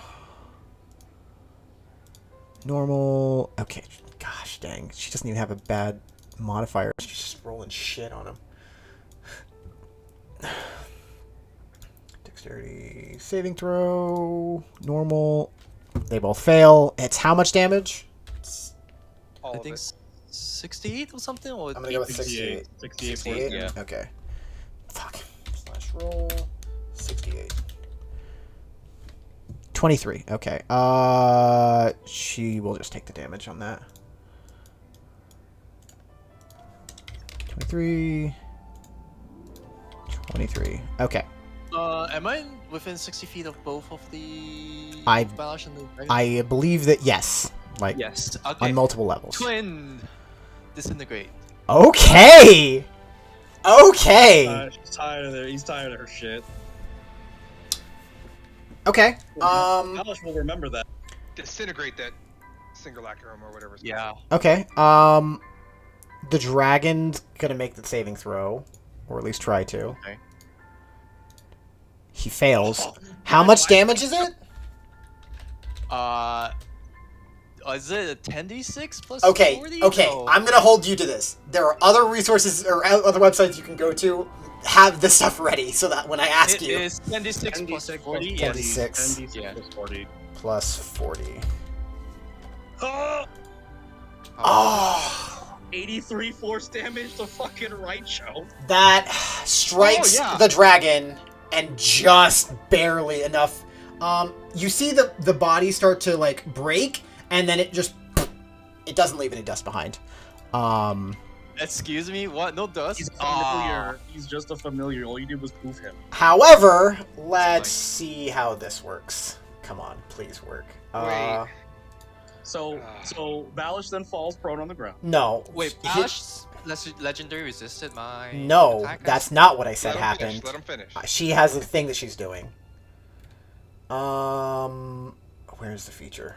A: Normal. Okay. Gosh dang. She doesn't even have a bad modifier. She's just rolling shit on him. Dexterity saving throw. Normal. They both fail. It's how much damage?
B: All
E: I
B: of
E: think
B: it.
E: 68 or something. Or
A: I'm gonna go with 68.
F: 68.
E: Yeah.
A: Okay. Fuck. Slash roll. 68. 23. Okay. She will just take the damage on that. 23. 23. Okay.
E: Am I within 60 feet of both of the Balish and the dragon?
A: I believe that yes. Like
E: Yes. Okay.
A: on multiple levels.
E: Twin disintegrate.
A: Okay. Okay.
F: She's tired of He's tired of her shit.
A: Okay.
F: Alice will remember that.
B: Disintegrate that Singulacrum or whatever. It's
E: Yeah.
A: Okay. The dragon's gonna make the saving throw, or at least try to.
E: Okay.
A: He fails. How much damage is it?
E: Is it a 10d6 plus
A: Okay,
E: 40?
A: okay.
E: No.
A: I'm gonna hold you to this. There are other resources or other websites you can go to. Have this stuff ready so that when I ask
E: It
A: you,
E: is 10d6 plus
F: 10d6
E: 40.
F: plus
E: Yes.
A: 10d6.
F: 10d6
E: Yeah.
F: plus 40.
A: plus 40.
F: Oh!
A: Oh,
F: 83 force damage to fucking Raicho.
A: that strikes
E: Oh, yeah.
A: the dragon and just barely enough. You see the body start to like break, and then it doesn't leave any dust behind.
E: Excuse me? What? No dust?
F: He's a familiar. He's just a familiar. All you did was poof him.
A: However, let's see how this works. Come on, please work.
B: Wait.
F: So Balish then falls prone on the ground.
A: No.
E: Wait,
A: He-
E: Balish legendary resisted my
A: No,
E: attack?
A: that's not what I said
B: Let him
A: happened.
B: finish. Let him finish.
A: She has a thing that she's doing. Where's the feature?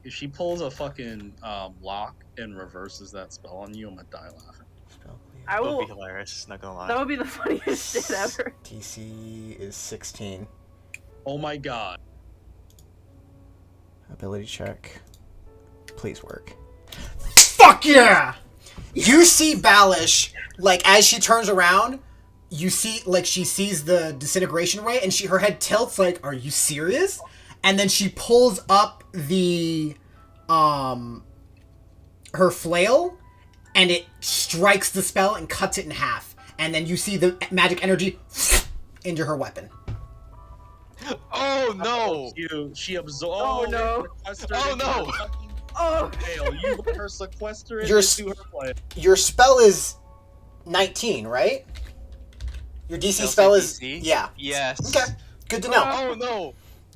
F: If she pulls a fucking lock and reverses that spell on you, I'm gonna die laughing.
A: Spell
D: I
E: It would be
D: will.
E: hilarious. Not gonna lie.
D: That would be the funniest shit ever.
A: DC is 16.
F: Oh my god.
A: Ability check. Please work. Fuck yeah! You see Balish, like, as she turns around, you see, like, she sees the disintegration ray, and her head tilts, like, are you serious? And then she pulls up her flail, and it strikes the spell and cuts it in half. And then you see the magic energy into her weapon.
E: Oh no!
F: She absorbed.
D: Oh, no.
E: Oh, no.
D: Oh.
F: Flail. You let her sequester it
A: Your
F: into her flail.
A: Your spell is 19, right? Your DC spell is...
E: DC?
A: Yeah.
E: Yes.
A: Okay. Good to know.
E: Oh no!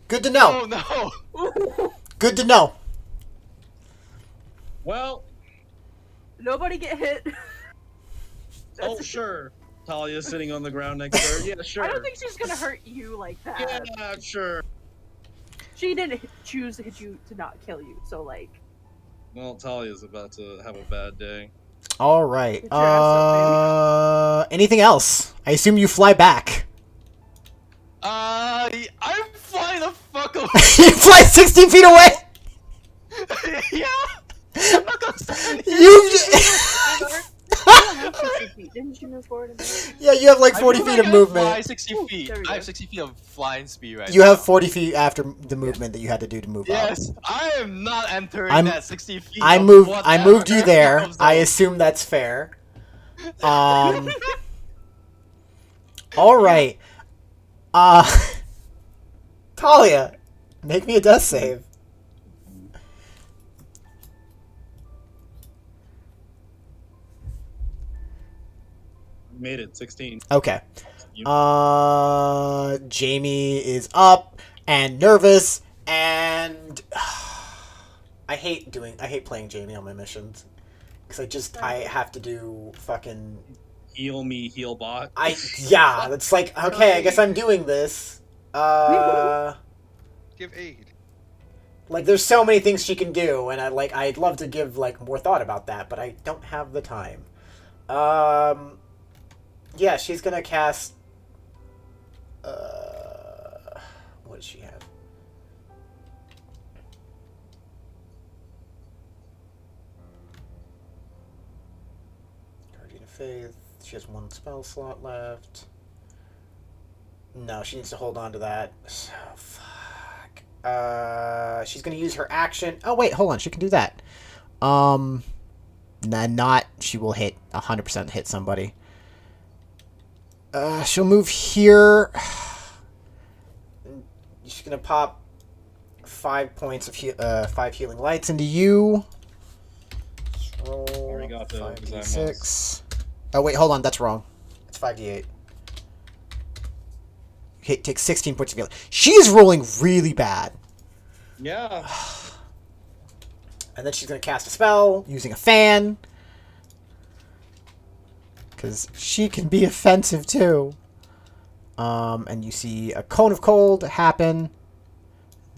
A: Good to know.
E: Oh no!
A: Good to know.
F: Well,
D: Nobody get hit.
F: oh sure. Talia's sitting on the ground next to her. Yeah, sure.
D: I don't think she's gonna hurt you like that.
F: Yeah, sure.
D: She didn't choose to hit you to not kill you, so like.
F: Well, Talia's about to have a bad day.
A: All right.
D: Get your ass up,
A: Anything else? I assume you fly back.
E: I'm flying the fuck away.
A: You fly 60 feet away.
E: Yeah. I'm not gonna stand here.
A: You.
D: Didn't you move forward a bit?
A: Yeah, you have like 40
E: I
A: feet
E: feel
A: of
E: like I
A: movement.
E: Fly 60 feet.
D: There we
E: I have
D: go.
E: 60 feet of flying speed right
A: You
E: now.
A: have 40 feet after the movement that you had to do to move up.
E: Yes, I am not entering
A: I'm-
E: that 60 feet.
A: I
E: of
A: moved
E: whatever
A: you there.
E: zone.
A: I assume that's fair. All right. Talia, make me a death save.
F: Made it 16.
A: Okay. Jamie is up and nervous, and I hate playing Jamie on my missions because I have to do fucking
F: Heal me, heal bot.
A: yeah. It's like, okay, I guess I'm doing this.
B: Give aid.
A: Like, there's so many things she can do, and I'd love to give like more thought about that, but I don't have the time. Yeah, she's gonna cast. What does she have? Guardian of Faith. She has one spell slot left. No, she needs to hold on to that. So, fuck. She's gonna use her action. Oh wait, hold on. She can do that. She will hit 100% hit somebody. She'll move here. She's gonna pop 5 points of 5 healing lights into you. Roll
F: Already got the
A: 5d6. Oh wait, hold on, that's wrong. It's 5d8. Okay, take 16 points of healing. She's rolling really bad.
F: Yeah.
A: And then she's gonna cast a spell using a fan. Because she can be offensive too. And you see a cone of cold happen.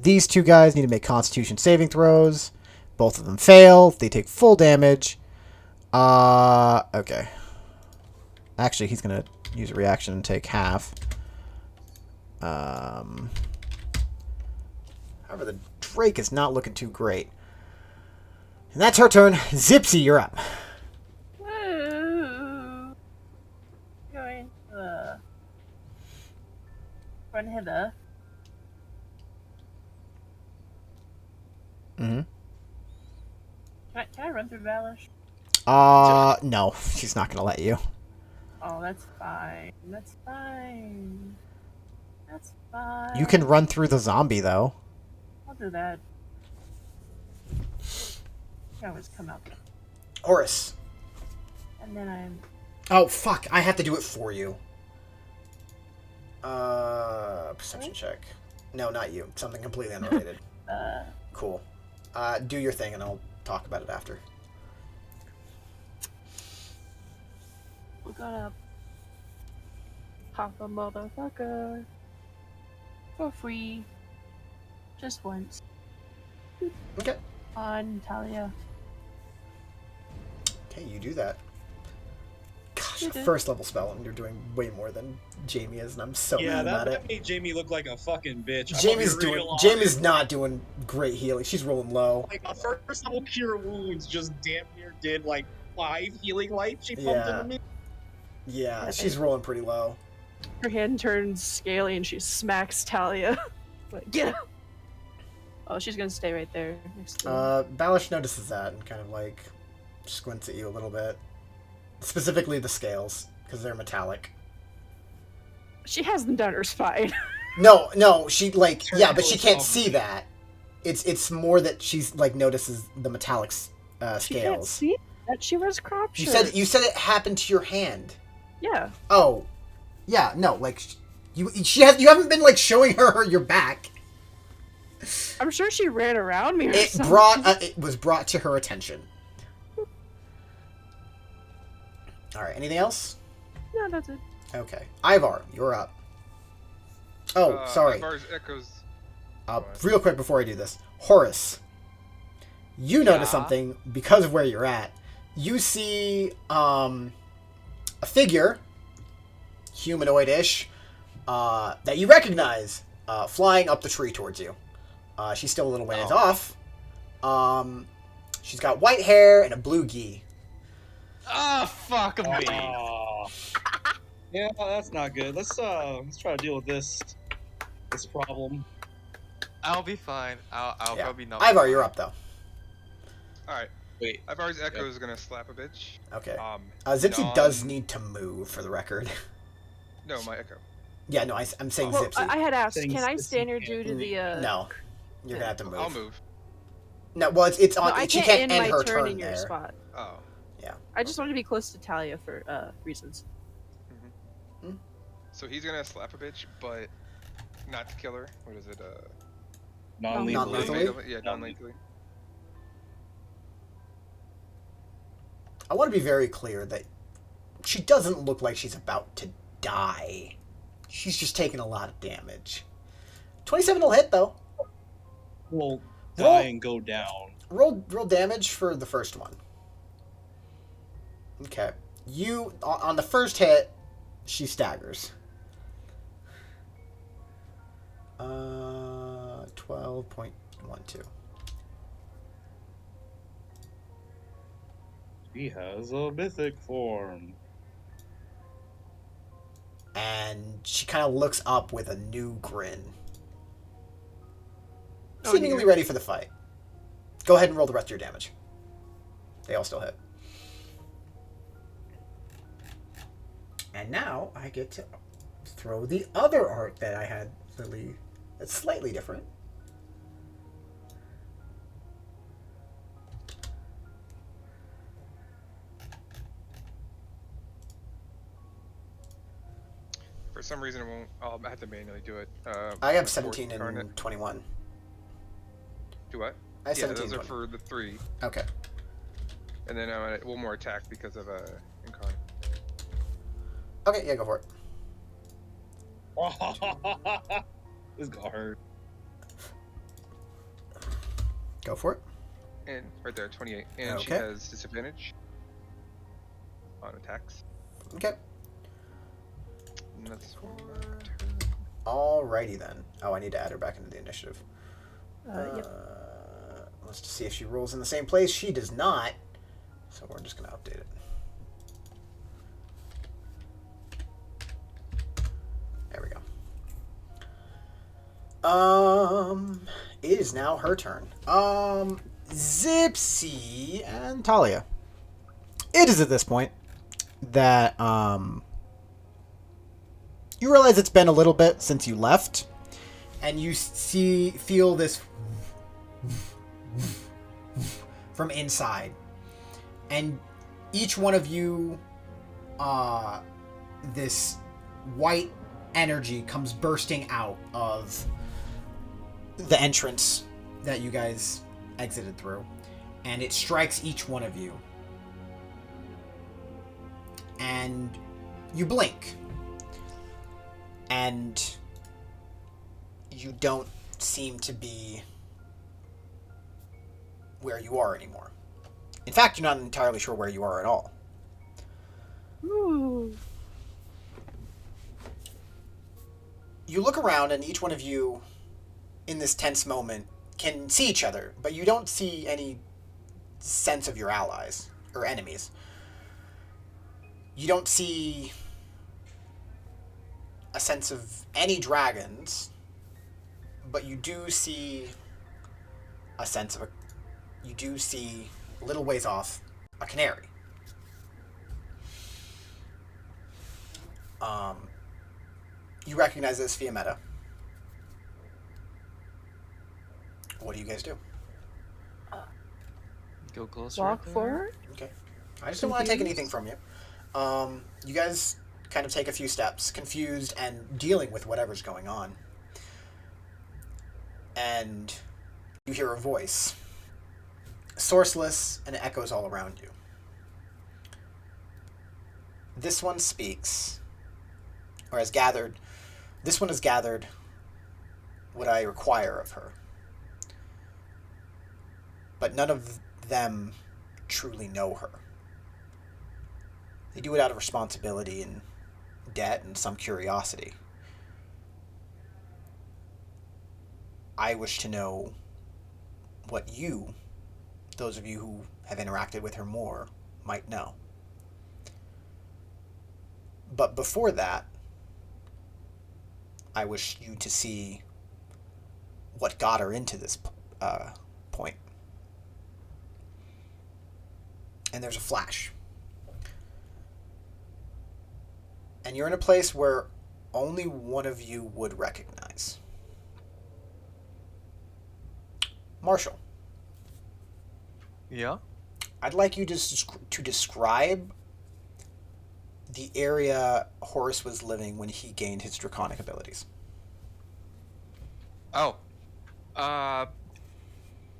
A: These two guys need to make Constitution saving throws. Both of them fail. They take full damage. Okay. Actually, he's gonna use a reaction and take half. However, the Drake is not looking too great. And that's her turn. Zipsy, you're up.
D: Woo. Going run hither.
A: Mm-hmm.
D: Can I run through Valish?
A: No. She's not gonna let you.
D: Oh, that's fine. That's fine. That's fine.
A: You can run through the zombie, though.
D: I'll do that. You can always come out.
A: Horus.
D: And then I'm.
A: Oh, fuck. I have to do it for you. Perception check. No, not you. Something completely unrelated. Cool. Do your thing, and I'll talk about it after.
D: We're gonna pop a motherfucker for free. Just once.
A: Okay.
D: On Talia.
A: Okay, you do that.
D: You did.
A: First level spell, and you're doing way more than Jamie is, and I'm so
F: Yeah,
A: mad about
F: that
A: it.
F: made Jamie look like a fucking bitch. I'm gonna be real honest.
A: Jamie's not doing great healing. She's rolling low.
F: Like a first level cure wounds just damn near did like 5 healing light she pumped
A: Yeah.
F: into me.
A: Yeah, she's rolling pretty low.
D: Her hand turns scaly and she smacks Talia. Like, get up! Oh, she's gonna stay right there next to him.
A: Balish notices that and kind of like squints at you a little bit. Specifically the scales, because they're metallic.
D: She has them down her spine.
A: No, she like
F: Turn
A: but she
F: close
A: can't
F: up.
A: see that. It's more that she's like notices the metallic
D: She can't
A: scales.
D: see that. She wears crop
A: You
D: shirts.
A: said it happened to your hand.
D: Yeah.
A: Oh, yeah, no, like you haven't been like showing her your back.
D: I'm sure she ran around me or
A: It
D: something.
A: it was brought to her attention. All right, anything else?
D: No, that's it.
A: Okay, Ivar, you're up. Oh, sorry.
B: Ivar's echoes.
A: Real quick before I do this, Horace, you notice
E: Yeah?
A: something because of where you're at. You see a figure, humanoid-ish, that you recognize, flying up the tree towards you. She's still a little ways off. She's got white hair and a blue gi.
E: Ah, fuck me.
F: Aw. Yeah, that's not good. Let's try to deal with this problem.
E: I'll be fine. I'll
A: Yeah.
E: probably not.
A: Ivar, you're up though.
B: Alright,
F: Wait,
B: Ivar's echo is gonna slap a bitch.
A: Okay.
B: Um,
A: Zipsy does need to move for the record.
B: No, my echo.
A: Yeah, no, I'm saying
D: Well,
A: Zipsy.
D: I had asked,
F: Saying
D: can I
F: Zipsy
D: stand here
F: can't
D: due to the
A: No, you're gonna have to move.
B: I'll move.
A: No, well, it's
D: No,
A: on.
D: I
A: She
D: can't
A: can't
D: end
A: end
D: my
A: her
D: turn
A: turn
D: in your
A: there.
D: spot.
B: Oh.
D: I just wanted to be close to Talia for reasons.
B: So he's gonna slap a bitch, but not to kill her. What is it?
A: Non-lethally?
B: Yeah, non-lethally.
A: I want to be very clear that she doesn't look like she's about to die. She's just taking a lot of damage. 27 will hit though.
F: We'll
A: Roll-
F: die and go down.
A: Roll damage for the first one. Okay. You on the first hit, she staggers. 12.12.
F: He has a mythic form.
A: And she kind of looks up with a new grin.
D: Oh,
A: Seemingly
D: dear.
A: ready for the fight. Go ahead and roll the rest of your damage. They all still hit. And now I get to throw the other art that I had, Lily. It's slightly different.
B: For some reason, it won't. I'll have to manually do it.
A: I have
B: my
A: 17
B: fourth
A: and
B: incarnate.
A: 21.
B: Do what?
A: I have
B: Yeah,
A: 17
B: those are
A: 20.
B: for the 3.
A: Okay.
B: And then I'm gonna one more attack because of incarnate.
A: Okay, yeah, go for it.
F: This got hurt.
A: Go for it.
B: And right there, 28. And she
A: Okay.
B: has disadvantage on attacks.
A: Okay.
B: And that's one more turn.
A: Alrighty then. Oh, I need to add her back into the initiative.
D: Yep.
A: Let's just see if she rolls in the same place. She does not. So we're just going to update it. There we go. It is now her turn. Zipsy and Talia. It is at this point that, you realize it's been a little bit since you left, and you feel this from inside, and each one of you, this white energy comes bursting out of the entrance that you guys exited through, and it strikes each one of you, and you blink. And you don't seem to be where you are anymore. In fact, you're not entirely sure where you are at all.
D: Ooh.
A: You look around, and each one of you, in this tense moment, can see each other, but you don't see any sense of your allies or enemies. You don't see a sense of any dragons, but you do see a sense of a. You do see a little ways off a canary. Um, you recognize this via meta. What do you guys do?
E: Go closer.
D: Walk
E: there.
D: forward.
A: Okay. I just don't want to take anything
D: Confused?
A: from you. You guys kind of take a few steps, confused and dealing with whatever's going on. And you hear a voice, sourceless, and it echoes all around you. This one speaks, or has gathered. This one has gathered what I require of her. But none of them truly know her. They do it out of responsibility and debt and some curiosity. I wish to know what you, those of you who have interacted with her more, might know. But before that, I wish you to see what got her into this point. And there's a flash. And you're in a place where only one of you would recognize. Marshall,
E: Yeah.
A: I'd like you to describe the area Horace was living when he gained his draconic abilities.
E: Oh. Uh.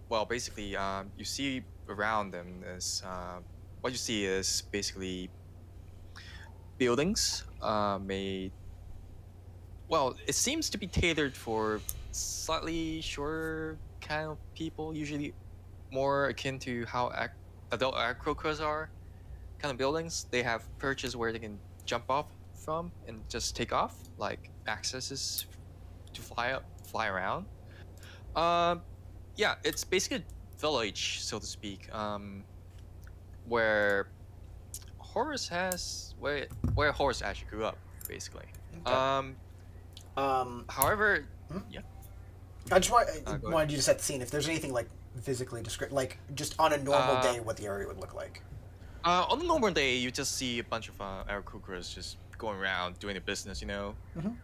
E: Well, basically, you see around them is what you see is basically buildings made. Well, it seems to be tailored for slightly shorter kind of people, usually more akin to how adult acrocras are. Kind of buildings. They have perches where they can jump off from and just take off, like accesses to fly around. Um, yeah, it's basically a village, so to speak. Where where Horace actually grew up, basically.
A: Okay.
E: However,
A: Hmm?
E: yeah.
A: I just
E: Go
A: wanted you to set the scene. If there's anything like physically described, like just on a normal
E: Uh,
A: day, what the area would look like.
E: On a normal day, you just see a bunch of Aarakocras just going around doing their business,
A: Mhm.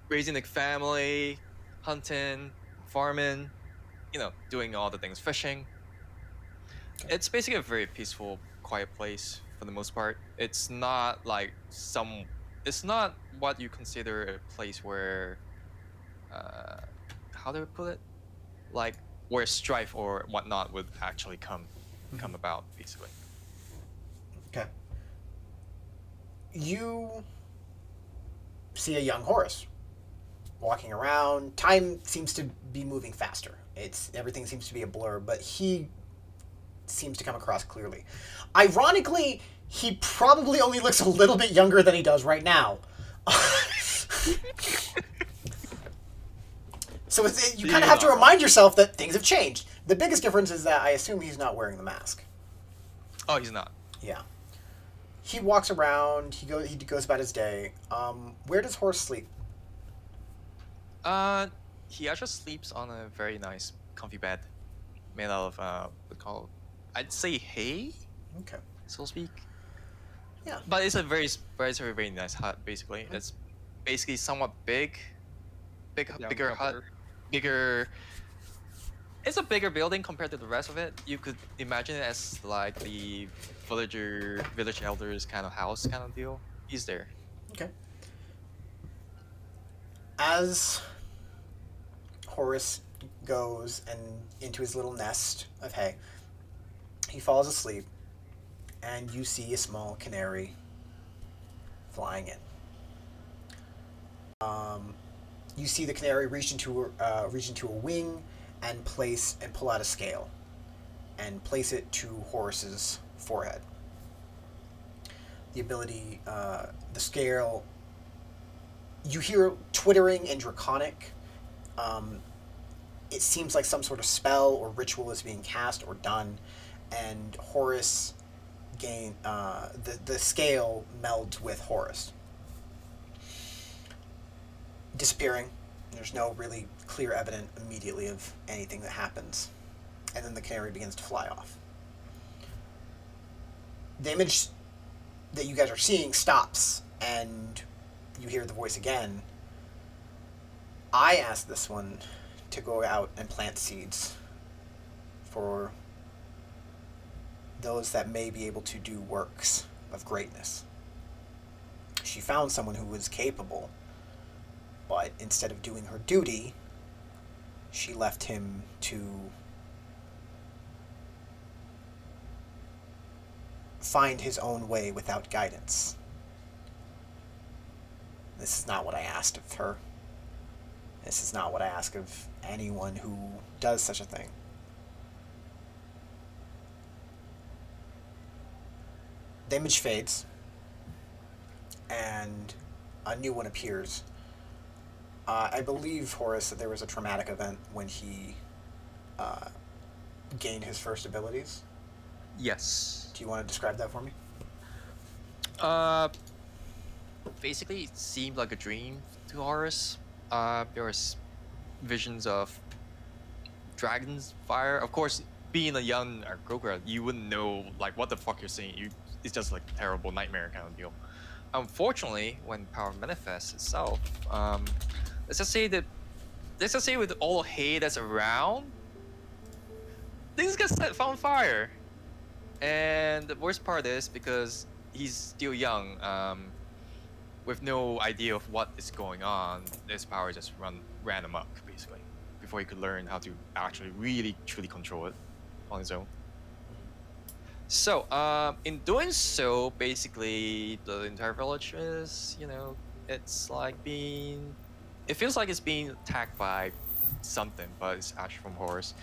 E: raising the family, hunting, farming, doing all the things, fishing.
A: Okay.
E: It's basically a very peaceful, quiet place for the most part. It's not what you consider a place where, uh, how do I put it? Like where strife or whatnot would actually come about, basically.
A: Okay. You see a young Horace walking around. Time seems to be moving faster. Everything seems to be a blur, but he seems to come across clearly. Ironically, he probably only looks a little bit younger than he does right now. So you kind of have to remind yourself that things have changed. The biggest difference is that I assume he's not wearing the mask.
E: Oh, he's not.
A: Yeah. He walks around. He goes about his day. Where does Horace sleep?
E: He actually sleeps on a very nice, comfy bed, made out of I'd say hay,
A: Okay.
E: so to speak.
A: Yeah.
E: But it's a very, very nice hut. Basically, it's basically somewhat bigger hut,
B: comforter.
E: bigger. It's a bigger building compared to the rest of it. You could imagine it as like the village elders kind of house kind of deal. He's there.
A: Okay. As Horace goes and into his little nest of hay, he falls asleep, and you see a small canary flying in. You see the canary reach into a wing and pull out a scale, and place it to Horace's forehead. the ability, the scale. You hear twittering and draconic. Um, it seems like some sort of spell or ritual is being cast or done, and Horus the scale melds with Horus, disappearing. There's no really clear evidence immediately of anything that happens, and then the canary begins to fly off. The image that you guys are seeing stops, and you hear the voice again. I asked this one to go out and plant seeds for those that may be able to do works of greatness. She found someone who was capable, but instead of doing her duty, she left him to find his own way without guidance. This is not what I asked of her. This is not what I ask of anyone who does such a thing. The image fades, and a new one appears. I believe, Horace, that there was a traumatic event when he gained his first abilities.
E: Yes.
A: Do you want to describe that for me?
E: Basically, it seemed like a dream to Horus. There was visions of dragons, fire. Of course, being a young Argogra, you wouldn't know like what the fuck you're seeing. It's just like a terrible nightmare kind of deal. Unfortunately, when power manifests itself, let's just say with all the hate that's around, things get set on fire. And the worst part is because he's still young, with no idea of what is going on, this power just ran amok basically before he could learn how to actually really truly control it on his own. So, in doing so, basically the entire village is, it's like it feels like it's being attacked by something, but it's actually from Horus.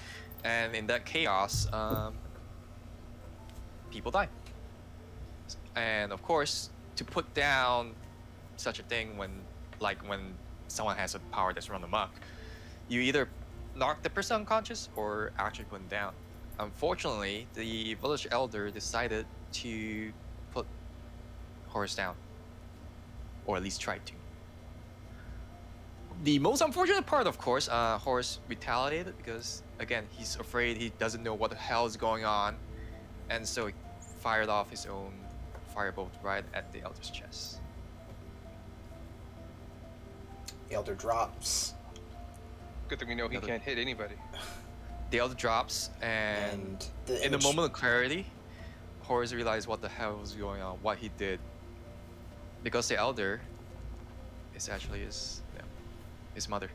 E: And in that chaos, people die. And of course, to put down such a thing when someone has a power that's run amok, you either knock the person unconscious or actually put them down. Unfortunately, the village elder decided to put Horus down, or at least tried to. The most unfortunate part, of course, Horus retaliated because, again, he's afraid, he doesn't know what the hell is going on, and so he fired off his own firebolt right at the elder's chest.
A: The elder drops.
B: Good thing we know he can't hit anybody.
E: The elder drops, and in the moment of clarity, Horus realized what the hell was going on, what he did. Because the elder is actually his mother.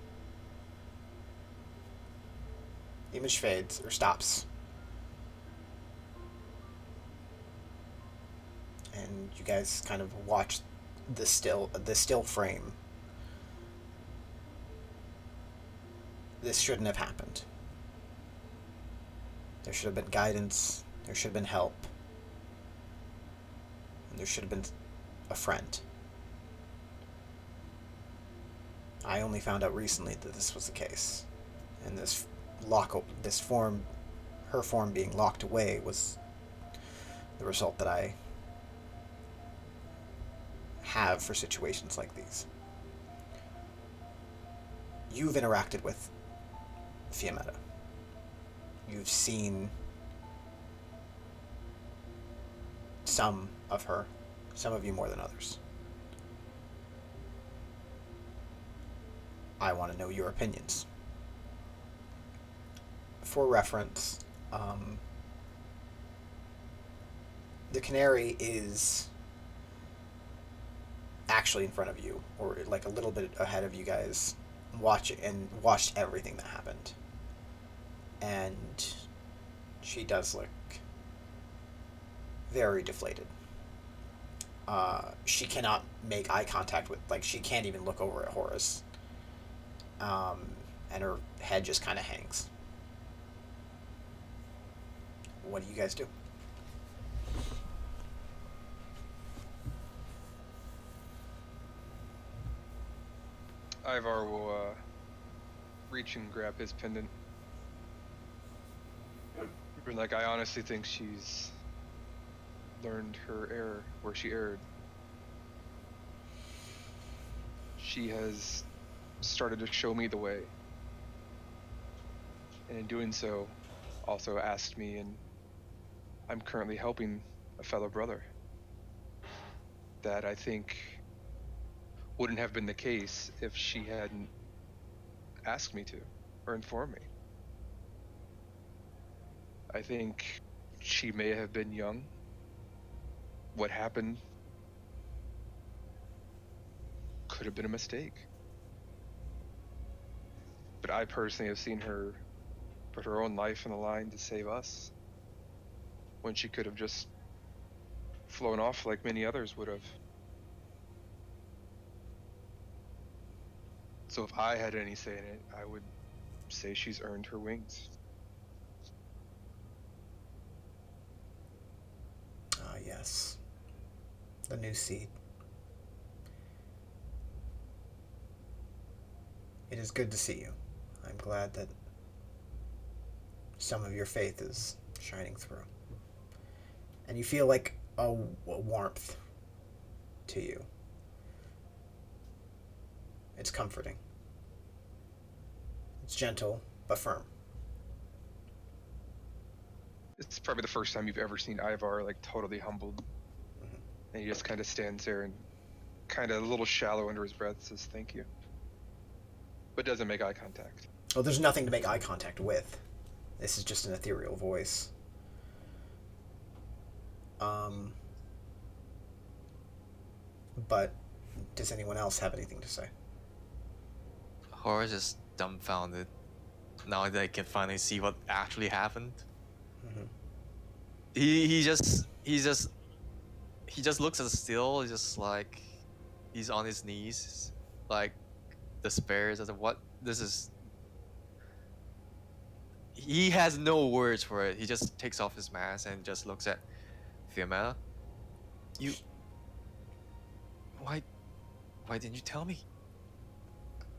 A: The image fades or stops. And you guys kind of watch the still frame. This shouldn't have happened. There should have been guidance, there should have been help, and there should have been a friend. I only found out recently that this was the case, and her form being locked away was the result that I have for situations like these. You've interacted with Fiametta. You've seen some of her, some of you more than others. I want to know your opinions. For reference, the Canary is actually in front of you, or like a little bit ahead of you guys, watched everything that happened. And she does look very deflated. She cannot make eye contact with, she can't even look over at Horus. And her head just kind of hangs. What do you guys do?
B: Ivar will reach and grab his pendant. But like, I honestly think she's learned her error where she erred. She has started to show me the way. And in doing so, also asked me, and I'm currently helping a fellow brother. That I think wouldn't have been the case if she hadn't asked me to or informed me. I think she may have been young. What happened could have been a mistake. But I personally have seen her put her own life on the line to save us when she could have just flown off like many others would have. So if I had any say in it, I would say she's earned her wings.
A: Ah, yes. The new seed. It is good to see you. I'm glad that some of your faith is shining through. And you feel like a warmth to you. It's comforting. It's gentle, but firm.
B: It's probably the first time you've ever seen Ivar like totally humbled.
A: Mhm.
B: And he just kind of stands there and kind of a little shallow under his breath says thank you. But doesn't make eye contact.
A: Well, there's nothing to make eye contact with. This is just an ethereal voice. But does anyone else have anything to say?
E: Horace is dumbfounded now that I can finally see what actually happened.
A: Mhm.
E: He just looks as still, just like he's on his knees, like despairs as what this is. He has no words for it. He just takes off his mask and just looks at Fiametta. You, why didn't you tell me?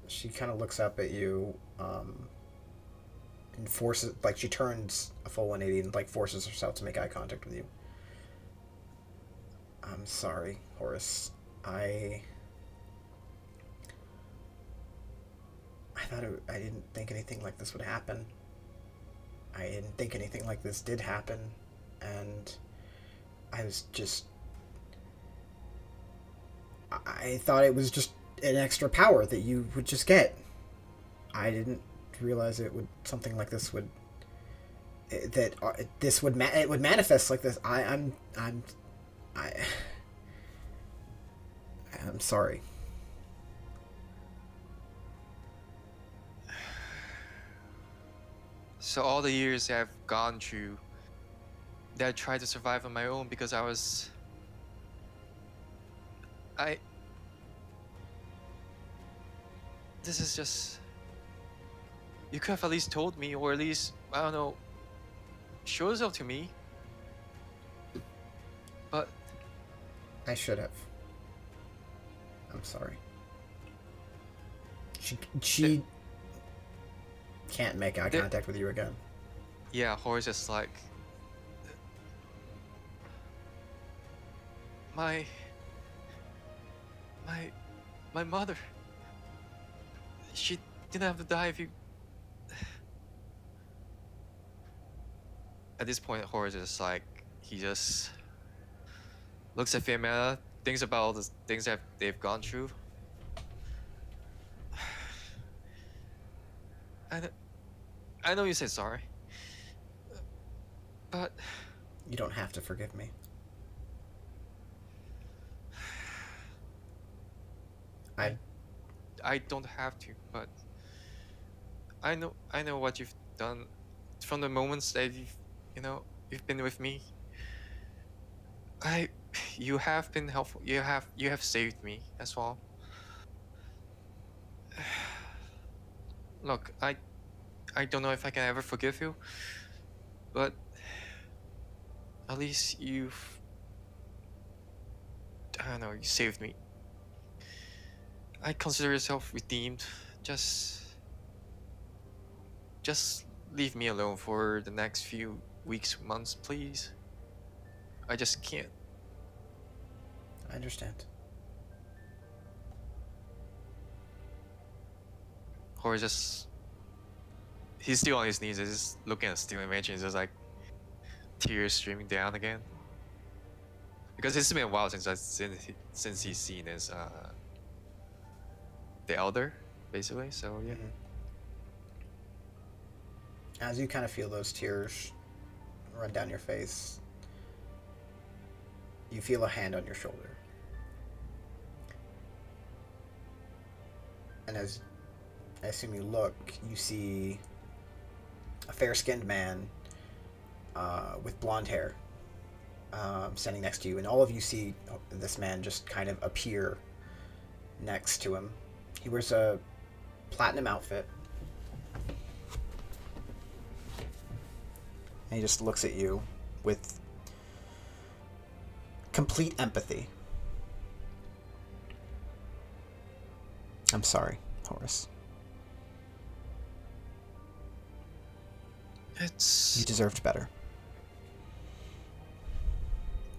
A: She kind of looks up at you, and forces, like, she turns a full 180 and, like, forces herself to make eye contact with you. I'm sorry, Horace. I thought I didn't think anything like this would happen. I didn't think anything like this did happen, and I was just... I thought it was just an extra power that you would just get. I didn't realize it would... something like this would... that this would... it would manifest like this. I'm sorry.
E: So all the years that I've gone through, that I tried to survive on my own because this is just... You could have at least told me, or at least, I don't know, show yourself to me. But
A: I should have. I'm sorry. She can't make eye contact with you again.
E: yeah, Horace is like... My mother. She didn't have to die if you... At this point, Horace is like... He just looks at Fiametta, thinks about all the things that they've gone through. I know you said sorry, but
A: You don't have to forgive me.
E: I don't have to, but I know what you've done from the moments that you've been with me. You have been helpful. You have saved me as well. Look, I don't know if I can ever forgive you, but at least I don't know, you saved me. I consider yourself redeemed. Just just leave me alone for the next few weeks, months, please. I just can't.
A: I understand.
E: Or just he's still on his knees, he's just looking at the still image and just like tears streaming down again. Because it's been a while since he's seen his the elder, basically. So yeah.
A: Mhm. As you kind of feel those tears run down your face, you feel a hand on your shoulder. And as I assume you look, you see a fair-skinned man with blonde hair standing next to you, and all of you see this man just kind of appear next to him. He wears a platinum outfit, and he just looks at you with complete empathy. I'm sorry, Horace. You
E: It's
A: deserved better.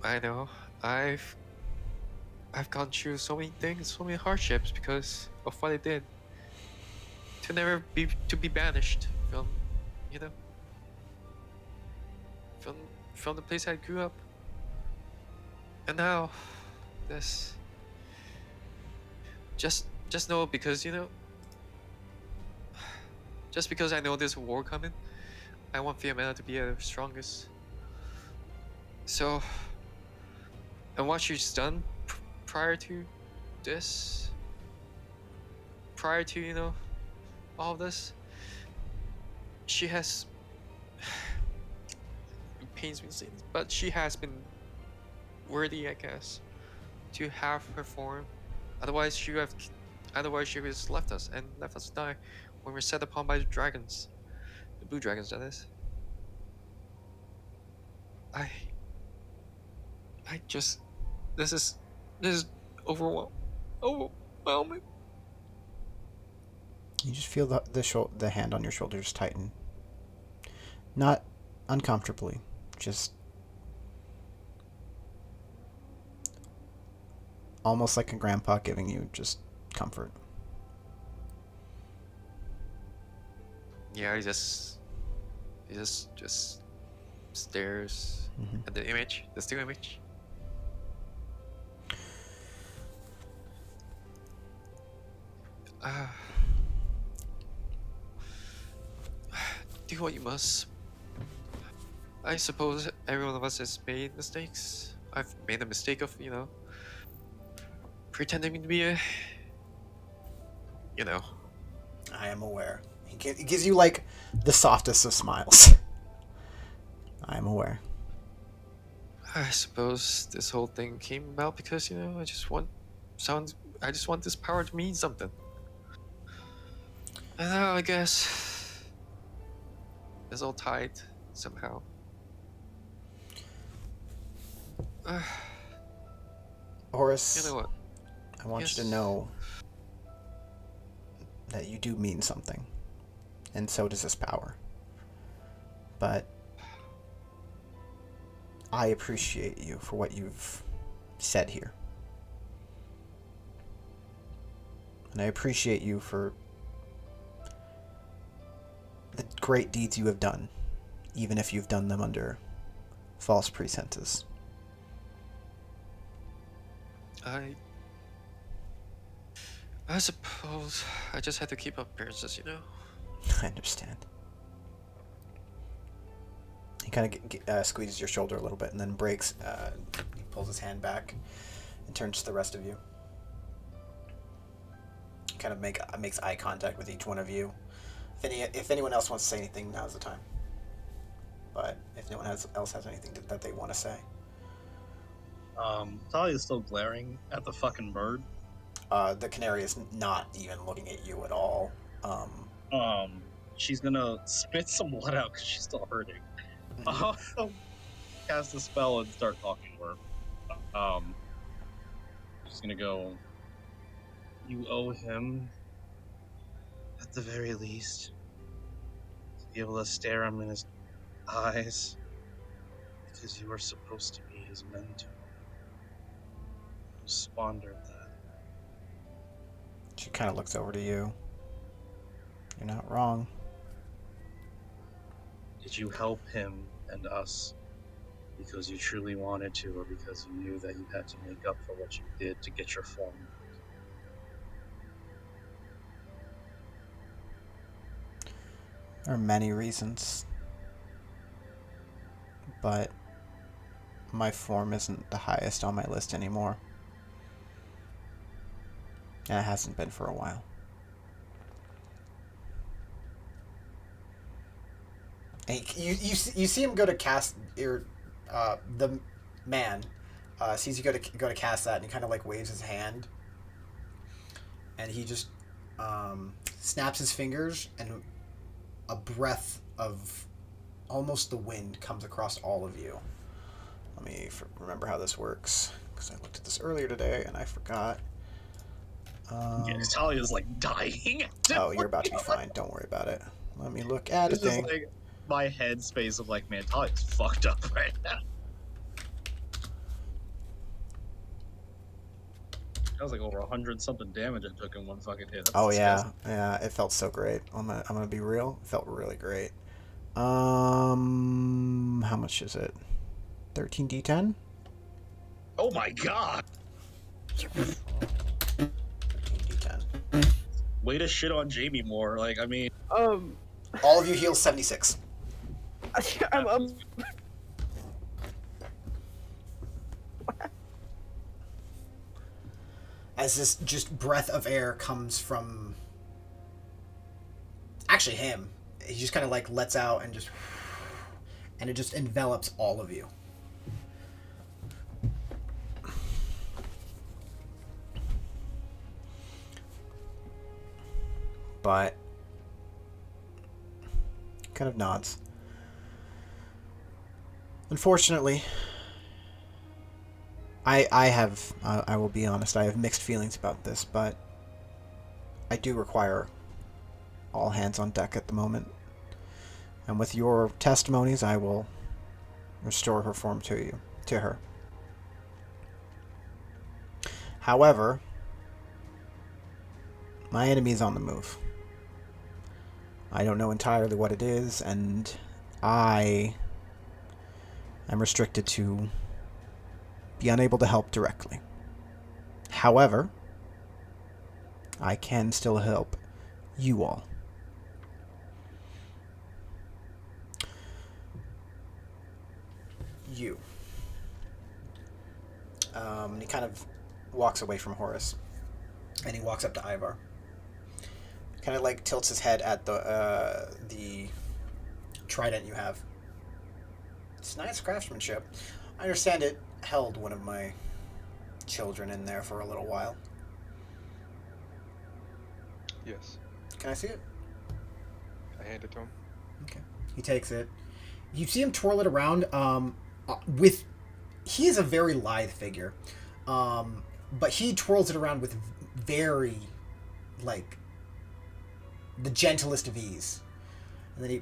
E: I know. I've gone through so many things, so many hardships because of what I did. To be banished from, you know, from the place I grew up. And now this just know, because you know, just because I know there's a war coming, I want Fiametta to be the strongest. So, and what she's done prior to this, prior to, you know, all of this, she has, it pains me to say this, but she has been worthy, I guess, to have her form. Otherwise she would have just left us and left us to die when we're set upon by the dragons, the blue dragons, that is. I just, this is overwhelming.
A: You just feel the hand on your shoulder just tighten. Not uncomfortably, just almost like a grandpa giving you just comfort.
E: Yeah, he just stares at the image, the still image. Do what you must. I suppose every one of us has made mistakes. I've made the mistake of, you know, pretending to be a, you know.
A: I am aware. He gives you like the softest of smiles. I am aware.
E: I suppose this whole thing came about because, you know, I just want this power to mean something. And now I guess it's all tied somehow.
A: Horace,
E: You know what?
A: I want you to
E: Yes.
A: know that you do mean something, and so does this power. But I appreciate you for what you've said here. And I appreciate you for the great deeds you have done, even if you've done them under false pretenses.
E: I suppose I just had to keep up appearances, you know?
A: I understand. He kind of squeezes your shoulder a little bit and then breaks. He pulls his hand back and turns to the rest of you. Kind of makes eye contact with each one of you. If anyone else wants to say anything, now's the time. But if no one else has anything that they want to say.
C: Talia's still glaring at the fucking bird.
A: The canary is not even looking at you at all.
C: She's gonna spit some blood out because she's still hurting. Cast a spell and start talking to her. She's gonna go. You owe him, at the very least, to be able to stare him in his eyes, because you were supposed to be his mentor. You squandered that.
A: She kind of looks over to you. You're not wrong.
C: Did you help him and us because you truly wanted to, or because you knew that you had to make up for what you did to get your form back?
A: There are many reasons, but my form isn't the highest on my list anymore. And it hasn't been for a while. And you see him go to cast the man sees you go to cast that, and he kind of like waves his hand, and he just snaps his fingers, and a breath of almost the wind comes across all of you. Let me remember how this works, because I looked at this earlier today and I forgot.
C: Yeah, Talia's like dying.
A: Oh, you're about to be fine. Don't worry about it. Let me look at
C: This
A: a
C: is
A: thing.
C: like my headspace of like, man, Talia's fucked up right now. That was like over 100-something damage I took in one fucking hit. That's
A: Oh
C: disgusting.
A: yeah, it felt so great. I'm gonna be real. It felt really great. How much is it? 13d10.
C: Oh my god!
A: 13d10.
C: Way to shit on Jamie more. Like, I mean,
A: All of you heal 76.
D: I'm
A: As this just breath of air comes from actually him. He just kind of like lets out and it just envelops all of you. But kind of nods. Unfortunately, I will be honest, I have mixed feelings about this, but I do require all hands on deck at the moment. And with your testimonies, I will restore her form to her. However, my enemy is on the move. I don't know entirely what it is, and I am restricted to be unable to help directly. However, I can still help you all. You. And he kind of walks away from Horus, and he walks up to Ivar. Kind of like tilts his head at the trident you have. It's nice craftsmanship. I understand it held one of my children in there for a little while.
B: Yes.
A: Can I see it?
B: I hand it to him.
A: Okay. He takes it. You see him twirl it around. He is a very lithe figure, but he twirls it around with very, like, the gentlest of ease. And then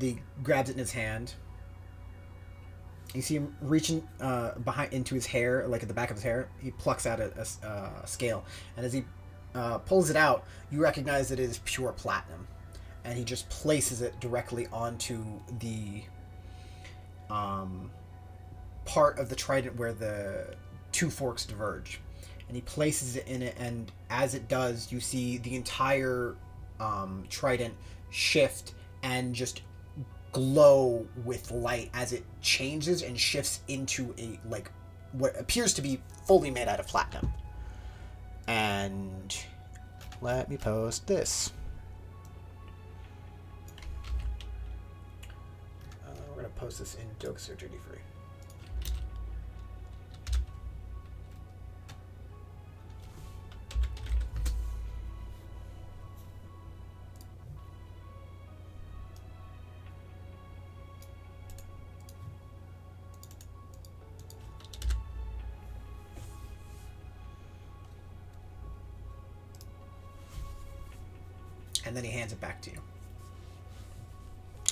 A: he grabs it in his hand. You see him reaching behind into his hair, like at the back of his hair. He plucks out a scale, and as he pulls it out, you recognize that it is pure platinum, and he just places it directly onto the part of the trident where the two forks diverge, and he places it in it. And as it does, you see the entire trident shift and just glow with light as it changes and shifts into what appears to be fully made out of platinum. And let me post this. We're gonna post this in Jokes or Duty Free. and then he hands it back to you.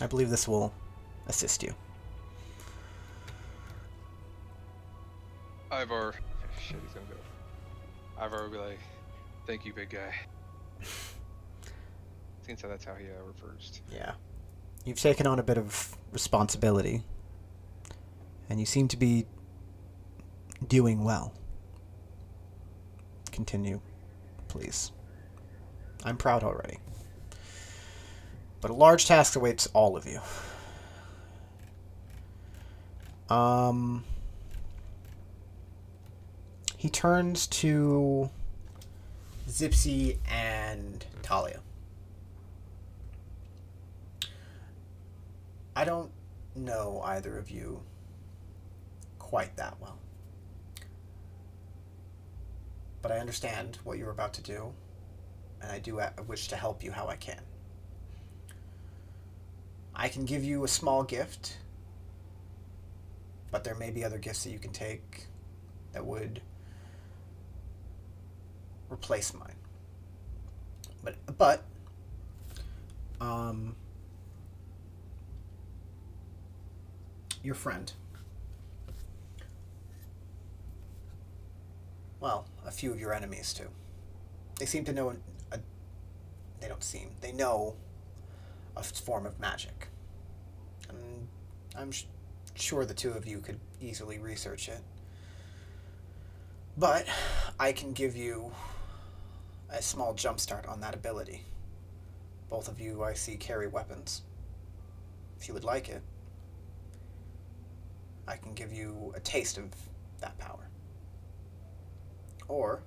A: I believe this will assist you.
B: Ivar, shit, he's gonna go. Ivar will be like, "Thank you, big guy." Seems how that's how he refers to.
A: Yeah. You've taken on a bit of responsibility, and you seem to be doing well. Continue, please. I'm proud already. But a large task awaits all of you. He turns to Zipsy and Talia. I don't know either of you quite that well. But I understand what you're about to do, and I do wish to help you how I can. I can give you a small gift, but there may be other gifts that you can take that would replace mine. But your friend, well, a few of your enemies too. They seem to know they know a form of magic. And I'm sure the two of you could easily research it. But I can give you a small jumpstart on that ability. Both of you, I see, carry weapons. If you would like it, I can give you a taste of that power. Or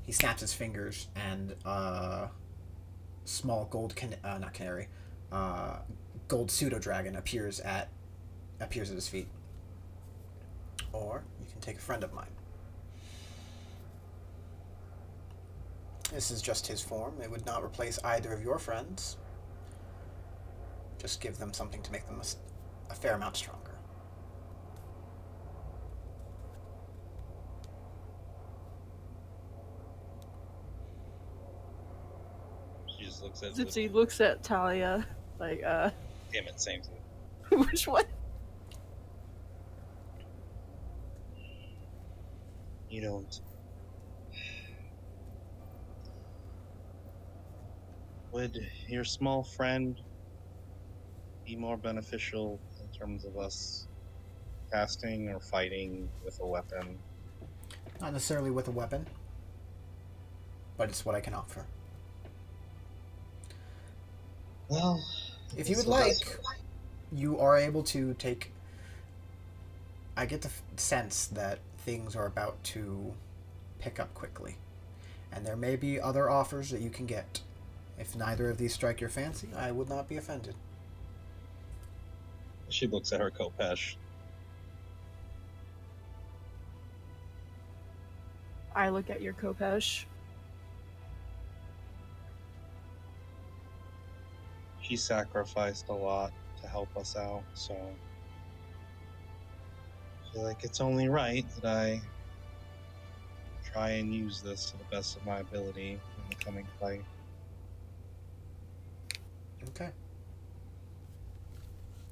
A: he snaps his fingers and small gold not canary, gold pseudo dragon appears at his feet. Or you can take a friend of mine. This is just his form. It would not replace either of your friends. Just give them something to make them a fair amount stronger.
F: She just looks at
D: Zipsy looks at Talia, like,
F: Damn it, same thing.
D: which one?
C: You don't. Would your small friend be more beneficial in terms of us casting or fighting with a weapon?
A: Not necessarily with a weapon, but it's what I can offer.
C: Well,
A: If you would like, you are able to take... I get the sense that things are about to pick up quickly. And there may be other offers that you can get. If neither of these strike your fancy, I would not be offended.
F: She looks at her Kopesh.
D: I look at your Kopesh.
C: she sacrificed a lot to help us out, so I feel like it's only right that I try and use this to the best of my ability in the coming fight.
A: Okay.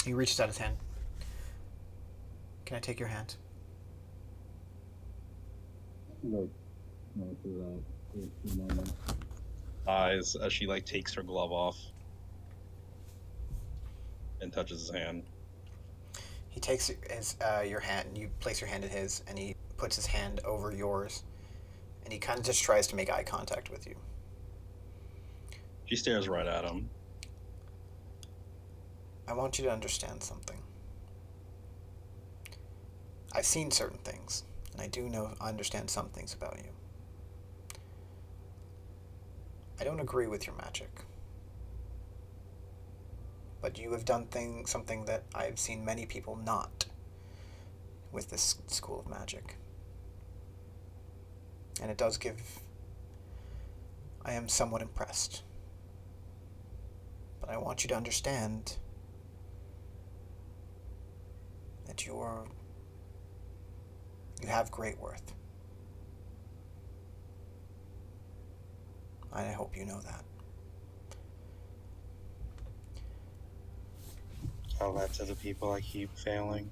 A: He reaches out his hand. Can I take your hand?
F: No, for a moment. Eyes as she takes her glove off and touches his hand.
A: He takes your hand, you place your hand in his, and he puts his hand over yours, and he kind of just tries to make eye contact with you.
F: She stares right at him.
A: I want you to understand something. I've seen certain things, and I understand some things about you. I don't agree with your magic. But you have done something that I've seen many people not with this school of magic. And it does give... I am somewhat impressed. But I want you to understand that you have great worth. And I hope you know that.
C: Tell that to the people I keep failing.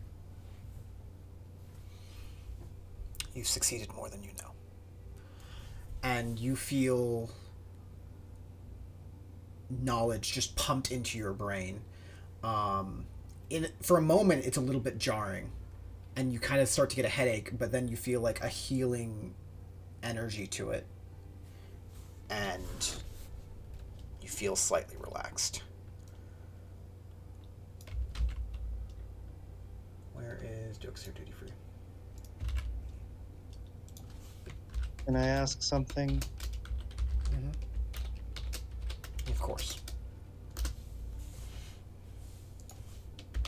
A: You've succeeded more than you know. And you feel knowledge just pumped into your brain. For a moment, it's a little bit jarring, and you kind of start to get a headache, but then you feel like a healing energy to it, and you feel slightly relaxed. Where is Jokes Here Duty Free?
C: Can I ask something?
A: Of course.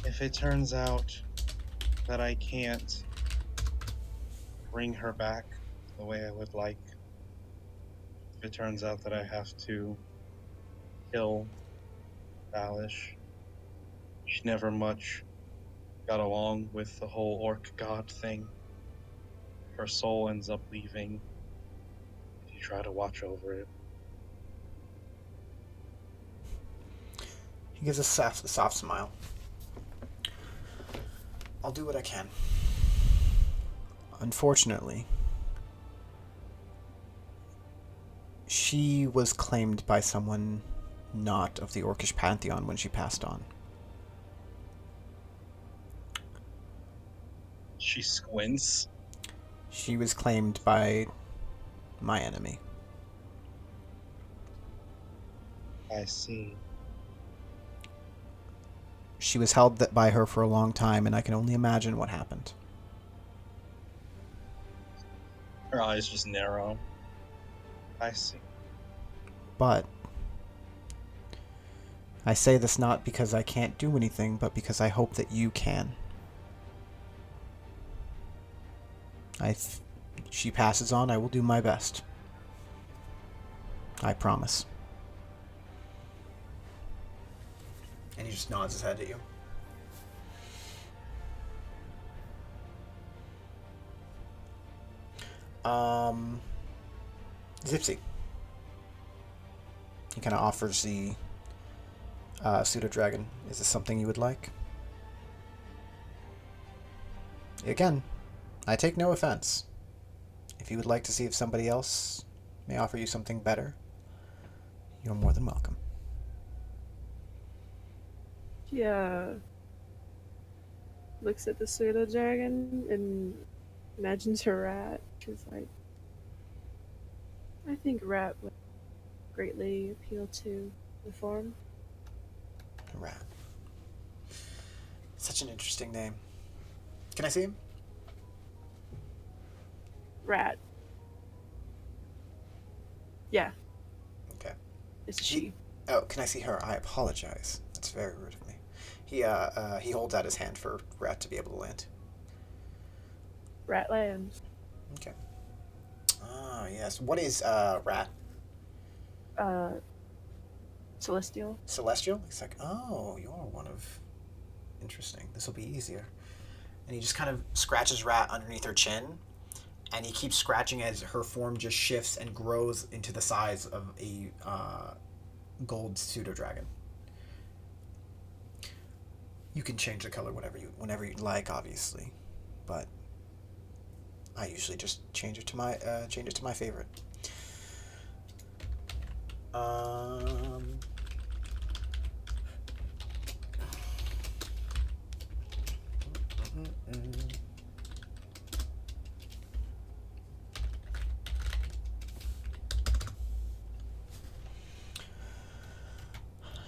C: If it turns out that I can't bring her back the way I would like, if it turns out that I have to kill Balish, she never much got along with the whole orc god thing. Her soul ends up leaving if you try to watch over it.
A: He gives a soft smile. I'll do what I can. Unfortunately, she was claimed by someone not of the Orcish pantheon when she passed on.
C: She squints.
A: She was claimed by my enemy.
C: I see.
A: She was held by her for a long time, and I can only imagine what happened.
C: Her eyes just narrow. I see.
A: But I say this not because I can't do anything, but because I hope that you can. She passes on, I will do my best. I promise. And he just nods his head at you. Zipsy. He kind of offers the pseudo dragon. Is this something you would like? Again, I take no offense. If you would like to see if somebody else may offer you something better, you're more than welcome.
D: Yeah. Looks at the pseudo dragon and imagines her rat. She's like, I think rat would greatly appeal to the form.
A: Rat. Such an interesting name. Can I see him?
D: Rat. Yeah.
A: Okay.
D: It's a she.
A: Oh, can I see her? I apologize. That's very rude of me. He holds out his hand for Rat to be able to land.
D: Rat lands.
A: Okay. Ah, yes. What is Rat?
D: Celestial.
A: Celestial? He's like, oh, you're one of... Interesting. This will be easier. And he just kind of scratches Rat underneath her chin, and he keeps scratching as her form just shifts and grows into the size of a gold pseudo-dragon. You can change the color whenever you'd like, obviously, but I usually just change it to my favorite.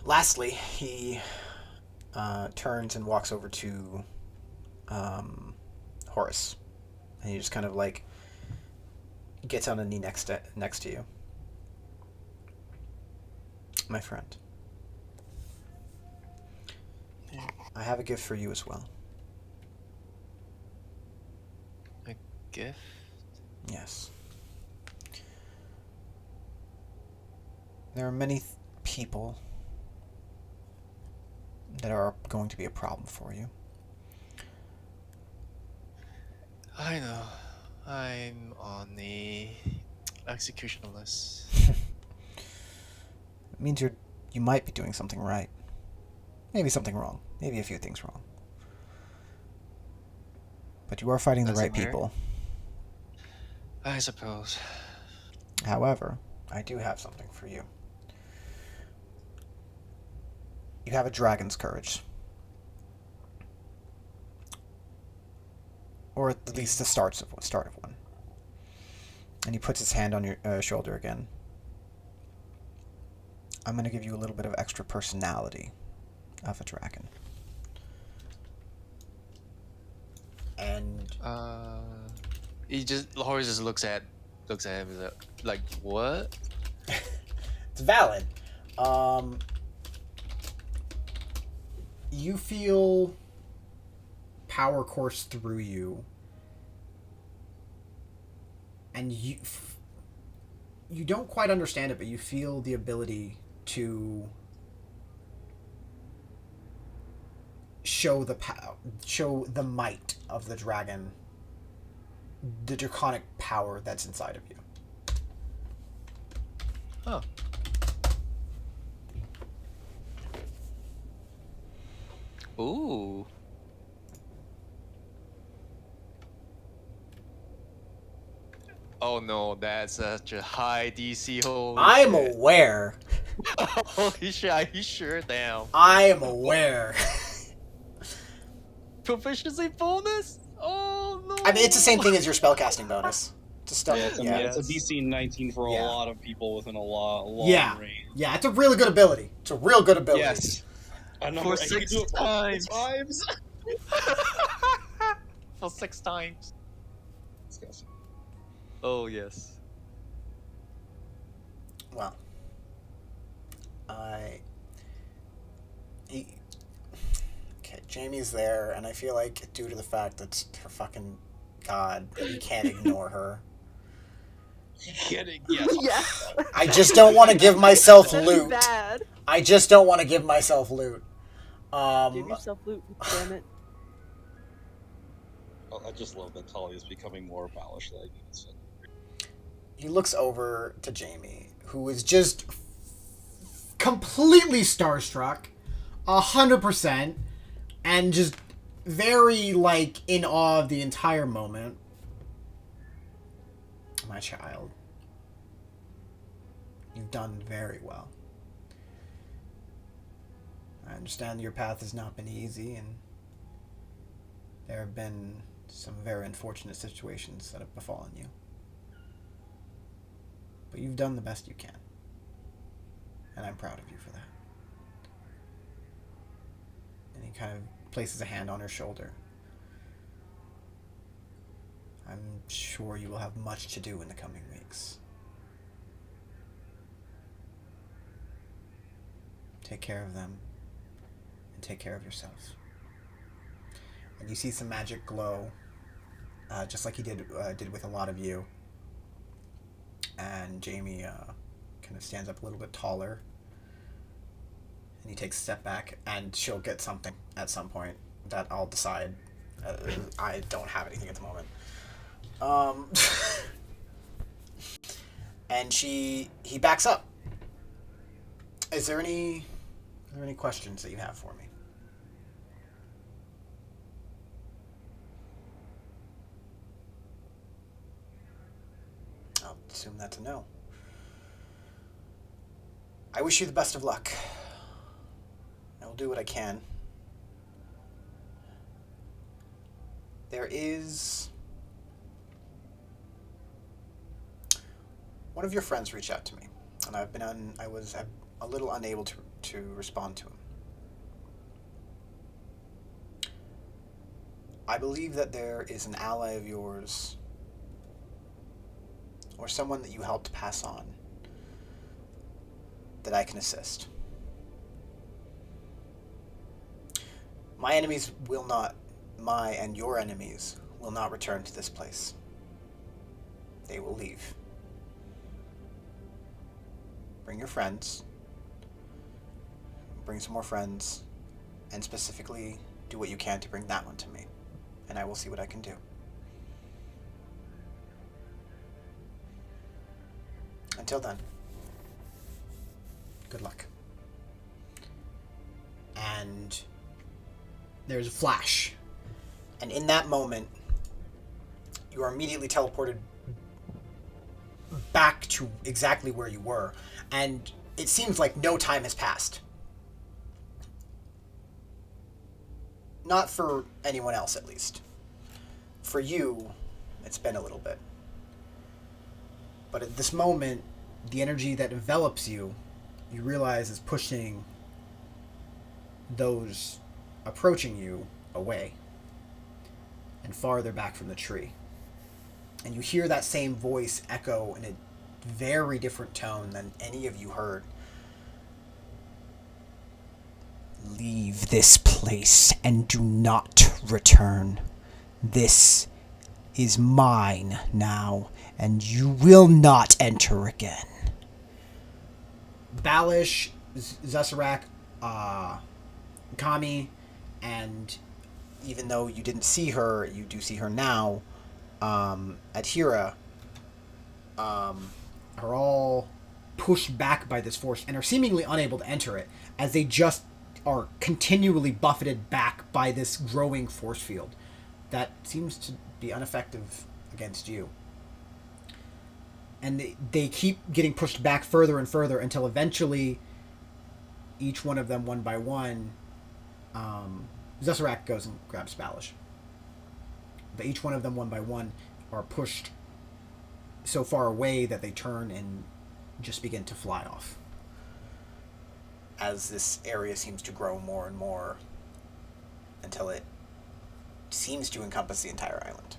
A: Lastly, he turns and walks over to Horace, and he just kind of like gets on a knee next to you. My friend, I have a gift for you as well.
E: A gift?
A: Yes. There are many people that are going to be a problem for you.
E: I know. I'm on the execution list.
A: It means you might be doing something right. Maybe something wrong. Maybe a few things wrong. But you are fighting the right
E: Doesn't matter.
A: people.
E: I suppose.
A: However, I do have something for you. You have a dragon's courage. Or at least the start of one. And he puts his hand on your shoulder again. I'm going to give you a little bit of extra personality of a dragon. And
E: Horace just looks at him and like, what?
A: it's valid. You feel power course through you, and you don't quite understand it, but you feel the ability to show the might of the dragon, the draconic power that's inside of you.
E: Oh. Ooh. Oh no, that's such a high DC. Holy
A: I'm
E: shit.
A: aware.
E: Holy shit, are you sure? Damn.
A: I am aware.
E: Proficiency bonus? Oh no.
A: I mean, it's the same thing as your spellcasting bonus. It's a
F: It's a DC 19 for a lot of people within a long range.
A: Yeah, it's a really good ability. It's a real good ability.
E: Yes.
F: A number,
E: For 6 times. For 6 times.
F: Disgusting.
E: Oh yes.
A: Well, okay, Jamie's there, and I feel like due to the fact that her fucking god, you can't ignore her.
F: You kidding?
D: Yes.
A: I just don't want to give myself
D: That's
A: loot.
D: bad.
A: I just don't want to give myself loot.
D: Give yourself loot, damn it.
F: Oh, I just love that Talia is becoming more Balish like.
A: He looks over to Jamie, who is just completely starstruck, 100%, and just very, like, in awe of the entire moment. My child, you've done very well. I understand your path has not been easy, and there have been some very unfortunate situations that have befallen you. But you've done the best you can. And I'm proud of you for that. And he kind of places a hand on her shoulder. I'm sure you will have much to do in the coming weeks. Take care of them. And take care of yourself. And you see some magic glow. Just like he did with a lot of you. And Jamie kind of stands up a little bit taller. And he takes a step back, and she'll get something at some point that I'll decide. I don't have anything at the moment. And he backs up. Is there any questions that you have for me? I'll assume that's a no. I wish you the best of luck. I will do what I can. There is... One of your friends reached out to me, and I was a little unable to respond to him. I believe that there is an ally of yours, or someone that you helped pass on, that I can assist. My and your enemies will not return to this place. They will leave. Bring your friends. Bring some more friends. And specifically, do what you can to bring that one to me. And I will see what I can do. Until then, good luck. and there's a flash. And in that moment, you are immediately teleported back to exactly where you were. And it seems like no time has passed. Not for anyone else, at least. For you, it's been a little bit. But at this moment, the energy that envelops you, you realize is pushing those approaching you away and farther back from the tree. And you hear that same voice echo in a very different tone than any of you heard. Leave this place and do not return. This is mine now, and you will not enter again. Balish, Zesarak, Kami, and even though you didn't see her, you do see her now, Adhira, are all pushed back by this force and are seemingly unable to enter it, as they just are continually buffeted back by this growing force field that seems to be ineffective against you. And they keep getting pushed back further and further until eventually each one of them, one by one, Zesarak goes and grabs Balish. But each one of them, one by one, are pushed so far away that they turn and just begin to fly off. As this area seems to grow more and more until it seems to encompass the entire island.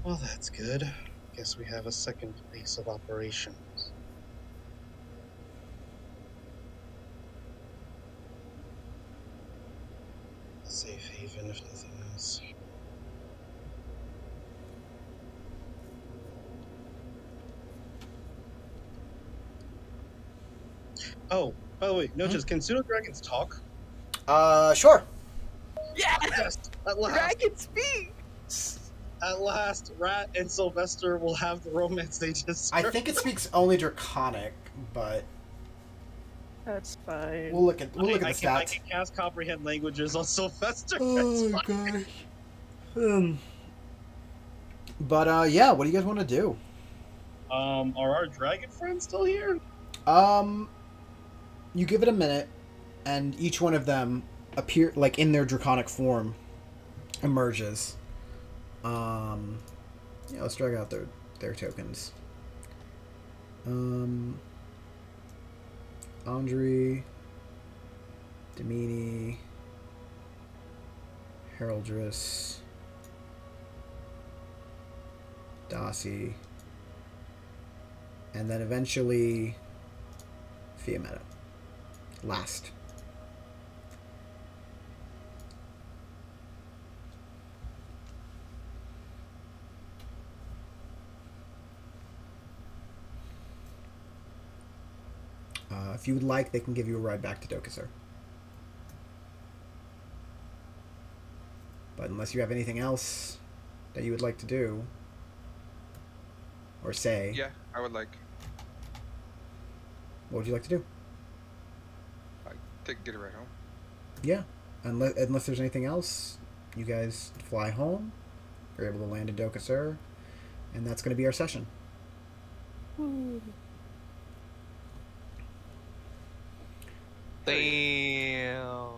C: Well, that's good. Guess we have a second base of operations. Safe haven, if nothing else. Oh, by the way, Notice, can pseudo dragons talk?
A: Sure.
D: Yeah!
C: Yes, at last.
D: Dragon speak!
C: At last, Rat and Sylvester will have the romance they deserve.
A: I think it speaks only Draconic, but
D: That's fine.
A: we'll look at the
C: I
A: stats.
C: can cast comprehend languages on Sylvester.
A: Oh
C: That's fine.
A: gosh. But yeah, what do you guys want to do?
C: Are our dragon friends still here?
A: You give it a minute, and each one of them appear like in their draconic form emerges. Yeah, let's drag out their tokens. Andre, Demini, Heraldress, Dossie, and then eventually Fiametta. Last. If you would like, they can give you a ride back to Dokasur. But unless you have anything else that you would like to do or say,
B: Yeah, I would like
A: what would you like to do?
B: to get it right home.
A: Yeah, unless there's anything else, you guys fly home. You're able to land in Dokasur, and that's going to be our session.
D: Ooh.
E: Damn.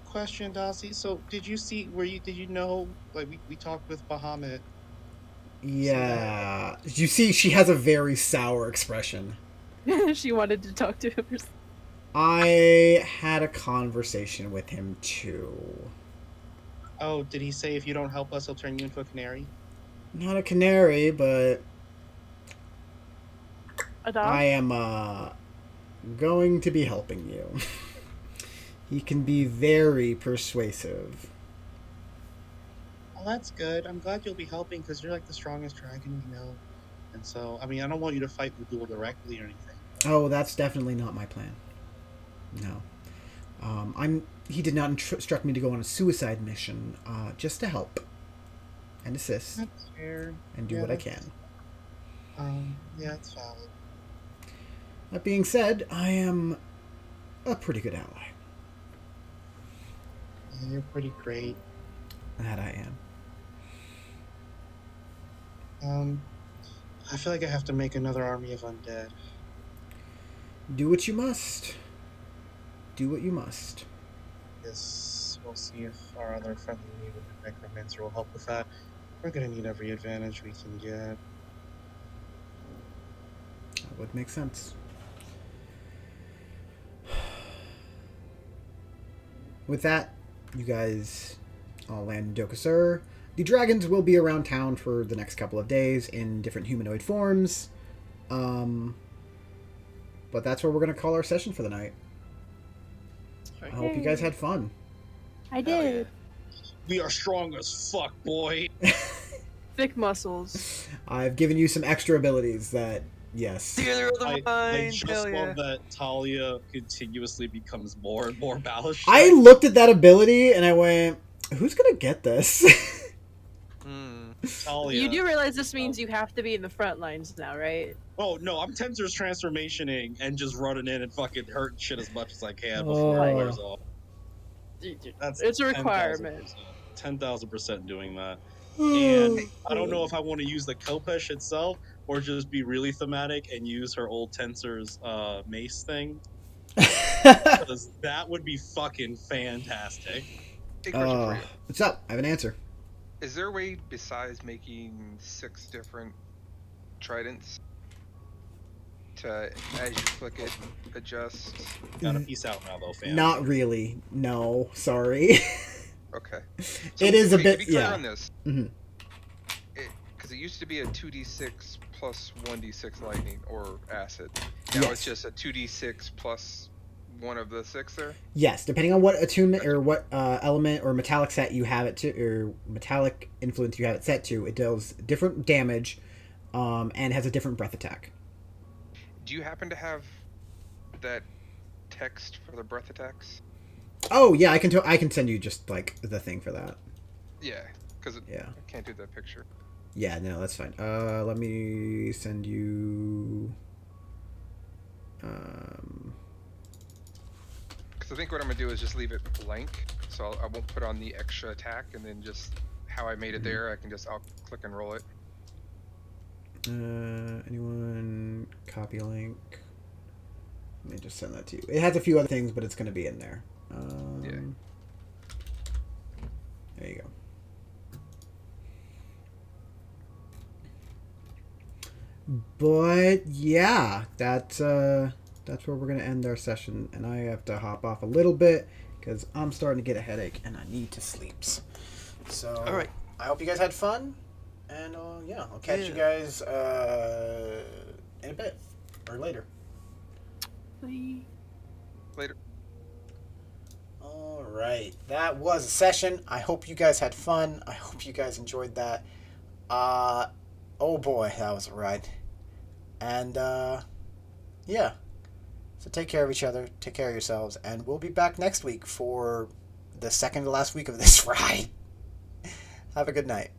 C: Question, Dossie. So, did you know, like, we talked with Bahamut.
A: Yeah. You see, she has a very sour expression.
D: She wanted to talk to him.
A: I had a conversation with him, too.
C: Oh, did he say if you don't help us, he'll turn you into a canary?
A: Not a canary, but
D: A dog?
A: I am, going to be helping you. He can be very persuasive.
C: Well, that's good. I'm glad you'll be helping, because you're, like, the strongest dragon we know. And so, I mean, I don't want you to fight Udul directly or anything.
A: Oh, that's definitely not my plan. No. He did not instruct me to go on a suicide mission, just to help and assist
C: That's fair.
A: and do
C: Yeah,
A: what I
C: that's-
A: can.
C: Yeah, it's valid.
A: That being said, I am a pretty good ally.
C: Yeah, you're pretty great.
A: That I am.
C: I feel like I have to make another army of undead.
A: Do what you must. Do what you must.
C: Yes, we'll see if our other friendly neighborhood necromancer will help with that. We're gonna need every advantage we can get.
A: That would make sense. With that, you guys all land in Dokasur. The dragons will be around town for the next couple of days in different humanoid forms. But that's where we're going to call our session for the night. I hope you guys had fun.
D: I did.
F: We are strong as fuck, boy.
D: Thick muscles.
A: I've given you some extra abilities that, yes.
E: Theater of the
F: I
E: mind.
F: just
E: Hell yeah.
F: love that Talia continuously becomes more and more Balish.
A: I looked at that ability and I went, who's going to get this?
F: Talia.
D: You do realize this means you have to be in the front lines now, right?
F: Oh no, I'm Tensor's transformationing and just running in and fucking hurting shit as much as I can before it
A: Oh.
F: wears off. That's
D: It's a requirement.
F: 10,000% doing that. And I don't know if I want to use the Kopesh itself or just be really thematic and use her old Tensor's mace thing. Because that would be fucking fantastic.
B: Hey, question for you.
A: What's up? I have an answer.
B: Is there a way besides making 6 different tridents to, as you click it, adjust?
F: Gotta peace out now, though, fam.
A: Not really. No, sorry.
B: Okay.
A: It is a
B: wait,
A: bit,
B: to be clear
A: yeah.
B: on this,
A: Mhm.
B: because it used to be a 2d6 plus 1d6 lightning or acid. Now
A: Yes.
B: it's just a 2d6 plus one of the 6 there.
A: Yes, depending on what attunement or what element or metallic set you have it to, or metallic influence you have it set to, it deals different damage, and has a different breath attack.
B: Do you happen to have that text for the breath attacks?
A: Oh yeah, I can send you just like the thing for that.
B: Yeah, because
A: Yeah.
B: I can't do that picture.
A: Yeah, no, that's fine. Let me send you.
B: Because I think what I'm gonna do is just leave it blank, so I won't put on the extra attack, and then just how I made it there, I'll click and roll it.
A: Anyone copy link? Let me just send that to you. It has a few other things, but it's going to be in there.
B: Yeah.
A: There you go. But yeah, that's where we're gonna end our session, and I have to hop off a little bit because I'm starting to get a headache and I need to sleep. So,
E: All right.
A: I hope you guys had fun, and yeah, I'll catch you guys in a bit or later.
B: Later.
A: All right, that was a session. I hope you guys had fun. I hope you guys enjoyed that. Oh boy, that was a ride. And yeah. So take care of each other, take care of yourselves, and we'll be back next week for the second to last week of this ride. Have a good night.